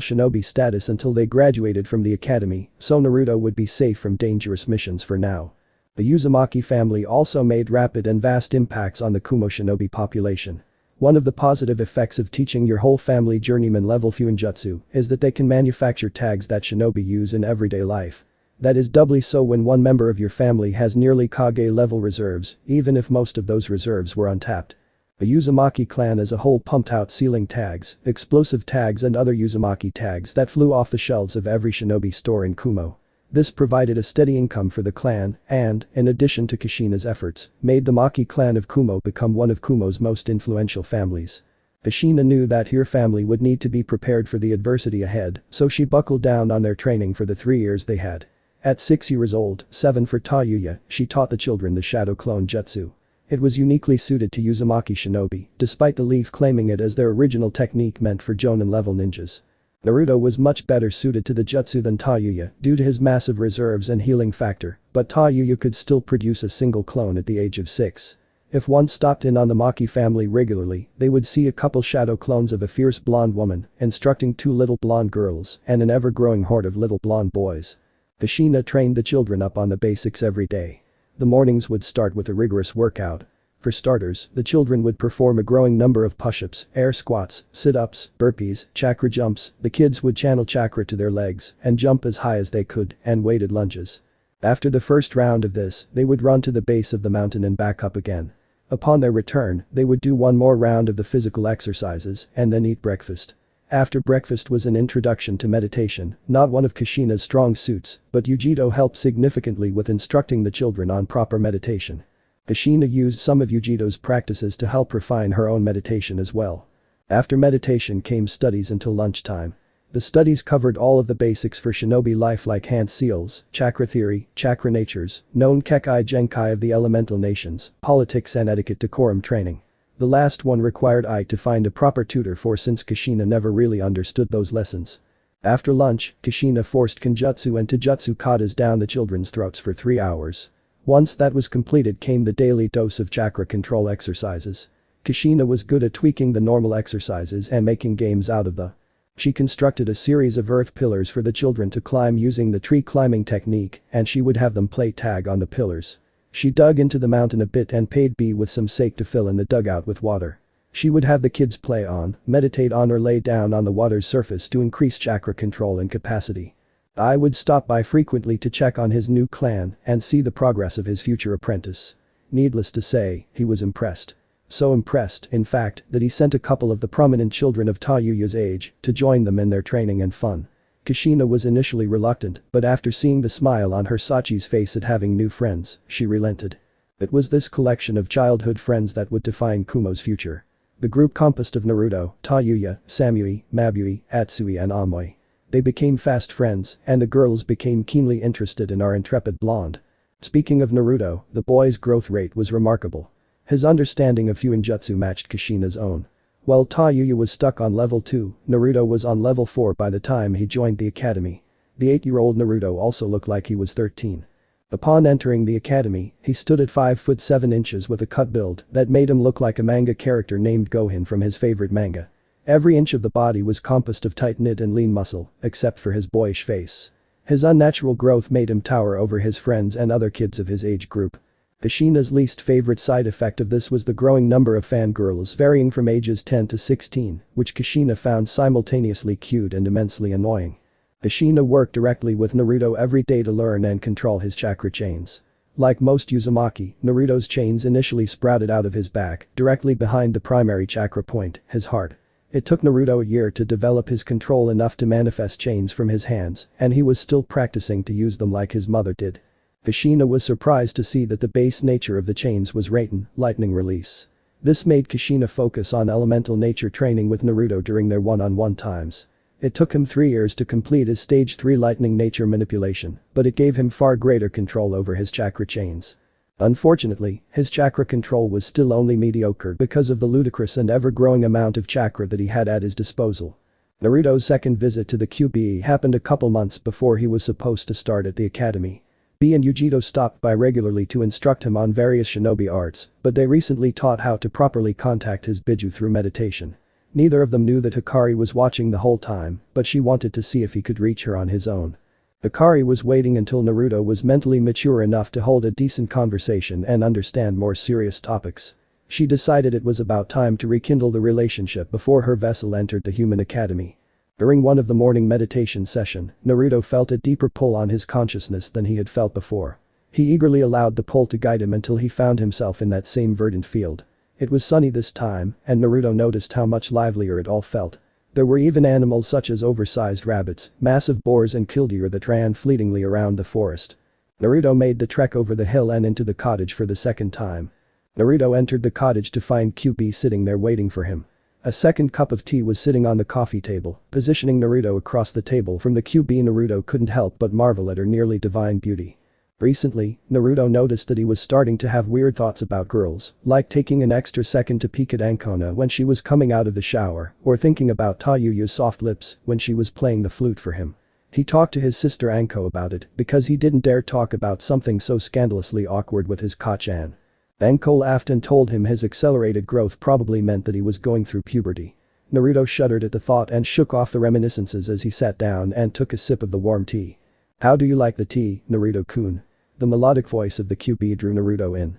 shinobi status until they graduated from the academy, so Naruto would be safe from dangerous missions for now. The Uzumaki family also made rapid and vast impacts on the Kumo shinobi population. One of the positive effects of teaching your whole family journeyman level fuinjutsu is that they can manufacture tags that shinobi use in everyday life. That is doubly so when one member of your family has nearly Kage level reserves, even if most of those reserves were untapped. The Uzumaki clan as a whole pumped out sealing tags, explosive tags and other Uzumaki tags that flew off the shelves of every shinobi store in Kumo. This provided a steady income for the clan and, in addition to Kushina's efforts, made the Maki clan of Kumo become one of Kumo's most influential families. Kushina knew that her family would need to be prepared for the adversity ahead, so she buckled down on their training for the 3 years they had. At 6 years old, 7 for Tayuya, she taught the children the Shadow Clone Jutsu. It was uniquely suited to Uzumaki shinobi, despite the Leaf claiming it as their original technique meant for Jonin-level ninjas. Naruto was much better suited to the jutsu than Tayuya due to his massive reserves and healing factor, but Tayuya could still produce a single clone at the age of 6. If one stopped in on the Maki family regularly, they would see a couple shadow clones of a fierce blonde woman, instructing 2 little blonde girls and an ever-growing horde of little blonde boys. Kushina trained the children up on the basics every day. The mornings would start with a rigorous workout. For starters, the children would perform a growing number of push-ups, air squats, sit-ups, burpees, chakra jumps. The kids would channel chakra to their legs and jump as high as they could and weighted lunges. After the first round of this, they would run to the base of the mountain and back up again. Upon their return, they would do one more round of the physical exercises and then eat breakfast. After breakfast was an introduction to meditation, not one of Kushina's strong suits, but Ujito helped significantly with instructing the children on proper meditation. Kushina used some of Ujito's practices to help refine her own meditation as well. After meditation came studies until lunchtime. The studies covered all of the basics for shinobi life like hand seals, chakra theory, chakra natures, known Kekai Genkai of the elemental nations, politics and etiquette decorum training. The last one required to find a proper tutor for since Kushina never really understood those lessons. After lunch, Kushina forced Kenjutsu and Taijutsu katas down the children's throats for 3 hours. Once that was completed came the daily dose of chakra control exercises. Kushina was good at tweaking the normal exercises and making games out of the. She constructed a series of earth pillars for the children to climb using the tree climbing technique and she would have them play tag on the pillars. She dug into the mountain a bit and paid B with some sake to fill in the dugout with water. She would have the kids play on, meditate on or lay down on the water's surface to increase chakra control and capacity. I would stop by frequently to check on his new clan and see the progress of his future apprentice. Needless to say, he was impressed. So impressed, in fact, that he sent a couple of the prominent children of Tayuya's age to join them in their training and fun. Kushina was initially reluctant, but after seeing the smile on her Sachi's face at having new friends, she relented. It was this collection of childhood friends that would define Kumo's future. The group composed of Naruto, Tayuya, Samui, Mabui, Atsui and Amoy. They became fast friends, and the girls became keenly interested in our intrepid blonde. Speaking of Naruto, the boy's growth rate was remarkable. His understanding of Fuinjutsu matched Kushina's own. While Tayuya was stuck on level 2, Naruto was on level 4 by the time he joined the academy. The 8-year-old Naruto also looked like he was 13. Upon entering the academy, he stood at 5 foot 7 inches with a cut build that made him look like a manga character named Gohan from his favorite manga. Every inch of the body was composed of tight-knit and lean muscle, except for his boyish face. His unnatural growth made him tower over his friends and other kids of his age group. Kushina's least favorite side effect of this was the growing number of fangirls varying from ages 10 to 16, which Kushina found simultaneously cute and immensely annoying. Kushina worked directly with Naruto every day to learn and control his chakra chains. Like most Uzumaki, Naruto's chains initially sprouted out of his back, directly behind the primary chakra point, his heart. It took Naruto a year to develop his control enough to manifest chains from his hands, and he was still practicing to use them like his mother did. Kushina was surprised to see that the base nature of the chains was Raiten, lightning release. This made Kushina focus on elemental nature training with Naruto during their one-on-one times. It took him 3 years to complete his stage 3 lightning nature manipulation, but it gave him far greater control over his chakra chains. Unfortunately, his chakra control was still only mediocre because of the ludicrous and ever-growing amount of chakra that he had at his disposal. Naruto's second visit to the Kyuubi happened a couple months before he was supposed to start at the academy. B and Ujito stopped by regularly to instruct him on various shinobi arts, but they recently taught how to properly contact his biju through meditation. Neither of them knew that Hikari was watching the whole time, but she wanted to see if he could reach her on his own. Hikari was waiting until Naruto was mentally mature enough to hold a decent conversation and understand more serious topics. She decided it was about time to rekindle the relationship before her vessel entered the human academy. During one of the morning meditation session, Naruto felt a deeper pull on his consciousness than he had felt before. He eagerly allowed the pull to guide him until he found himself in that same verdant field. It was sunny this time, and Naruto noticed how much livelier it all felt. There were even animals such as oversized rabbits, massive boars and killdeer that ran fleetingly around the forest. Naruto made the trek over the hill and into the cottage for the second time. Naruto entered the cottage to find Kyuubi sitting there waiting for him. A second cup of tea was sitting on the coffee table, positioning Naruto across the table from the Kyuubi. Naruto couldn't help but marvel at her nearly divine beauty. Recently, Naruto noticed that he was starting to have weird thoughts about girls, like taking an extra second to peek at Ankona when she was coming out of the shower, or thinking about Tayuya's soft lips when she was playing the flute for him. He talked to his sister Anko about it because he didn't dare talk about something so scandalously awkward with his Kachan. Anko laughed and told him his accelerated growth probably meant that he was going through puberty. Naruto shuddered at the thought and shook off the reminiscences as he sat down and took a sip of the warm tea. "How do you like the tea, Naruto-kun?" The melodic voice of the Kyuubi drew Naruto in.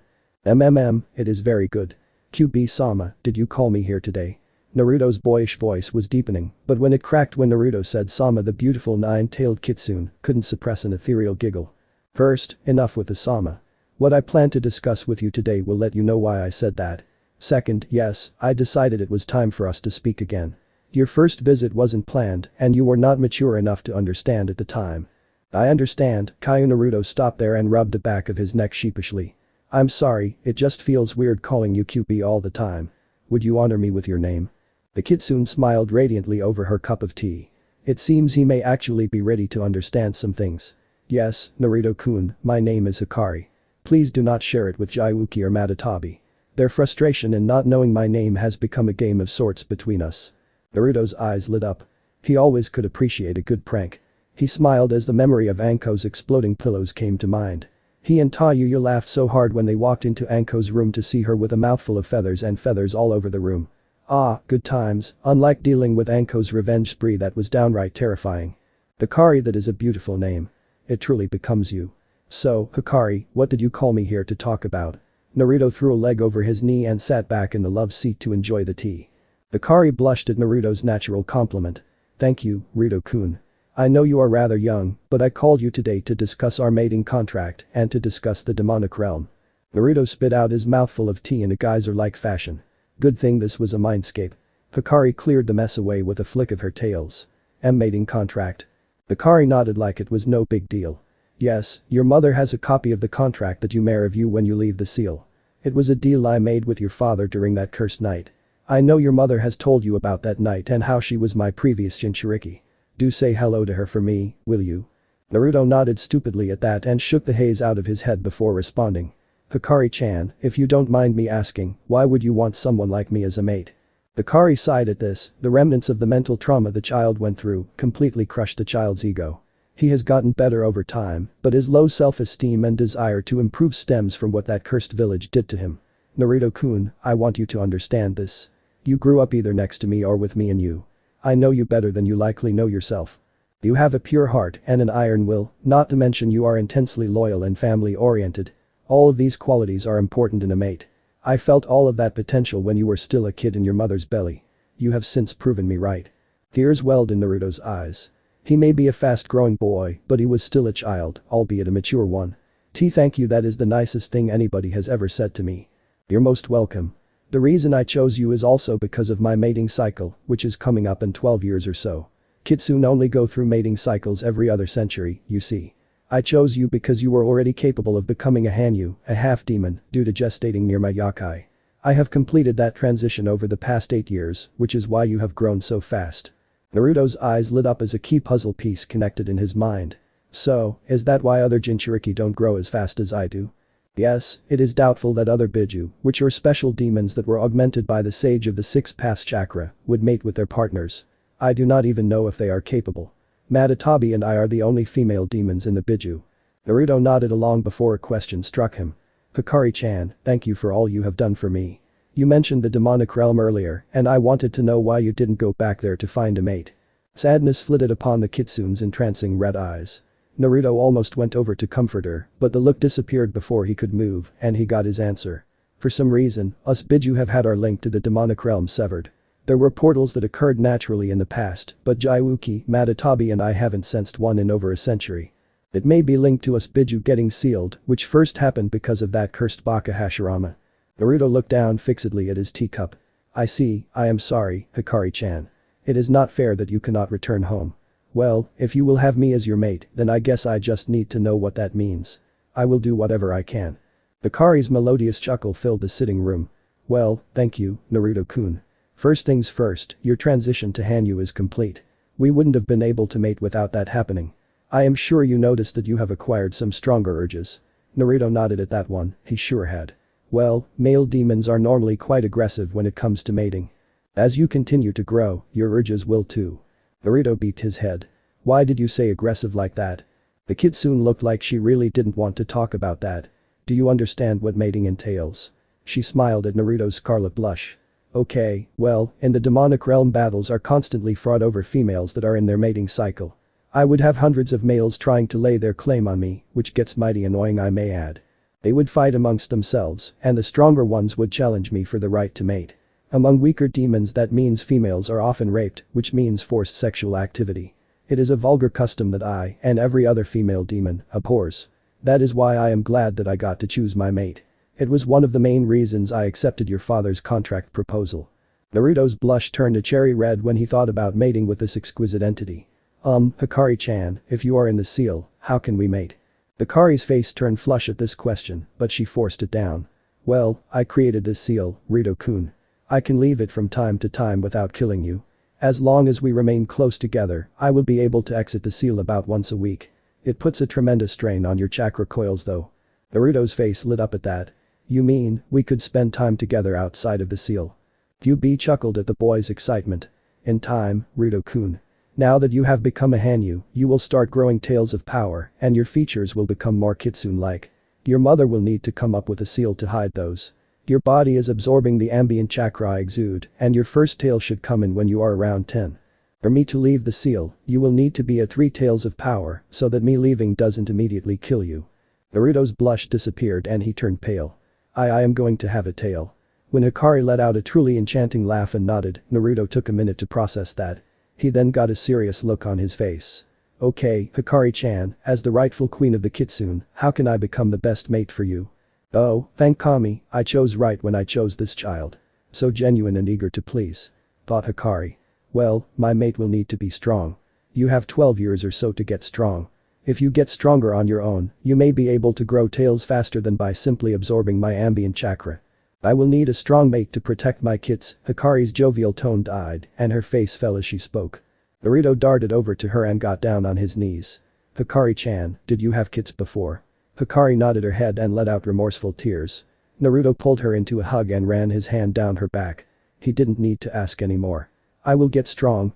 It is very good. Kyuubi-sama, did you call me here today?" Naruto's boyish voice was deepening, but when it cracked when Naruto said Sama, the beautiful nine-tailed kitsune couldn't suppress an ethereal giggle. "First, enough with the Sama. What I plan to discuss with you today will let you know why I said that. Second, yes, I decided it was time for us to speak again. Your first visit wasn't planned and you were not mature enough to understand at the time." "I understand." Naruto stopped there and rubbed the back of his neck sheepishly. "I'm sorry, it just feels weird calling you Kyuubi all the time. Would you honor me with your name?" The kitsune smiled radiantly over her cup of tea. It seems he may actually be ready to understand some things. "Yes, Naruto-kun, my name is Hikari. Please do not share it with Jayuki or Matatabi. Their frustration in not knowing my name has become a game of sorts between us." Naruto's eyes lit up. He always could appreciate a good prank. He smiled as the memory of Anko's exploding pillows came to mind. He and Tayuya laughed so hard when they walked into Anko's room to see her with a mouthful of feathers and feathers all over the room. Ah, good times, unlike dealing with Anko's revenge spree that was downright terrifying. Hikari, that is a beautiful name. It truly becomes you. "So, Hikari, what did you call me here to talk about?" Naruto threw a leg over his knee and sat back in the love seat to enjoy the tea. Hikari blushed at Naruto's natural compliment. "Thank you, Rito-kun. I know you are rather young, but I called you today to discuss our mating contract and to discuss the demonic realm." Naruto spit out his mouthful of tea in a geyser-like fashion. Good thing this was a mindscape. Hikari cleared the mess away with a flick of her tails. Mating contract?" Hikari nodded like it was no big deal. "Yes, your mother has a copy of the contract that you may review when you leave the seal. It was a deal I made with your father during that cursed night. I know your mother has told you about that night and how she was my previous Jinchuriki. Do say hello to her for me, will you?" Naruto nodded stupidly at that and shook the haze out of his head before responding. "Hikari-chan, if you don't mind me asking, why would you want someone like me as a mate?" Hikari sighed at this, the remnants of the mental trauma the child went through completely crushed the child's ego. He has gotten better over time, but his low self-esteem and desire to improve stems from what that cursed village did to him. "Naruto-kun, I want you to understand this. You grew up either next to me or with me and you. I know you better than you likely know yourself. You have a pure heart and an iron will, not to mention you are intensely loyal and family-oriented. All of these qualities are important in a mate. I felt all of that potential when you were still a kid in your mother's belly. You have since proven me right. Tears welled in Naruto's eyes. He may be a fast-growing boy, but he was still a child, albeit a mature one. Thank you, that is the nicest thing anybody has ever said to me. You're most welcome. The reason I chose you is also because of my mating cycle, which is coming up in 12 years or so. Kitsune only go through mating cycles every other century, you see. I chose you because you were already capable of becoming a Hanyu, a half-demon, due to gestating near my Yakai. I have completed that transition over the past 8 years, which is why you have grown so fast. Naruto's eyes lit up as a key puzzle piece connected in his mind. So, is that why other Jinchuriki don't grow as fast as I do? Yes, it is doubtful that other biju, which are special demons that were augmented by the sage of the 6th path chakra, would mate with their partners. I do not even know if they are capable. Madatabi and I are the only female demons in the biju. Naruto nodded along before a question struck him. Hikari-chan, thank you for all you have done for me. You mentioned the demonic realm earlier, and I wanted to know why you didn't go back there to find a mate. Sadness flitted upon the kitsune's entrancing red eyes. Naruto almost went over to comfort her, but the look disappeared before he could move, and he got his answer. For some reason, us biju have had our link to the demonic realm severed. There were portals that occurred naturally in the past, but Jaiuki, Madatabi and I haven't sensed one in over a century. It may be linked to us biju getting sealed, which first happened because of that cursed baka Hashirama. Naruto looked down fixedly at his teacup. I see, I am sorry, Hikari-chan. It is not fair that you cannot return home. Well, if you will have me as your mate, then I guess I just need to know what that means. I will do whatever I can. Hikari's melodious chuckle filled the sitting room. Well, thank you, Naruto-kun. First things first, your transition to Hanyu is complete. We wouldn't have been able to mate without that happening. I am sure you noticed that you have acquired some stronger urges. Naruto nodded at that one, he sure had. Well, male demons are normally quite aggressive when it comes to mating. As you continue to grow, your urges will too. Naruto beat his head. Why did you say aggressive like that? The kitsune looked like she really didn't want to talk about that. Do you understand what mating entails? She smiled at Naruto's scarlet blush. Okay, well, in the demonic realm battles are constantly fought over females that are in their mating cycle. I would have hundreds of males trying to lay their claim on me, which gets mighty annoying I may add. They would fight amongst themselves, and the stronger ones would challenge me for the right to mate. Among weaker demons that means females are often raped, which means forced sexual activity. It is a vulgar custom that I, and every other female demon, abhors. That is why I am glad that I got to choose my mate. It was one of the main reasons I accepted your father's contract proposal. Naruto's blush turned a cherry red when he thought about mating with this exquisite entity. Hikari-chan, if you are in the seal, how can we mate? Hikari's face turned flush at this question, but she forced it down. Well, I created this seal, Rito-kun. I can leave it from time to time without killing you. As long as we remain close together, I will be able to exit the seal about once a week. It puts a tremendous strain on your chakra coils though. Naruto's face lit up at that. You mean, we could spend time together outside of the seal? Kyuubi chuckled at the boy's excitement. In time, Rito-kun. Now that you have become a Hanyu, you will start growing tails of power, and your features will become more kitsune-like. Your mother will need to come up with a seal to hide those. Your body is absorbing the ambient chakra I exude, and your first tail should come in when you are around 10. For me to leave the seal, you will need to be at 3 tails of power, so that me leaving doesn't immediately kill you. Naruto's blush disappeared and he turned pale. I am going to have a tail. When Hikari let out a truly enchanting laugh and nodded, Naruto took a minute to process that. He then got a serious look on his face. Okay, Hikari-chan, as the rightful queen of the kitsune, how can I become the best mate for you? Oh, thank Kami, I chose right when I chose this child. So genuine and eager to please. Thought Hikari. Well, my mate will need to be strong. You have 12 years or so to get strong. If you get stronger on your own, you may be able to grow tails faster than by simply absorbing my ambient chakra. I will need a strong mate to protect my kits, Hikari's jovial tone died, and her face fell as she spoke. Naruto darted over to her and got down on his knees. Hikari-chan, did you have kits before? Hikari nodded her head and let out remorseful tears. Naruto pulled her into a hug and ran his hand down her back. He didn't need to ask anymore. I will get strong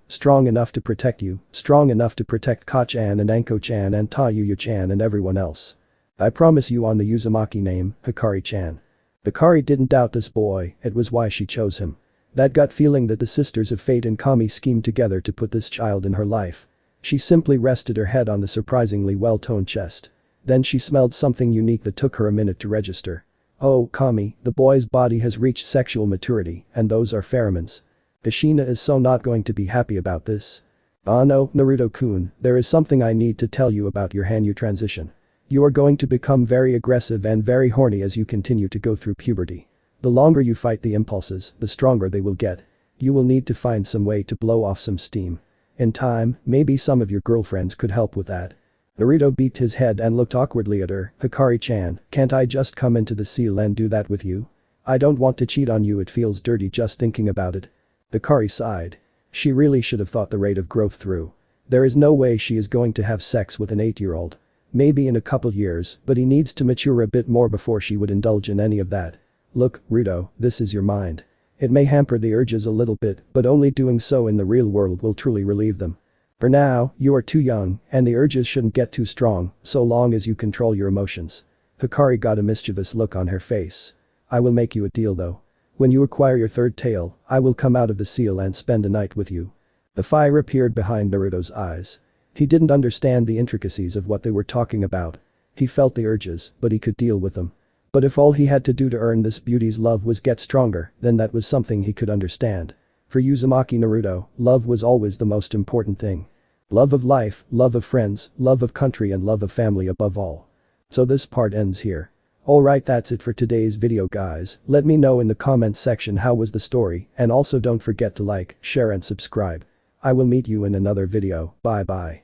enough to protect you, strong enough to protect Ka-chan and Anko-chan and Ta-Yuya-chan and everyone else. I promise you on the Uzumaki name, Hikari-chan. Hikari didn't doubt this boy, it was why she chose him. That gut feeling that the Sisters of Fate and Kami schemed together to put this child in her life. She simply rested her head on the surprisingly well-toned chest. Then she smelled something unique that took her a minute to register. Oh, Kami, the boy's body has reached sexual maturity, and those are pheromones. Kushina is so not going to be happy about this. Ah no, Naruto-kun, there is something I need to tell you about your Hanyu transition. You are going to become very aggressive and very horny as you continue to go through puberty. The longer you fight the impulses, the stronger they will get. You will need to find some way to blow off some steam. In time, maybe some of your girlfriends could help with that. Naruto beat his head and looked awkwardly at her. Hikari-chan, can't I just come into the seal and do that with you? I don't want to cheat on you, it feels dirty just thinking about it. Hikari sighed. She really should have thought the rate of growth through. There is no way she is going to have sex with an 8-year-old. Maybe in a couple years, but he needs to mature a bit more before she would indulge in any of that. Look, Ruto, this is your mind. It may hamper the urges a little bit, but only doing so in the real world will truly relieve them. For now, you are too young, and the urges shouldn't get too strong, so long as you control your emotions. Hikari got a mischievous look on her face. I will make you a deal though. When you acquire your third tail, I will come out of the seal and spend a night with you. The fire appeared behind Naruto's eyes. He didn't understand the intricacies of what they were talking about. He felt the urges, but he could deal with them. But if all he had to do to earn this beauty's love was get stronger, then that was something he could understand. For Uzumaki Naruto, love was always the most important thing. Love of life, love of friends, love of country and love of family above all. So this part ends here. Alright, that's it for today's video guys. Let me know in the comments section how was the story, and also don't forget to like, share and subscribe. I will meet you in another video. Bye bye.